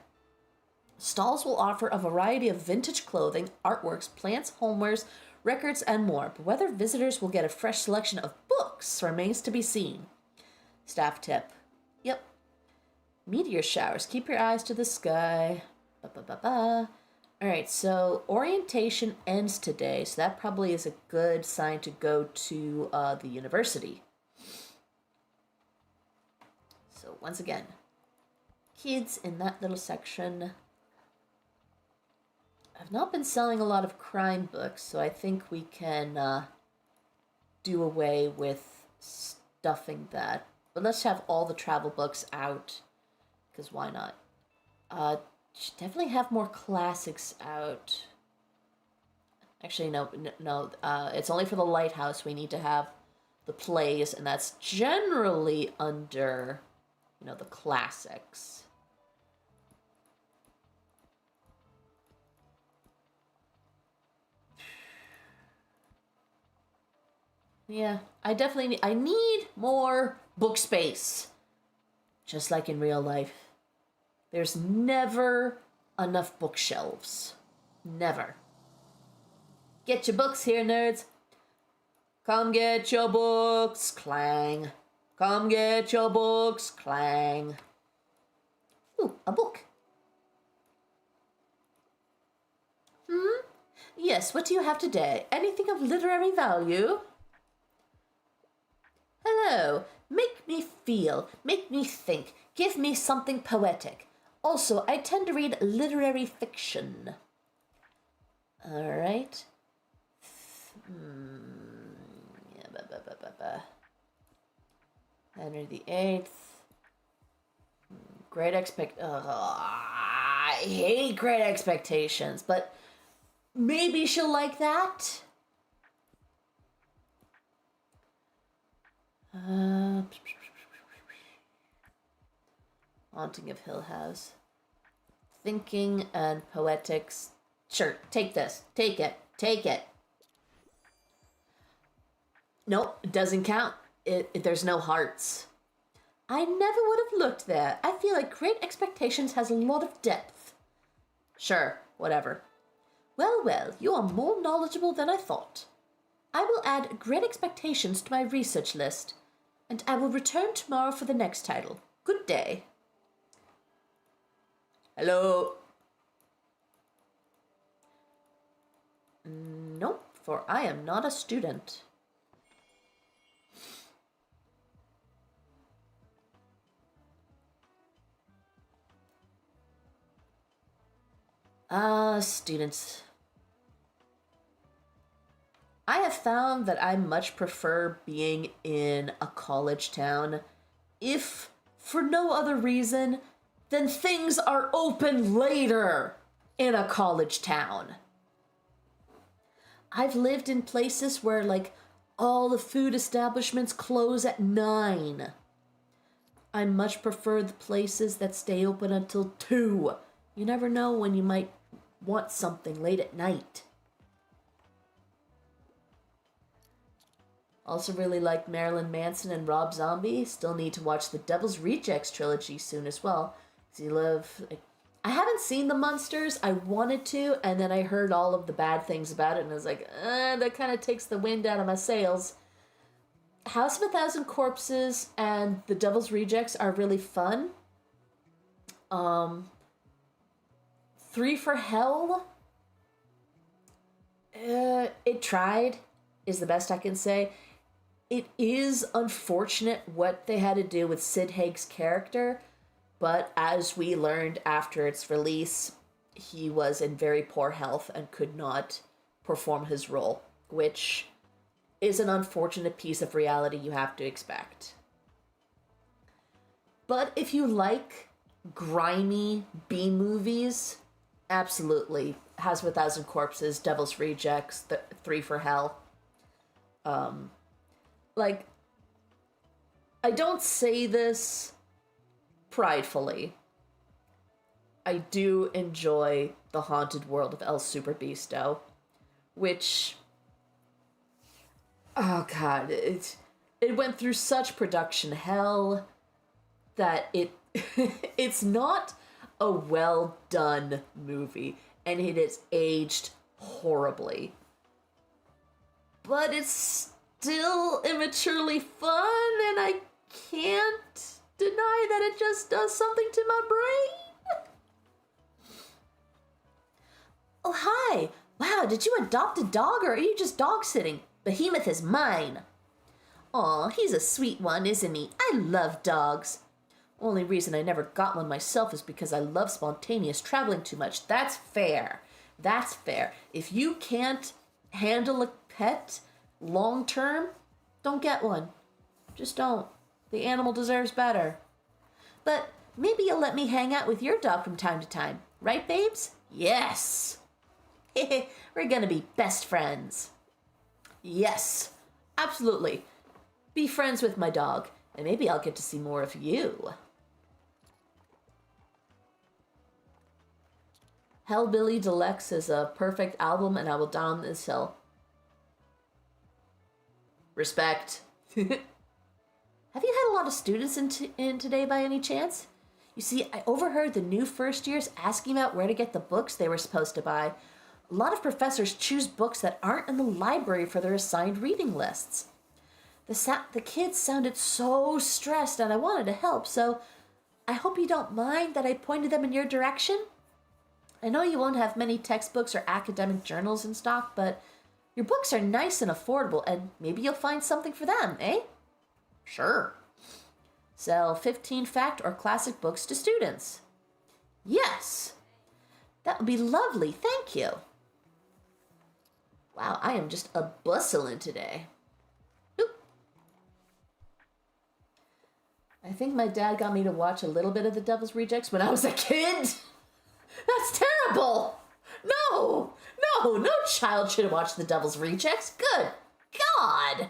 Stalls will offer a variety of vintage clothing, artworks, plants, homewares, records, and more, but whether visitors will get a fresh selection of books remains to be seen. Staff tip. Yep. Meteor showers. Keep your eyes to the sky. Ba-ba-ba-ba. Alright, so orientation ends today, so that probably is a good sign to go to the university. So once again, kids in that little section. I've not been selling a lot of crime books, so I think we can do away with stuffing that. But let's have all the travel books out, because why not? Should definitely have more classics out. Actually, no. It's only for the Lighthouse we need to have the plays, and that's generally under, the classics. Yeah, I need more book space. Just like in real life. There's never enough bookshelves. Never. Get your books here, nerds. Come get your books, clang. Come get your books, clang. Ooh, a book. Yes, what do you have today? Anything of literary value? Hello. Make me feel, make me think, give me something poetic. Also, I tend to read literary fiction. Alright. Henry the Eighth. I hate Great Expectations, but maybe she'll like that. Haunting of Hill House. Thinking and Poetics. Sure, take this. Take it. Take it. Nope, it doesn't count. There's no hearts. I never would have looked there. I feel like Great Expectations has a lot of depth. Sure, whatever. Well, you are more knowledgeable than I thought. I will add Great Expectations to my research list, and I will return tomorrow for the next title. Good day. Hello. Nope, for I am not a student. Students. I have found that I much prefer being in a college town, if for no other reason than things are open later in a college town. I've lived in places where, all the food establishments close at 9. I much prefer the places that stay open until 2. You never know when you might want something late at night. Also really like Marilyn Manson and Rob Zombie. Still need to watch the Devil's Rejects trilogy soon as well. I haven't seen The Munsters. I wanted to, and then I heard all of the bad things about it, and I was like, that kind of takes the wind out of my sails. House of a Thousand Corpses and The Devil's Rejects are really fun. Three for Hell, it tried, is the best I can say. It is unfortunate what they had to do with Sid Haig's character, but as we learned after its release, he was in very poor health and could not perform his role, which is an unfortunate piece of reality you have to expect. But if you like grimy B movies, absolutely. House of a Thousand Corpses, Devil's Rejects, Three for Hell. Like, I don't say this pridefully. I do enjoy The Haunted World of El Superbeasto, which, oh god, it went through such production hell that it's not a well done movie, and it is aged horribly. But it's still immaturely fun, and I can't deny that it just does something to my brain. Oh, hi. Wow, did you adopt a dog, or are you just dog sitting? Behemoth is mine. Aw, he's a sweet one, isn't he? I love dogs. Only reason I never got one myself is because I love spontaneous traveling too much. That's fair. That's fair. If you can't handle a pet long term, don't get one. Just don't. The animal deserves better. But maybe you'll let me hang out with your dog from time to time. Right, babes? Yes. We're gonna be best friends. Yes, absolutely. Be friends with my dog, and maybe I'll get to see more of you. Hellbilly Deluxe is a perfect album, and I will die on this hill. Respect. Have you had a lot of students in today by any chance? You see, I overheard the new first years asking about where to get the books they were supposed to buy. A lot of professors choose books that aren't in the library for their assigned reading lists. The kids sounded so stressed, and I wanted to help, so I hope you don't mind that I pointed them in your direction. I know you won't have many textbooks or academic journals in stock, but your books are nice and affordable, and maybe you'll find something for them, eh? Sure. Sell 15 fact or classic books to students. Yes. That would be lovely, thank you. Wow, I am just a bustling today. Oop. I think my dad got me to watch a little bit of The Devil's Rejects when I was a kid. That's terrible. No child should have watched The Devil's Rejects. Good God.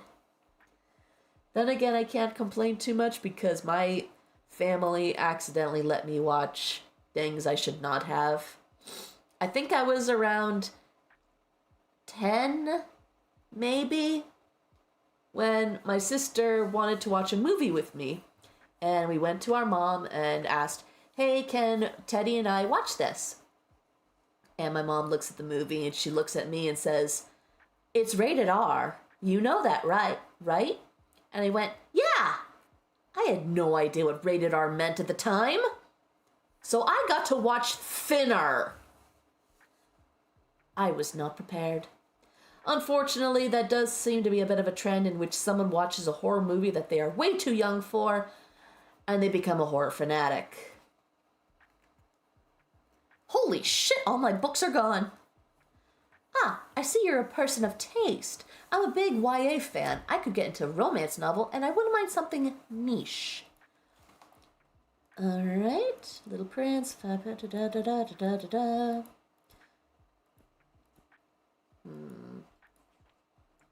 Then again, I can't complain too much because my family accidentally let me watch things I should not have. I think I was around 10, maybe, when my sister wanted to watch a movie with me. And we went to our mom and asked, hey, can Teddy and I watch this? And my mom looks at the movie and she looks at me and says, it's rated R. You know that, right? And I went, yeah. I had no idea what rated R meant at the time. So I got to watch Thinner. I was not prepared. Unfortunately, that does seem to be a bit of a trend in which someone watches a horror movie that they are way too young for, and they become a horror fanatic. Holy shit, all my books are gone. Ah, I see you're a person of taste. I'm a big YA fan. I could get into a romance novel, and I wouldn't mind something niche. Alright, Little Prince.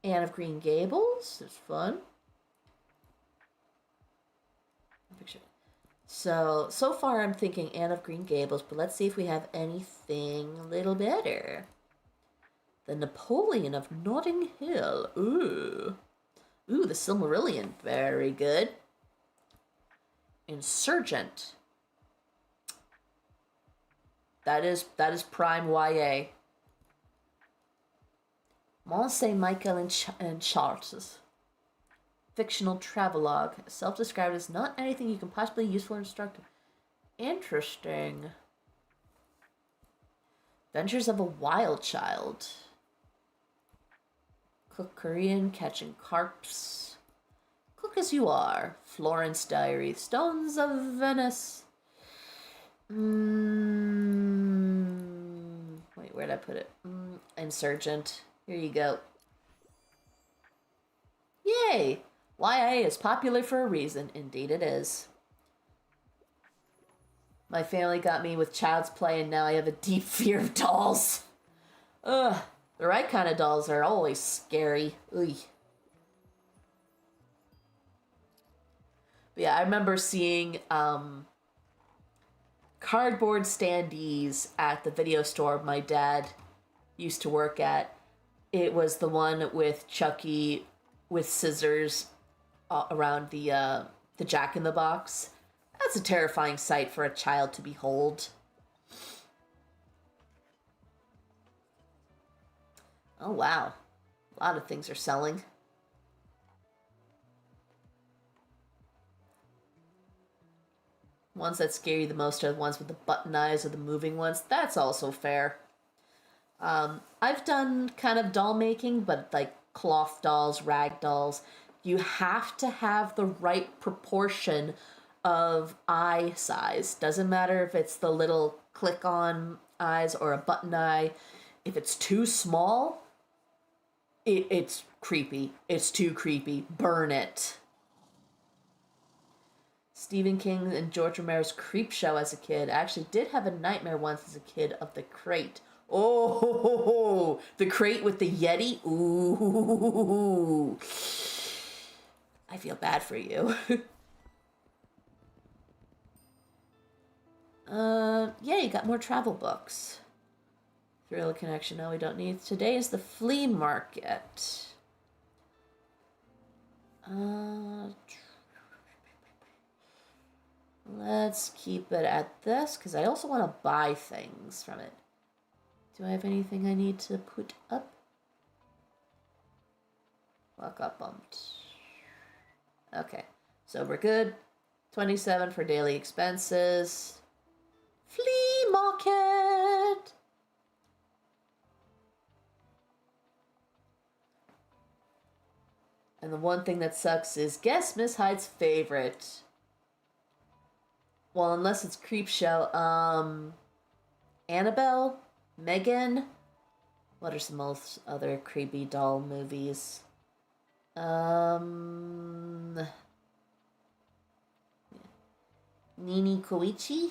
Anne of Green Gables. It's fun. Picture. So far I'm thinking Anne of Green Gables, but let's see if we have anything a little better. The Napoleon of Notting Hill. Ooh, the Silmarillion. Very good. Insurgent. That is prime YA. Mont Saint Michael and Chartres. Fictional travelogue. Self-described as not anything you can possibly use for instructive. Interesting. Adventures of a Wild Child. Cook Korean, catching carps. Cook as you are. Florence Diary. Stones of Venice. Wait, where'd I put it? Insurgent. Here you go. Yay! YA is popular for a reason. Indeed it is. My family got me with Child's Play, and now I have a deep fear of dolls. Ugh. The right kind of dolls are always scary. Ugh. But yeah, I remember seeing cardboard standees at the video store my dad used to work at. It was the one with Chucky with scissors around the Jack-in-the-Box. That's a terrifying sight for a child to behold. Oh, wow. A lot of things are selling. Ones that scare you the most are the ones with the button eyes or the moving ones. That's also fair. I've done kind of doll making, but like cloth dolls, rag dolls. You have to have the right proportion of eye size. Doesn't matter if it's the little click-on eyes or a button eye. If it's too small, it's creepy. It's too creepy. Burn it. Stephen King and George Romero's Creepshow as a kid. I actually did have a nightmare once as a kid of the crate. Oh, the crate with the Yeti. Ooh. I feel bad for you. Yeah, you got more travel books. Thrill Connection. No, we don't need. Today is the flea market. Let's keep it at this, because I also want to buy things from it. Do I have anything I need to put up? Luck up bumped. Okay, so we're good. 27 for daily expenses. Flea market! And the one thing that sucks is guess Miss Hyde's favorite. Well, unless it's Creepshow. Annabelle? Megan? What are some most other creepy doll movies? Nini Koichi?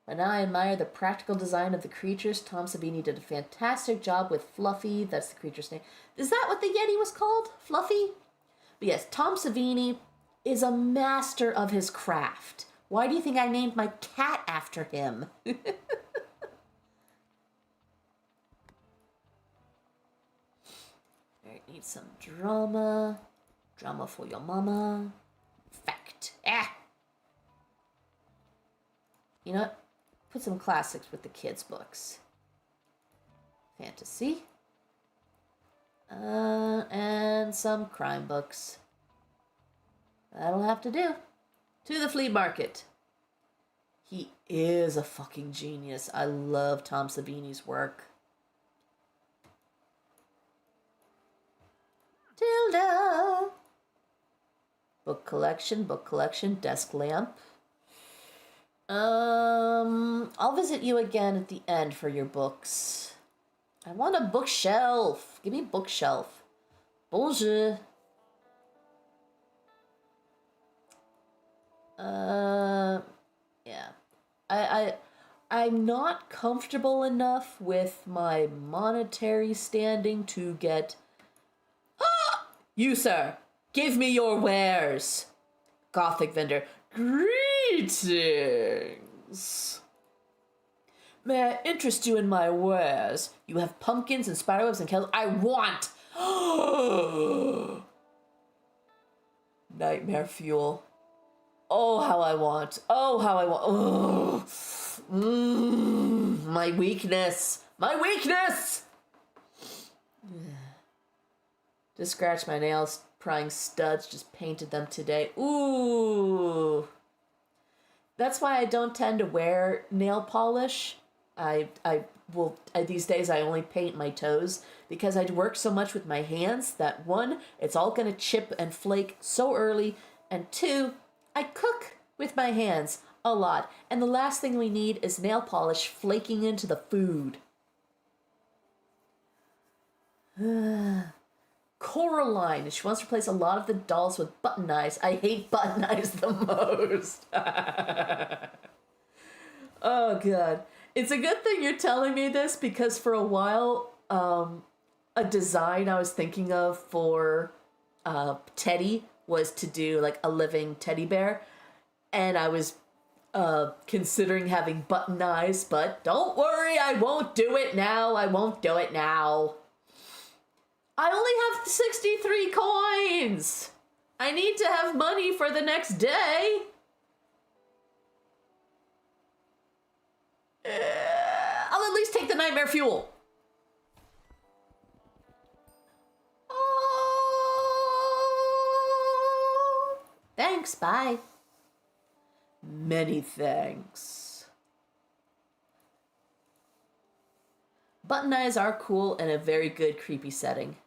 But now I admire the practical design of the creatures. Tom Savini did a fantastic job with Fluffy. That's the creature's name. Is that what the Yeti was called? Fluffy? But yes, Tom Savini is a master of his craft. Why do you think I named my cat after him? Alright, need some drama. Drama for your mama. Fact. You know what? Put some classics with the kids' books. Fantasy. And some crime books. That'll have to do. To the flea market. He is a fucking genius. I love Tom Savini's work. Tilda. Book collection, desk lamp. I'll visit you again at the end for your books. I want a bookshelf. Give me a bookshelf. Bonjour. Yeah. I'm not comfortable enough with my monetary standing to get... Ah! You, sir, give me your wares. Gothic vendor. Greetings. May I interest you in my wares? You have pumpkins and spiderwebs and kettles. I want... Nightmare fuel. Oh, how I want. Oh, how I want. Oh. My weakness. My weakness! Just scratched my nails, prying studs, just painted them today. Ooh. That's why I don't tend to wear nail polish. These days I only paint my toes because I work so much with my hands that one, it's all gonna chip and flake so early, and two, I cook with my hands a lot, and the last thing we need is nail polish flaking into the food. Coraline, she wants to replace a lot of the dolls with button eyes. I hate button eyes the most. Oh god. It's a good thing you're telling me this because for a while, a design I was thinking of for Teddy was to do like a living teddy bear. And I was considering having button eyes, but don't worry, I won't do it now. I won't do it now. I only have 63 coins. I need to have money for the next day. I'll at least take the nightmare fuel. Oh. Thanks, bye. Many thanks. Button eyes are cool in a very good creepy setting.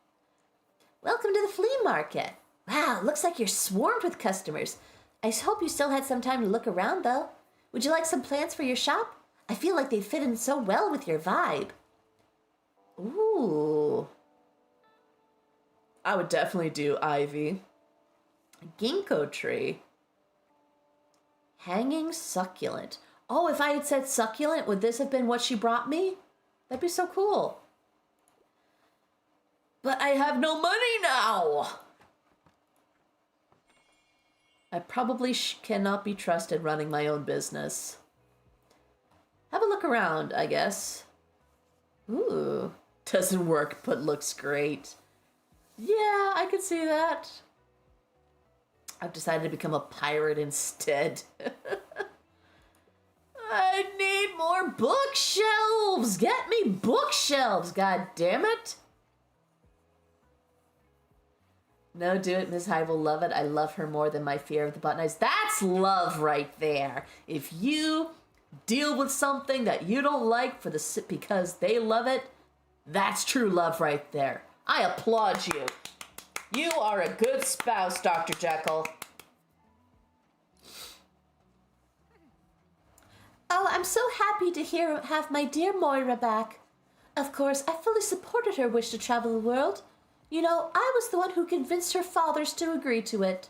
Welcome to the flea market. Wow, looks like you're swarmed with customers. I hope you still had some time to look around, though. Would you like some plants for your shop? I feel like they fit in so well with your vibe. Ooh. I would definitely do ivy. Ginkgo tree. Hanging succulent. Oh, if I had said succulent, would this have been what she brought me? That'd be so cool. But I have no money now. I probably cannot be trusted running my own business. Have a look around, I guess. Ooh. Doesn't work, but looks great. Yeah, I could see that. I've decided to become a pirate instead. I need more bookshelves! Get me bookshelves, god damn it! No, do it. Ms. Hyde will love it. I love her more than my fear of the button eyes. That's love right there. If you deal with something that you don't like because they love it, that's true love right there. I applaud you. You are a good spouse, Dr. Jekyll. Oh, I'm so happy to have my dear Moira back. Of course, I fully supported her wish to travel the world. You know, I was the one who convinced her fathers to agree to it.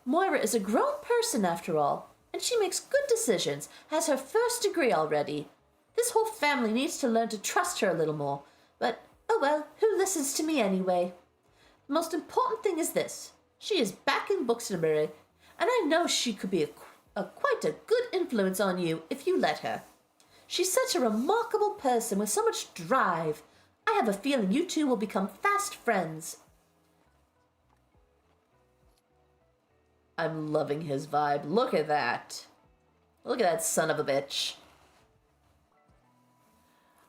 Moira is a grown person, after all, and she makes good decisions, has her first degree already. This whole family needs to learn to trust her a little more, but, oh well, who listens to me anyway? The most important thing is this. She is back in Bookstabury, and I know she could be quite a good influence on you if you let her. She's such a remarkable person with so much drive. I have a feeling you two will become fast friends. I'm loving his vibe. Look at that. Look at that son of a bitch.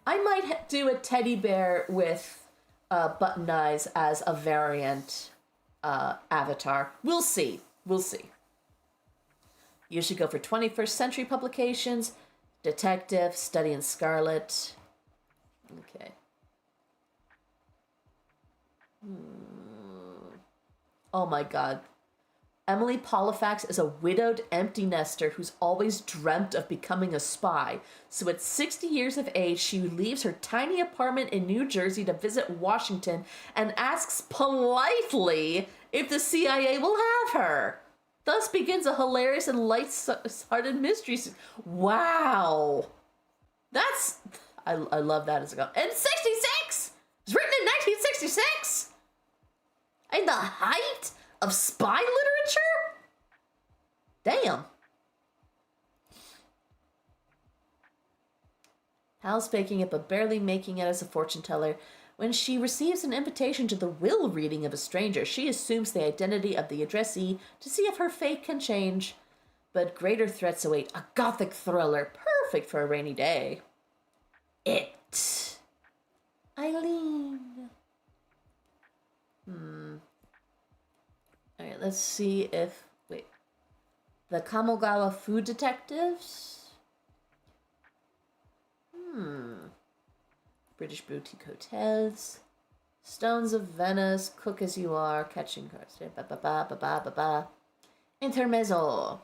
I might do a teddy bear with button eyes as a variant avatar. We'll see. We'll see. You should go for 21st century publications, detective, study in Scarlet. Okay. Oh my god. Emily Polifax is a widowed empty nester who's always dreamt of becoming a spy. So at 60 years of age, she leaves her tiny apartment in New Jersey to visit Washington and asks politely if the CIA will have her. Thus begins a hilarious and light-hearted mystery. Wow. That's... I love that as a go. And 66! It was written in 1966! In the height of spy literature? Damn. Hal's faking it but barely making it as a fortune teller. When she receives an invitation to the will reading of a stranger, she assumes the identity of the addressee to see if her fate can change. But greater threats await. A gothic thriller, perfect for a rainy day. It. Eileen. Alright, let's see if... Wait. The Kamogawa Food Detectives. British Boutique Hotels. Stones of Venice. Cook as You Are. Catching Cars. Intermezzo.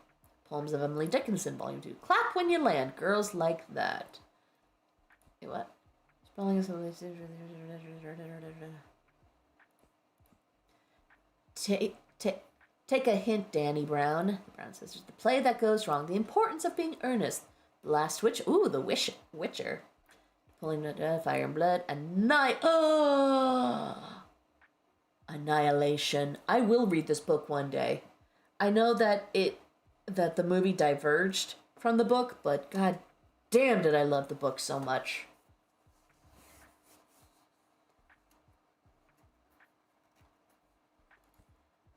Poems of Emily Dickinson, Volume 2. Clap When You Land. Girls Like That. Wait, what? Spelling is... Take a hint, Danny Brown. Brown Sisters. The Play That Goes Wrong. The Importance of Being Earnest. The Last Witch. Ooh, The Witcher. Pulling the Fire and Blood. Annihilation. I will read this book one day. I know that the movie diverged from the book, but god damn did I love the book so much.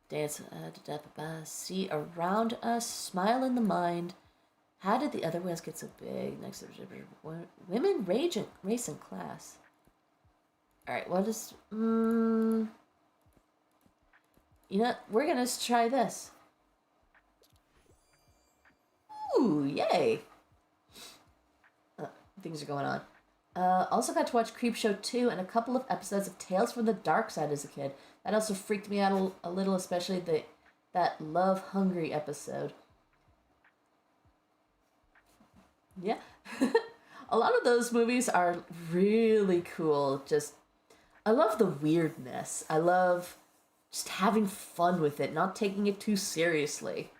Dance to death, see around us, smile in the mind. How did the other whales get so big? Next, women race and class. All right, what is? You know, we're gonna try this. Ooh, yay! Things are going on. Also got to watch Creepshow 2 and a couple of episodes of Tales from the Dark Side as a kid. That also freaked me out a little, especially that Love Hungry episode. Yeah. A lot of those movies are really cool. I love the weirdness. I love just having fun with it, not taking it too seriously.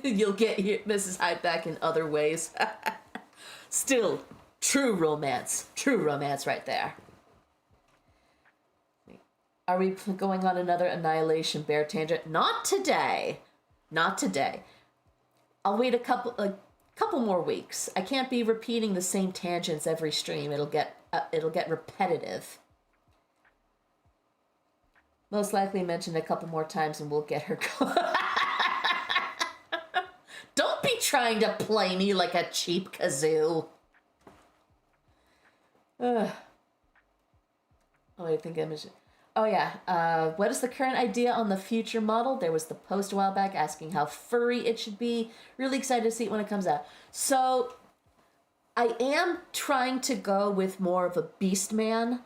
You'll get Mrs. Hyde back in other ways. Still, true romance right there. Are we going on another Annihilation Bear tangent? Not today. I'll wait a couple more weeks. I can't be repeating the same tangents every stream. It'll get repetitive. Most likely mention a couple more times and we'll get her going. Don't be trying to play me like a cheap kazoo. Oh, I think I mentioned... Oh, yeah. What is the current idea on the future model? There was the post a while back asking how furry it should be. Really excited to see it when it comes out. So, I am trying to go with more of a Beastman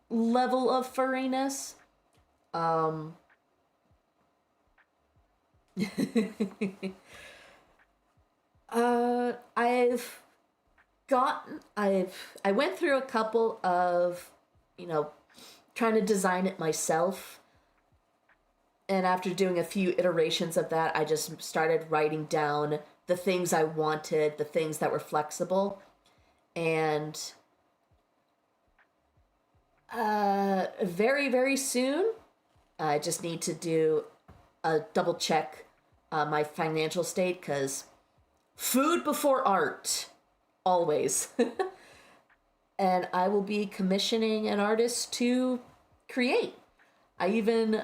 level of furriness. I went through a couple of, trying to design it myself. And after doing a few iterations of that, I just started writing down the things I wanted, the things that were flexible. And very, very soon, I just need to do a double check my financial state, because food before art, always. And I will be commissioning an artist to create. I even,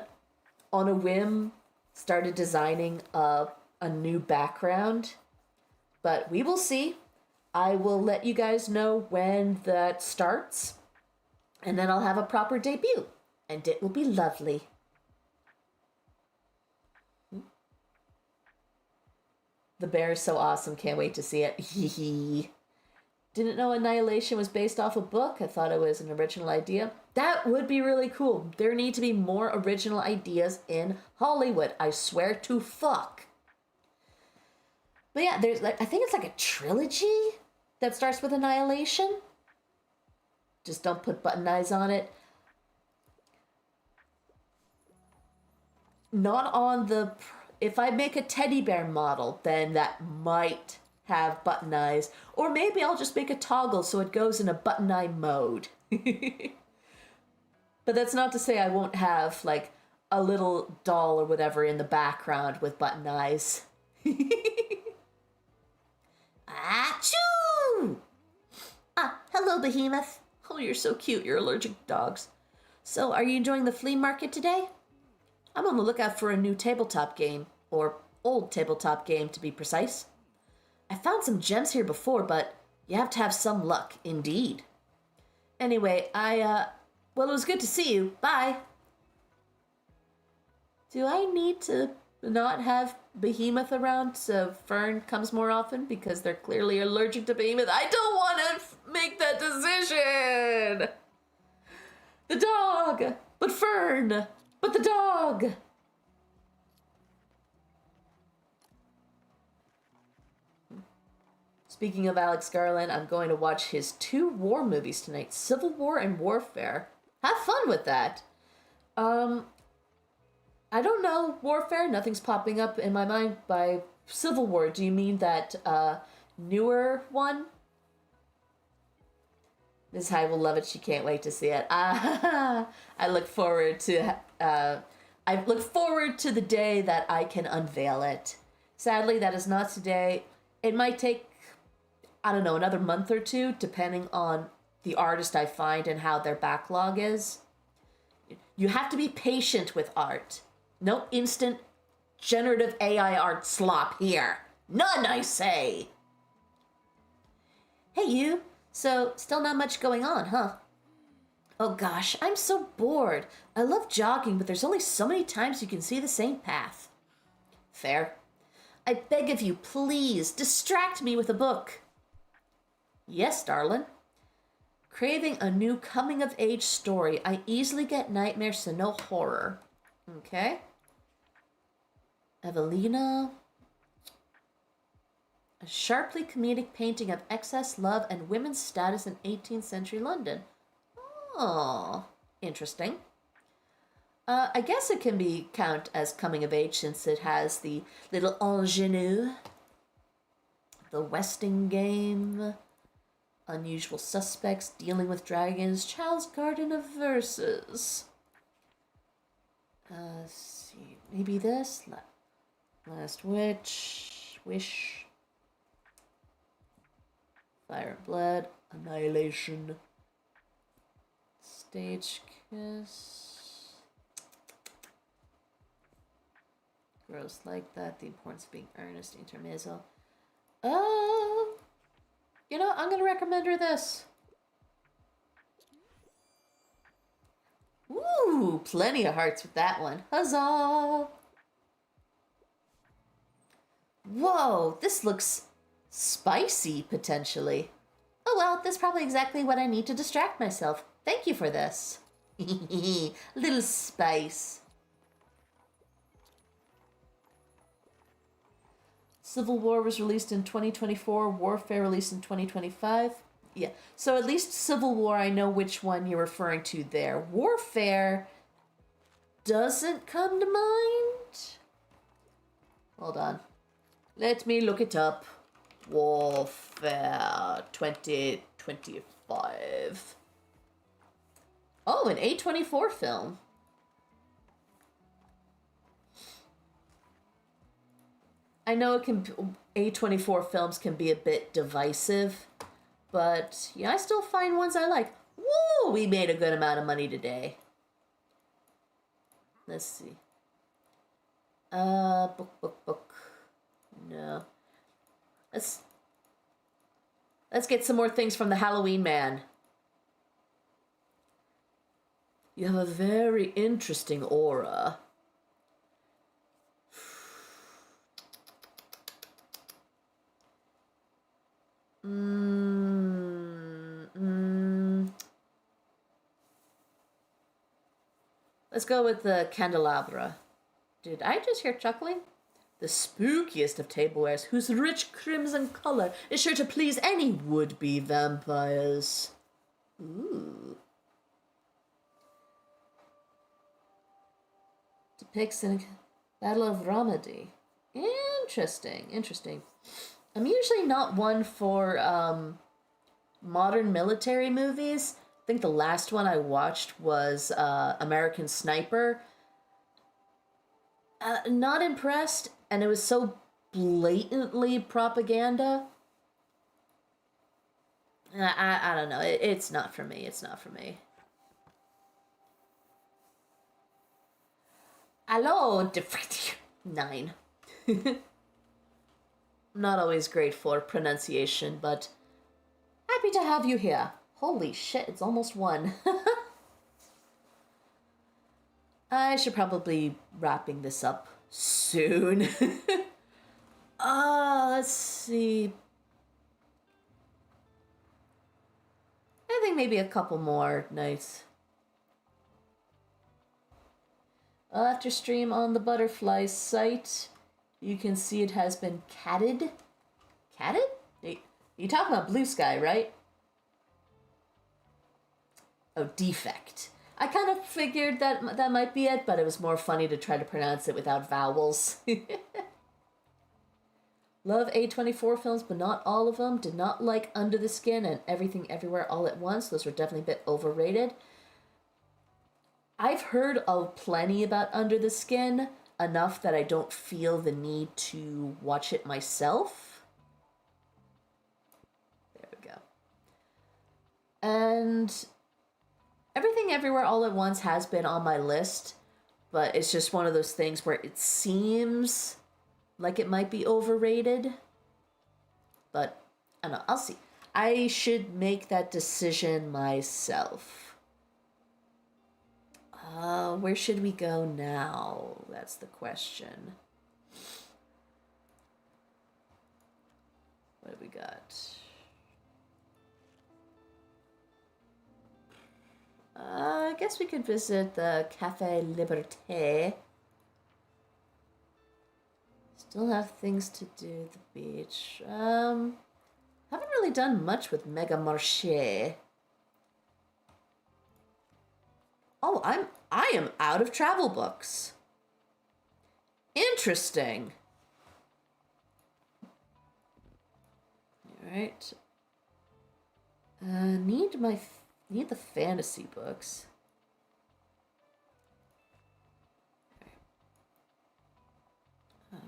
on a whim, started designing a new background. But we will see. I will let you guys know when that starts. And then I'll have a proper debut. And it will be lovely. The bear is so awesome. Can't wait to see it. Didn't know Annihilation was based off a book. I thought it was an original idea. That would be really cool. There need to be more original ideas in Hollywood. I swear to fuck. But yeah, I think it's like a trilogy that starts with Annihilation. Just don't put button eyes on it. Not on the... If I make a teddy bear model, then that might have button eyes. Or maybe I'll just make a toggle so it goes in a button eye mode. But that's not to say I won't have, like, a little doll or whatever in the background with button eyes. Achoo! Hello, Behemoth. Oh, you're so cute. You're allergic to dogs. So, are you enjoying the flea market today? I'm on the lookout for a new tabletop game, or old tabletop game to be precise. I found some gems here before, but you have to have some luck, indeed. Anyway, well, it was good to see you. Bye. Do I need to not have Behemoth around so Fern comes more often because they're clearly allergic to Behemoth? I don't want to make that decision! The dog! But Fern! But the dog! Speaking of Alex Garland, I'm going to watch his 2 war movies tonight, Civil War and Warfare. Have fun with that. I don't know Warfare, nothing's popping up in my mind. By Civil War, do you mean that newer one? Ms. High will love it, she can't wait to see it. I look forward to the day that I can unveil it. Sadly, that is not today. It might take, I don't know, another month or 2, depending on the artist I find and how their backlog is. You have to be patient with art. No instant generative AI art slop here. None, I say. Hey, you. So, still not much going on, huh? Oh gosh, I'm so bored. I love jogging, but there's only so many times you can see the same path. Fair. I beg of you, please, distract me with a book. Yes, darling. Craving a new coming-of-age story. I easily get nightmares, so no horror. Okay. Evelina. A sharply comedic painting of excess love and women's status in 18th century London. Oh, interesting. I guess it can be count as coming of age since it has the little ingenue, the Westing game, unusual suspects, dealing with dragons, child's garden of verses. Let's see, maybe this? Last Wish, Fire and Blood, Annihilation, Stage Kiss. Gross like that, the importance of being earnest, intermezzo. You know, I'm gonna recommend her this. Ooh, plenty of hearts with that one. Huzzah! Whoa, this looks spicy, potentially. Oh well, that's probably exactly what I need to distract myself. Thank you for this. Little spice. Civil War was released in 2024, Warfare released in 2025. Yeah, so at least Civil War, I know which one you're referring to there. Warfare doesn't come to mind. Hold on. Let me look it up. Warfare 2025. Oh, an A24 film. I know A24 films can be a bit divisive, but yeah, I still find ones I like. Woo, we made a good amount of money today. Let's see. Book. No. Let's get some more things from the Halloween man. You have a very interesting aura. Let's go with the candelabra. Did I just hear chuckling? The spookiest of tablewares, whose rich crimson color is sure to please any would-be vampires. Ooh. Depicts a Battle of Ramadi. Interesting. I'm usually not one for modern military movies. I think the last one I watched was American Sniper. Not impressed, and it was so blatantly propaganda. I don't know. It's not for me. Hello, Defriti. 9. I'm not always great for pronunciation, but happy to have you here. Holy shit, it's almost 1. I should probably wrapping this up soon. Let's see. I think maybe a couple more nights. After stream on the butterfly site, you can see it has been catted. Catted? You talking about Blue Sky, right? Oh, defect. I kind of figured that might be it, but it was more funny to try to pronounce it without vowels. Love A24 films, but not all of them. Did not like Under the Skin and Everything Everywhere All at Once. Those were definitely a bit overrated. I've heard of plenty about Under the Skin, enough that I don't feel the need to watch it myself. There we go. And Everything Everywhere All at Once has been on my list, but it's just one of those things where it seems like it might be overrated. But I don't know, I'll see. I should make that decision myself. Where should we go now? That's the question. What have we got? I guess we could visit the Café Liberté. Still have things to do at the beach. Haven't really done much with Mega Marché. Oh, I am out of travel books. Interesting. All right. Need the fantasy books.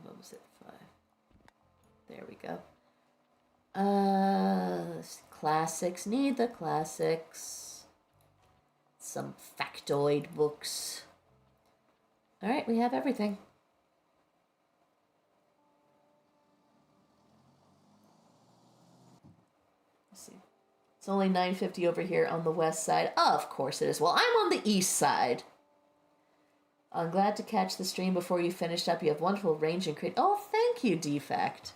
What was it? 5. There we go. Classics. Need the classics. Some factoid books. All right, we have everything. Let's see. It's only 9:50 over here on the west side. Oh, of course it is. Well, I'm on the east side. I'm glad to catch the stream before you finished up. You have wonderful range and create. Oh, thank you, Defect.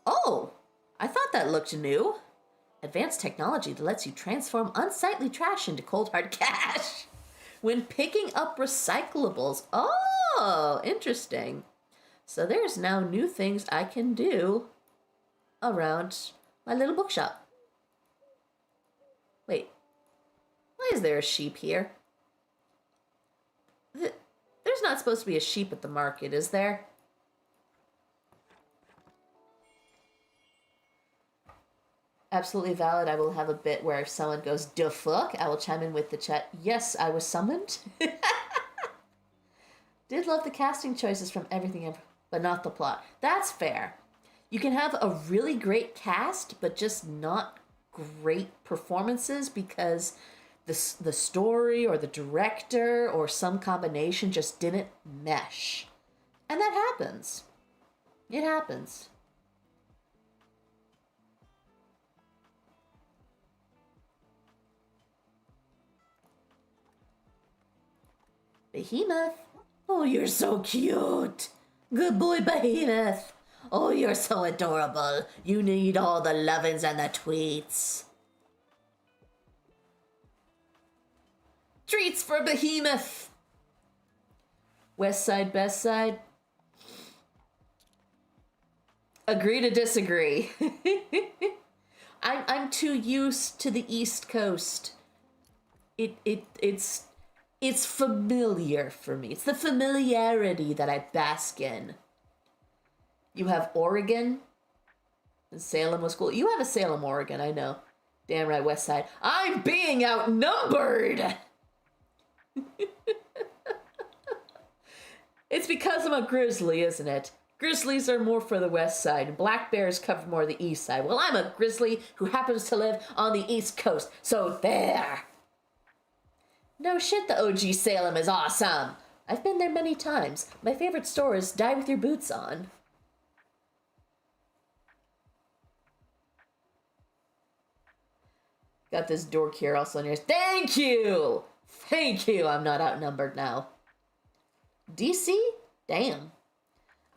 Oh, I thought that looked new. Advanced technology that lets you transform unsightly trash into cold hard cash when picking up recyclables. Oh, interesting. So there's now new things I can do around my little bookshop. Wait, why is there a sheep here? There's not supposed to be a sheep at the market, is there? Absolutely valid. I will have a bit where if someone goes, "Da fuck," I will chime in with the chat. Yes, I was summoned. Did love the casting choices from everything, but not the plot. That's fair. You can have a really great cast, but just not great performances because the story or the director or some combination just didn't mesh. And that happens. It happens. Behemoth. Oh, you're so cute. Good boy, Behemoth. Oh, you're so adorable. You need all the lovin's and the tweets. Treats for Behemoth. West side, best side. Agree to disagree. I'm too used to the East Coast. It's familiar for me. It's the familiarity that I bask in. You have Oregon, and Salem was cool. You have a Salem, Oregon, I know. Damn right, West Side. I'm being outnumbered! It's because I'm a grizzly, isn't it? Grizzlies are more for the West Side, and black bears cover more the East Side. Well, I'm a grizzly who happens to live on the East Coast, so there! No shit, the OG Salem is awesome. I've been there many times. My favorite store is Die With Your Boots On. Got this dork here also on yours. Thank you! Thank you, I'm not outnumbered now. DC? Damn.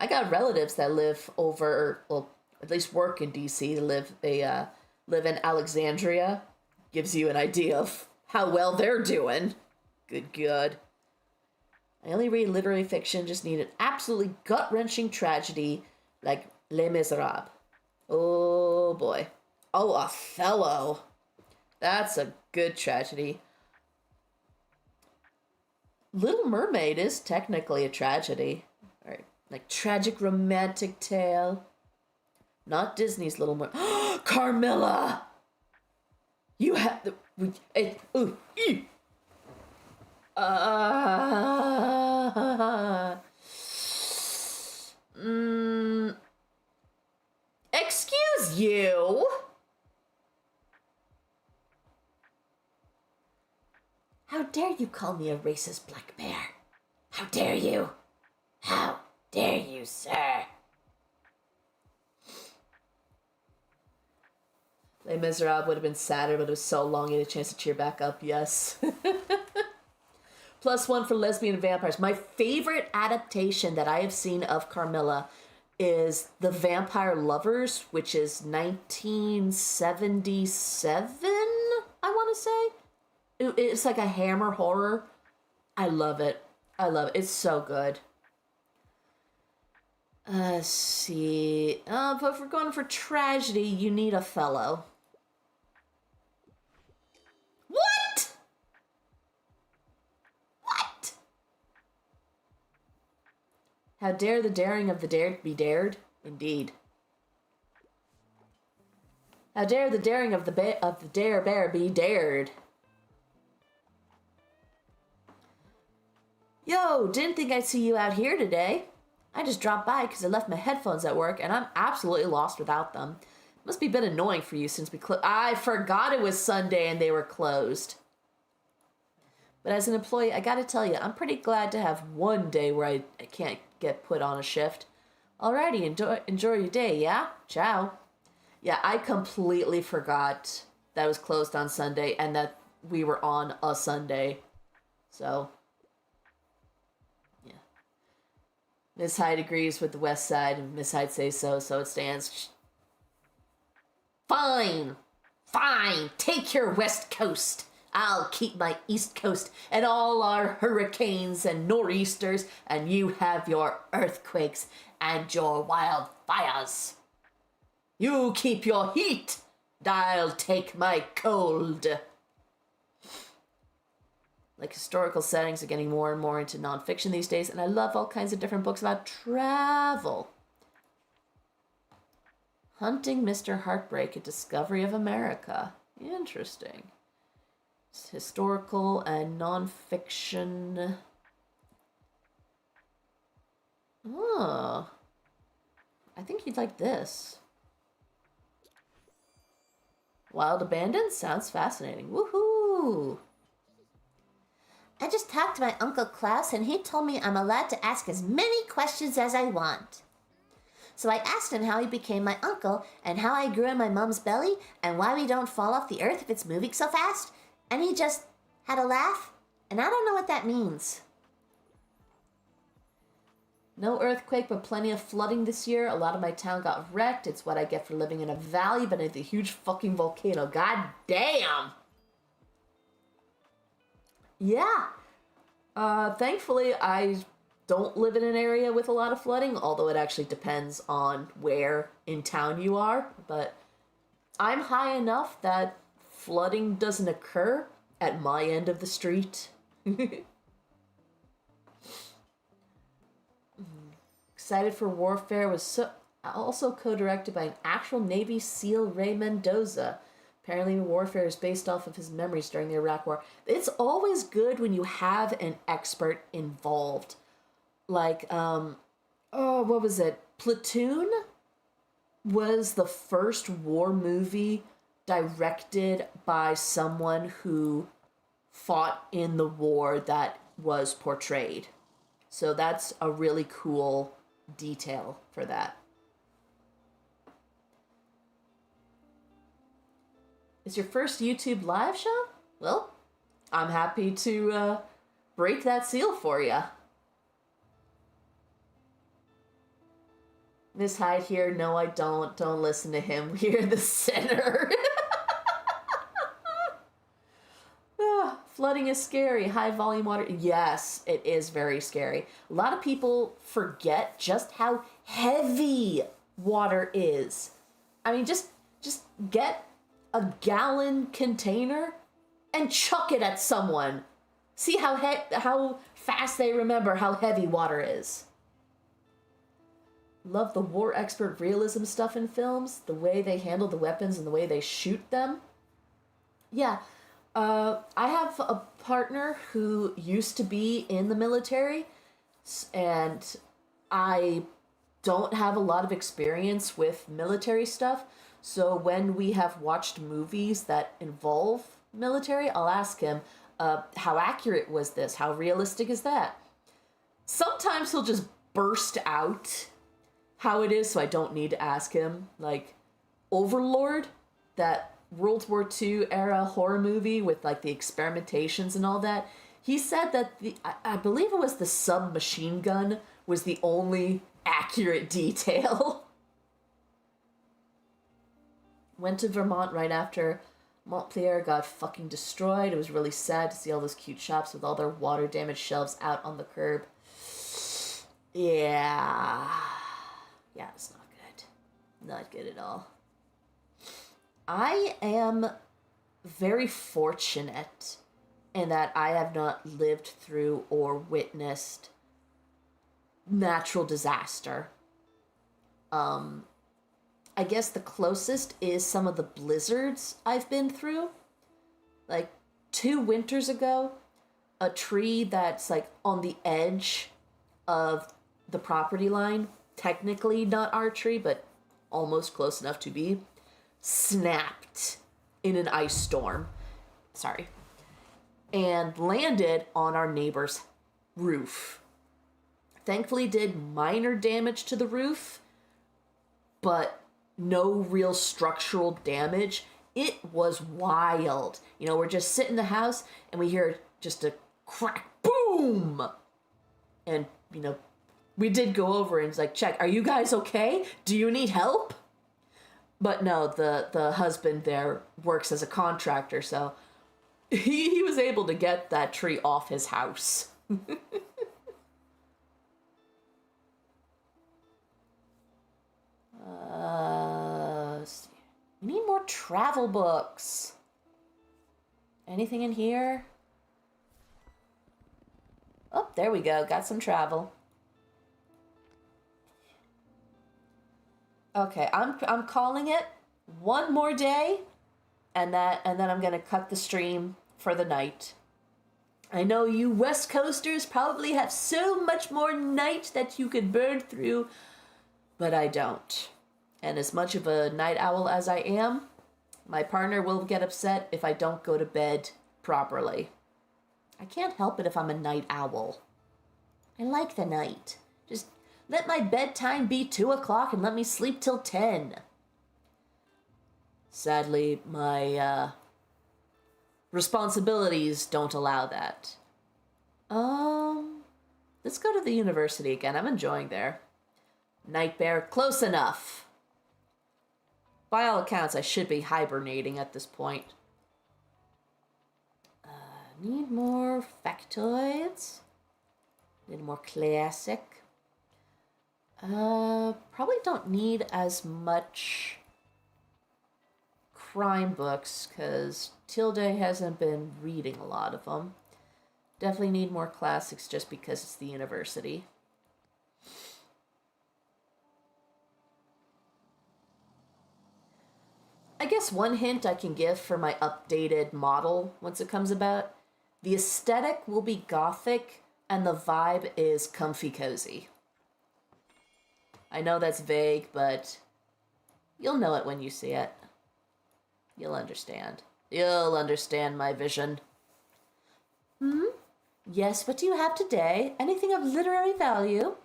I got relatives that live over, well, at least work in DC. They live in Alexandria. Gives you an idea of how well they're doing. Good. I only read literary fiction, just need an absolutely gut-wrenching tragedy like Les Miserables. Oh boy. Oh, Othello. That's a good tragedy. Little Mermaid is technically a tragedy. All right, like tragic romantic tale. Not Disney's Little Mermaid. Carmilla! You have the... Excuse you? How dare you call me a racist black bear? How dare you? How dare you, sir? Les Miserables would have been sadder, but it was so long you had a chance to cheer back up, yes. +1 for lesbian vampires. My favorite adaptation that I have seen of Carmilla is The Vampire Lovers, which is 1977, I want to say. It's like a Hammer horror. I love it. It's so good. Let's see. But if we're going for tragedy, you need Othello. What? How dare the daring of the dared be dared? Indeed. How dare the daring of the dare bear be dared? Yo, didn't think I'd see you out here today. I just dropped by because I left my headphones at work and I'm absolutely lost without them. Must be a bit annoying for you since we I forgot it was Sunday and they were closed. But as an employee, I gotta tell you, I'm pretty glad to have one day where I can't get put on a shift. Alrighty, enjoy your day, yeah? Ciao. Yeah, I completely forgot that it was closed on Sunday and that we were on a Sunday. So, yeah. Miss Hyde agrees with the West Side, and Miss Hyde says so it stands. Fine. Take your West Coast. I'll keep my East Coast and all our hurricanes and nor'easters, and you have your earthquakes and your wildfires. You keep your heat, and I'll take my cold. Like, historical settings are getting more and more into nonfiction these days, and I love all kinds of different books about travel. Hunting Mr. Heartbreak, A Discovery of America. Interesting. It's historical and nonfiction. Oh. I think you'd like this. Wild Abandon? Sounds fascinating. Woohoo! I just talked to my Uncle Klaus and he told me I'm allowed to ask as many questions as I want. So I asked him how he became my uncle and how I grew in my mom's belly and why we don't fall off the earth if it's moving so fast. And he just had a laugh, and I don't know what that means. No earthquake, but plenty of flooding this year. A lot of my town got wrecked. It's what I get for living in a valley, but it's a huge fucking volcano. God damn! Yeah. Thankfully, I don't live in an area with a lot of flooding, although it actually depends on where in town you are. But I'm high enough that flooding doesn't occur at my end of the street. Excited for Warfare was also co-directed by an actual Navy SEAL, Ray Mendoza. Apparently Warfare is based off of his memories during the Iraq War. It's always good when you have an expert involved. Like, what was it? Platoon was the first war movie directed by someone who fought in the war that was portrayed. So that's a really cool detail for that. It's your first YouTube live show? Well, I'm happy to break that seal for you. Miss Hyde here, no I don't. Don't listen to him. We're the sinner. Flooding is scary. High volume water. Yes, it is very scary. A lot of people forget just how heavy water is. I mean, just get a gallon container and chuck it at someone. See how fast they remember how heavy water is. Love the war expert realism stuff in films. The way they handle the weapons and the way they shoot them. Yeah. I have a partner who used to be in the military, and I don't have a lot of experience with military stuff. So when we have watched movies that involve military, I'll ask him, how accurate was this? How realistic is that? Sometimes he'll just burst out how it is, so I don't need to ask him. Like, Overlord, that World War II era horror movie with, like, the experimentations and all that, he said that I believe it was the submachine gun was the only accurate detail. Went to Vermont right after Montpelier got fucking destroyed. It was really sad to see all those cute shops with all their water-damaged shelves out on the curb. Yeah. Yeah, it's not good. Not good at all. I am very fortunate in that I have not lived through or witnessed natural disaster. I guess the closest is some of the blizzards I've been through. Like 2 winters ago, a tree that's like on the edge of the property line, technically not our tree, but almost close enough to be, snapped in an ice storm. Sorry. And landed on our neighbor's roof. Thankfully did minor damage to the roof, but no real structural damage. It was wild. You know, we're just sitting in the house and we hear just a crack, boom! And, you know, we did go over and it's like, check, are you guys okay? Do you need help? But no, the husband there works as a contractor, so he was able to get that tree off his house. We need more travel books. Anything in here? Oh, there we go. Got some travel. Okay, I'm calling it one more day, and then I'm gonna cut the stream for the night. I know you West Coasters probably have so much more night that you could burn through, but I don't. And as much of a night owl as I am, my partner will get upset if I don't go to bed properly. I can't help it if I'm a night owl. I like the night. Just let my bedtime be 2 o'clock and let me sleep till 10. Sadly, my responsibilities don't allow that. Let's go to the university again. I'm enjoying there. Night Bear, close enough. By all accounts, I should be hibernating at this point. Need more factoids. Need more classic. Probably don't need as much crime books, because Tilde hasn't been reading a lot of them. Definitely need more classics just because it's the university. I guess one hint I can give for my updated model once it comes about, the aesthetic will be gothic and the vibe is comfy cozy. I know that's vague, but you'll know it when you see it. You'll understand. You'll understand my vision. Yes, what do you have today? Anything of literary value?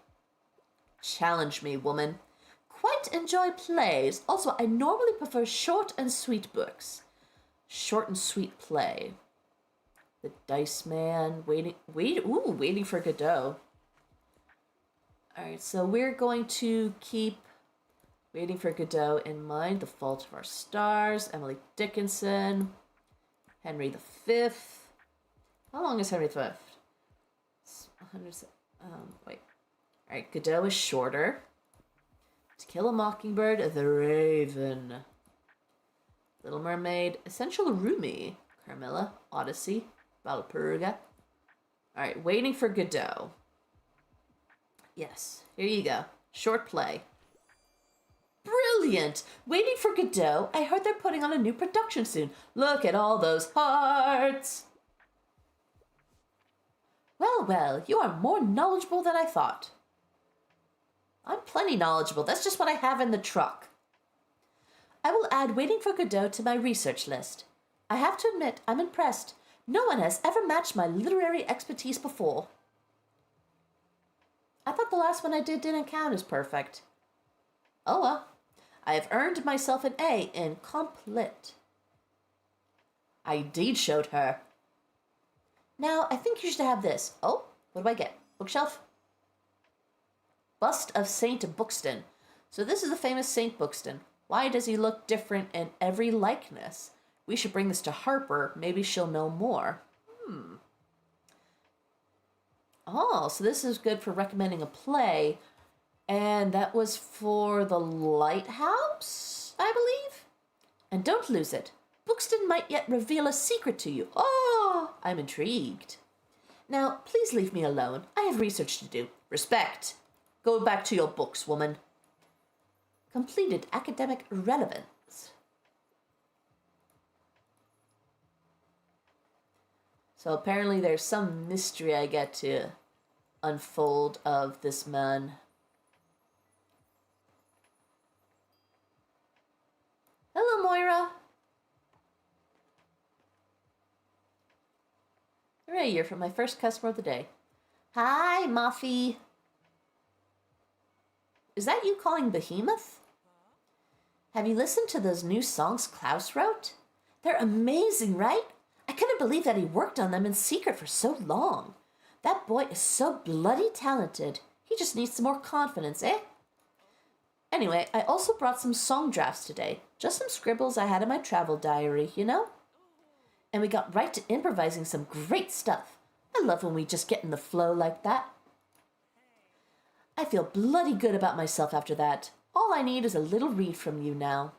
Challenge me, woman. Quite enjoy plays. Also, I normally prefer short and sweet books. Short and sweet play. The Dice Man, waiting for Godot. Alright, so we're going to keep Waiting for Godot in mind. The Fault of Our Stars, Emily Dickinson, Henry V. How long is Henry V? It's 100. Wait. Alright, Godot is shorter. To Kill a Mockingbird, The Raven, Little Mermaid, Essential Rumi, Carmilla, Odyssey, Valpurga. Alright, Waiting for Godot. Yes, here you go. Short play. Brilliant! Waiting for Godot. I heard they're putting on a new production soon. Look at all those hearts. Well, you are more knowledgeable than I thought. I'm plenty knowledgeable. That's just what I have in the truck. I will add Waiting for Godot to my research list. I have to admit, I'm impressed. No one has ever matched my literary expertise before. I thought the last one I didn't count as perfect. Oh well. I have earned myself an A in Complit. I indeed showed her. Now, I think you should have this. Oh, what do I get? Bookshelf? Bust of Saint Buxton. So this is the famous Saint Buxton. Why does he look different in every likeness? We should bring this to Harper. Maybe she'll know more. Oh, so this is good for recommending a play. And that was for The Lighthouse, I believe? And don't lose it. Buxton might yet reveal a secret to you. Oh, I'm intrigued. Now, please leave me alone. I have research to do. Respect. Go back to your books, woman. Completed academic relevance. So apparently there's some mystery I get to unfold of this man. Hello, Moira. Hooray, you're from my first customer of the day. Hi, Muffy. Is that you calling Behemoth? Have you listened to those new songs Klaus wrote? They're amazing, right? I couldn't believe that he worked on them in secret for so long. That boy is so bloody talented. He just needs some more confidence, eh? Anyway, I also brought some song drafts today. Just some scribbles I had in my travel diary, you know? And we got right to improvising some great stuff. I love when we just get in the flow like that. I feel bloody good about myself after that. All I need is a little read from you now.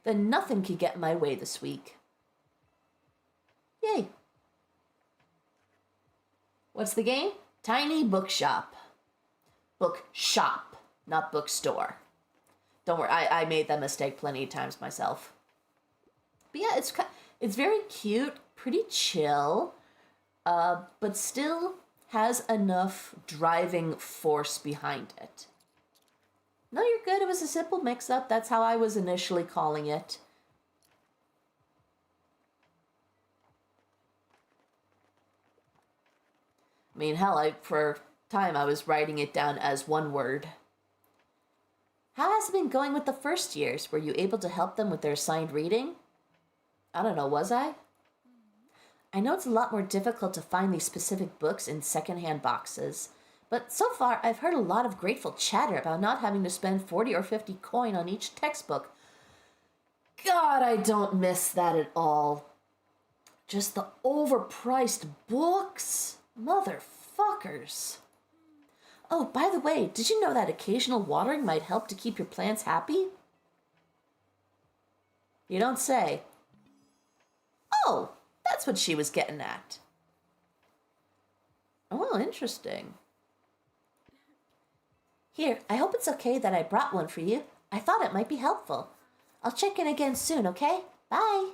Then nothing can get in my way this week. Yay. What's the game? Tiny Bookshop. Bookshop, not bookstore. Don't worry, I made that mistake plenty of times myself. But yeah, it's very cute, pretty chill, but still has enough driving force behind it. No, you're good. It was a simple mix-up. That's how I was initially calling it. I mean, hell, for a time I was writing it down as one word. How has it been going with the first years? Were you able to help them with their assigned reading? I don't know, was I? I know it's a lot more difficult to find these specific books in secondhand boxes, but so far I've heard a lot of grateful chatter about not having to spend 40 or 50 coin on each textbook. God, I don't miss that at all. Just the overpriced books. Motherfuckers. Oh, by the way, did you know that occasional watering might help to keep your plants happy? You don't say. Oh, that's what she was getting at. Oh, interesting. Here, I hope it's okay that I brought one for you. I thought it might be helpful. I'll check in again soon, okay? Bye.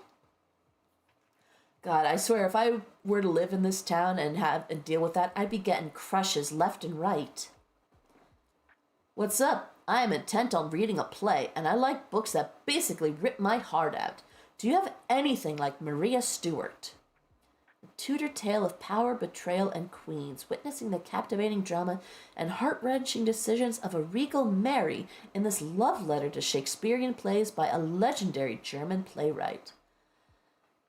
God, I swear, if I were to live in this town and deal with that, I'd be getting crushes left and right. What's up? I am intent on reading a play, and I like books that basically rip my heart out. Do you have anything like Maria Stuart? A Tudor tale of power, betrayal, and queens, witnessing the captivating drama and heart-wrenching decisions of a regal Mary in this love letter to Shakespearean plays by a legendary German playwright.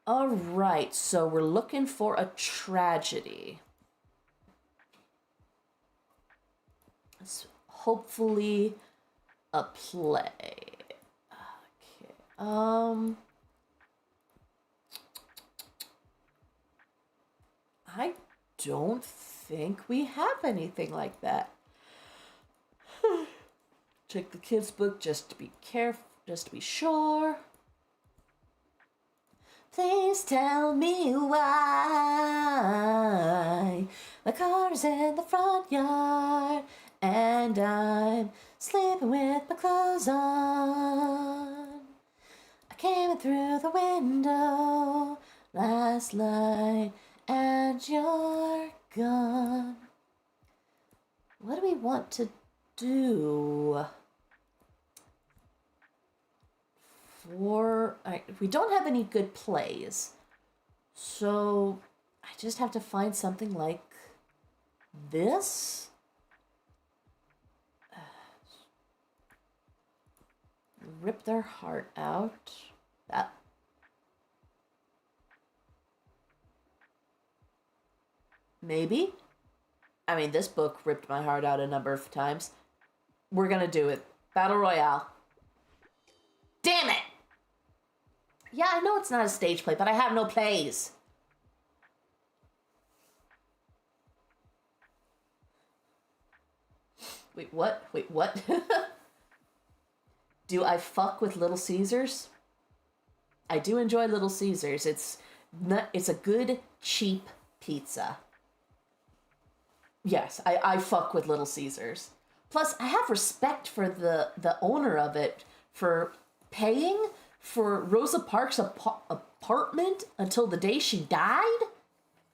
All right, so we're looking for a tragedy. It's hopefully a play. Okay. I don't think we have anything like that. Check the kids' book just to be careful, just to be sure. Please tell me why the car's in the front yard and I'm sleeping with my clothes on. I came in through the window last night and you're gone. What do we want to do? We don't have any good plays, so I just have to find something like this. Rip their heart out. That. Maybe. I mean, this book ripped my heart out a number of times. We're gonna do it. Battle Royale. Damn it! Yeah, I know it's not a stage play, but I have no plays. Wait, what? Wait, what? Do I fuck with Little Caesars? I do enjoy Little Caesars. It's a good, cheap pizza. Yes, I fuck with Little Caesars. Plus, I have respect for the owner of it for paying for Rosa Parks' apartment until the day she died?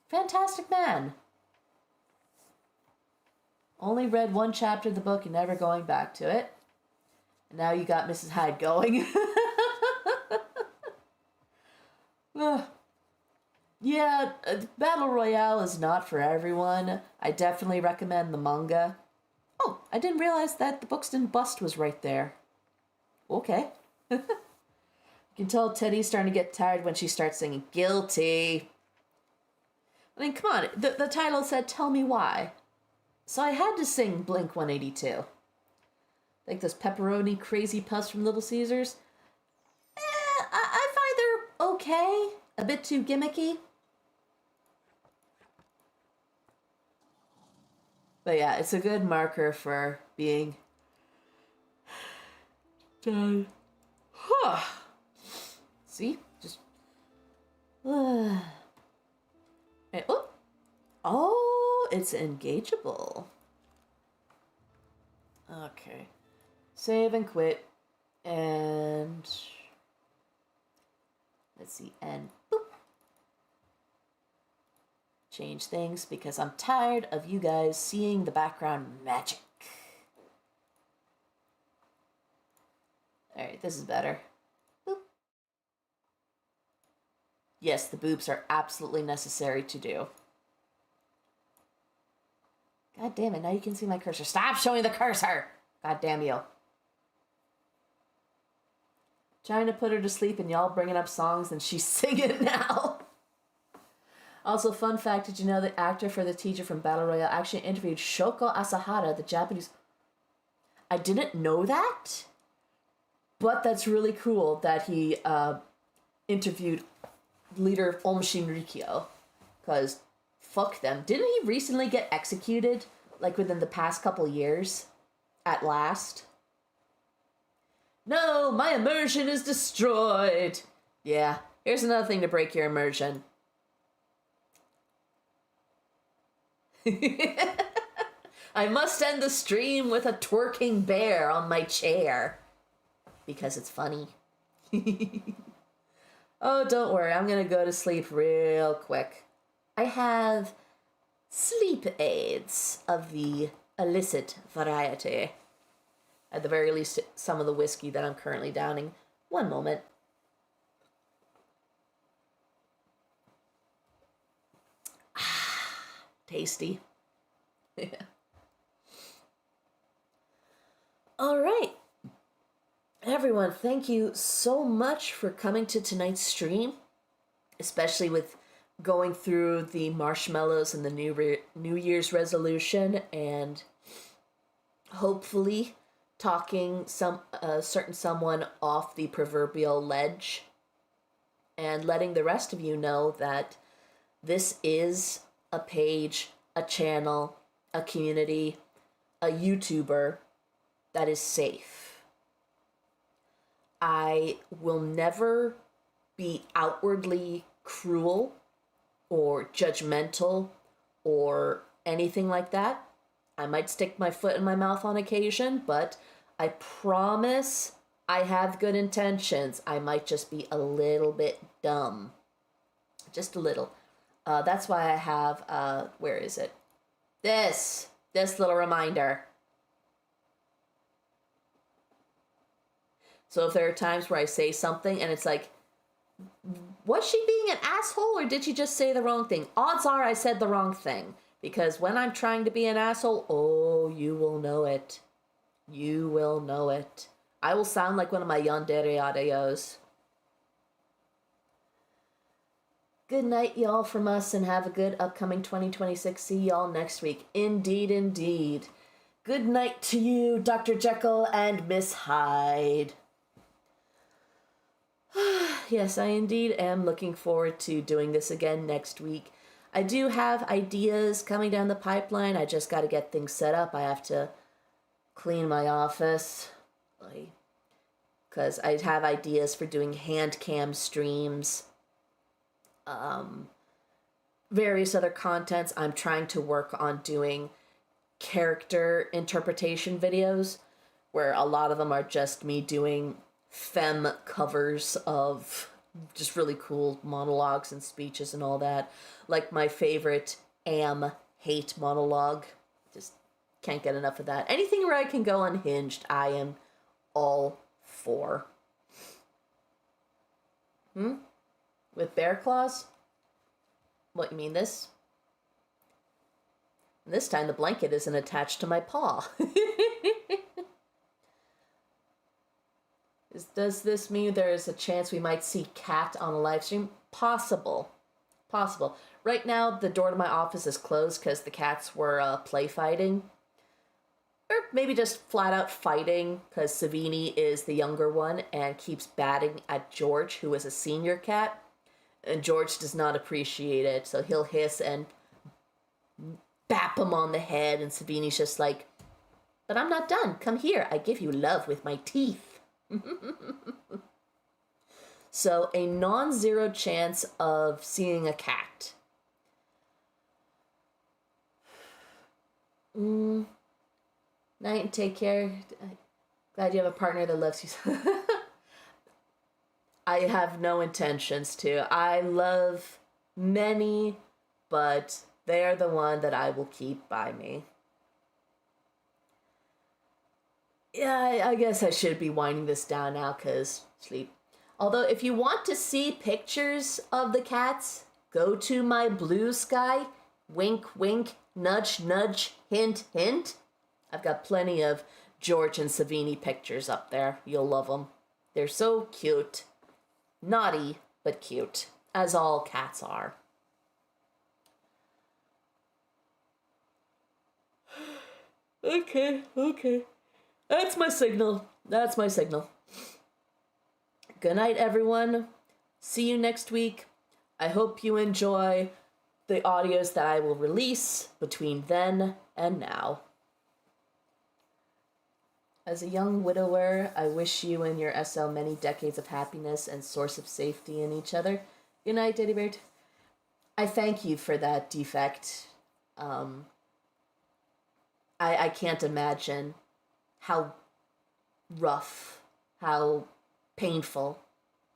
Fantastic man. Only read one chapter of the book and never going back to it. And now you got Mrs. Hyde going. Yeah, Battle Royale is not for everyone. I definitely recommend the manga. Oh, I didn't realize that the Buxton bust was right there. Okay. You can tell Teddy's starting to get tired when she starts singing Guilty. I mean, come on, the title said Tell Me Why. So I had to sing Blink 182. Like those pepperoni crazy puffs from Little Caesars. I find they're okay. A bit too gimmicky. But yeah, it's a good marker for being done. See? Just... oh, it's engageable. Okay. Save and quit. And... let's see. And boop. Change things because I'm tired of you guys seeing the background magic. Alright, this is better. Boop. Yes, the boobs are absolutely necessary to do. God damn it, now you can see my cursor. Stop showing the cursor! God damn you. Trying to put her to sleep and y'all bringing up songs and she's singing now. Also, fun fact, did you know the actor for the teacher from Battle Royale actually interviewed Shoko Asahara, the Japanese... I didn't know that, but that's really cool that he interviewed leader Om Shinrikyo, because fuck them. Didn't he recently get executed, like within the past couple years? At last? No, my immersion is destroyed. Yeah, here's another thing to break your immersion. I must end the stream with a twerking bear on my chair. Because it's funny. Oh, don't worry. I'm going to go to sleep real quick. I have sleep aids of the illicit variety. At the very least, some of the whiskey that I'm currently downing. One moment. Tasty. Yeah. All right. Everyone, thank you so much for coming to tonight's stream. especially with going through the Marshmallows and the New Year's resolution, and hopefully talking some certain someone off the proverbial ledge, and letting the rest of you know that this is a page, a channel, a community, a YouTuber that is safe. I will never be outwardly cruel or judgmental or anything like that. I might stick my foot in my mouth on occasion, but I promise I have good intentions. I might just be a little bit dumb. Just a little. That's why I have, where is it? This little reminder. So if there are times where I say something and it's like, was she being an asshole or did she just say the wrong thing? Odds are I said the wrong thing. Because when I'm trying to be an asshole, oh, you will know it. You will know it. I will sound like one of my yandere audios. Good night, y'all, from us, and have a good upcoming 2026. See y'all next week. Indeed, indeed. Good night to you, Dr. Jekyll and Miss Hyde. Yes, I indeed am looking forward to doing this again next week. I do have ideas coming down the pipeline. I just got to get things set up. I have to clean my office, because I have ideas for doing hand cam streams, various other contents. I'm trying to work on doing character interpretation videos, where a lot of them are just me doing femme covers of just really cool monologues and speeches and all that. Like my favorite hate monologue. Just can't get enough of that. Anything where I can go unhinged, I am all for. With bear claws? What, you mean this? This time the blanket isn't attached to my paw. Does this mean there is a chance we might see Cat on a live stream? Possible. Right now, the door to my office is closed because the cats were play fighting. Or maybe just flat out fighting because Savini is the younger one and keeps batting at George, who is a senior cat. And George does not appreciate it, so he'll hiss and bap him on the head, and Savini's just like, but I'm not done. Come here. I give you love with my teeth. So a non-zero chance of seeing a cat. Night and take care. Glad you have a partner that loves you. I have no intentions to. I love many, but they are the one that I will keep by me. Yeah, I guess I should be winding this down now because sleep. Although, if you want to see pictures of the cats, go to my Blue Sky. Wink, wink, nudge, nudge, hint, hint. I've got plenty of George and Savini pictures up there. You'll love them. They're so cute. Naughty, but cute. As all cats are. Okay. That's my signal. Good night, everyone. See you next week. I hope you enjoy the audios that I will release between then and now. As a young widower, I wish you and your SL many decades of happiness and source of safety in each other. Good night, Teddy Bear. I thank you for that defect. I can't imagine how rough, how painful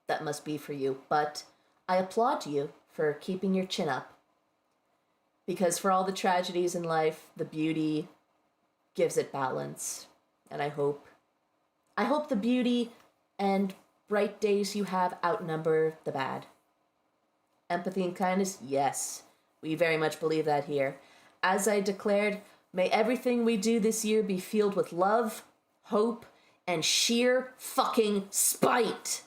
that must be for you, but I applaud you for keeping your chin up. Because for all the tragedies in life, the beauty gives it balance. And I hope the beauty and bright days you have outnumber the bad. Empathy and kindness, yes. We very much believe that here. As I declared, may everything we do this year be filled with love, hope, and sheer fucking spite.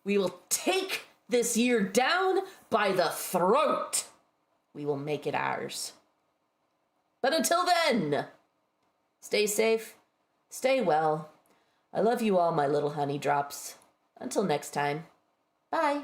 We will take this year down by the throat. We will make it ours. But until then, stay safe, stay well. I love you all, my little honey drops. Until next time, bye.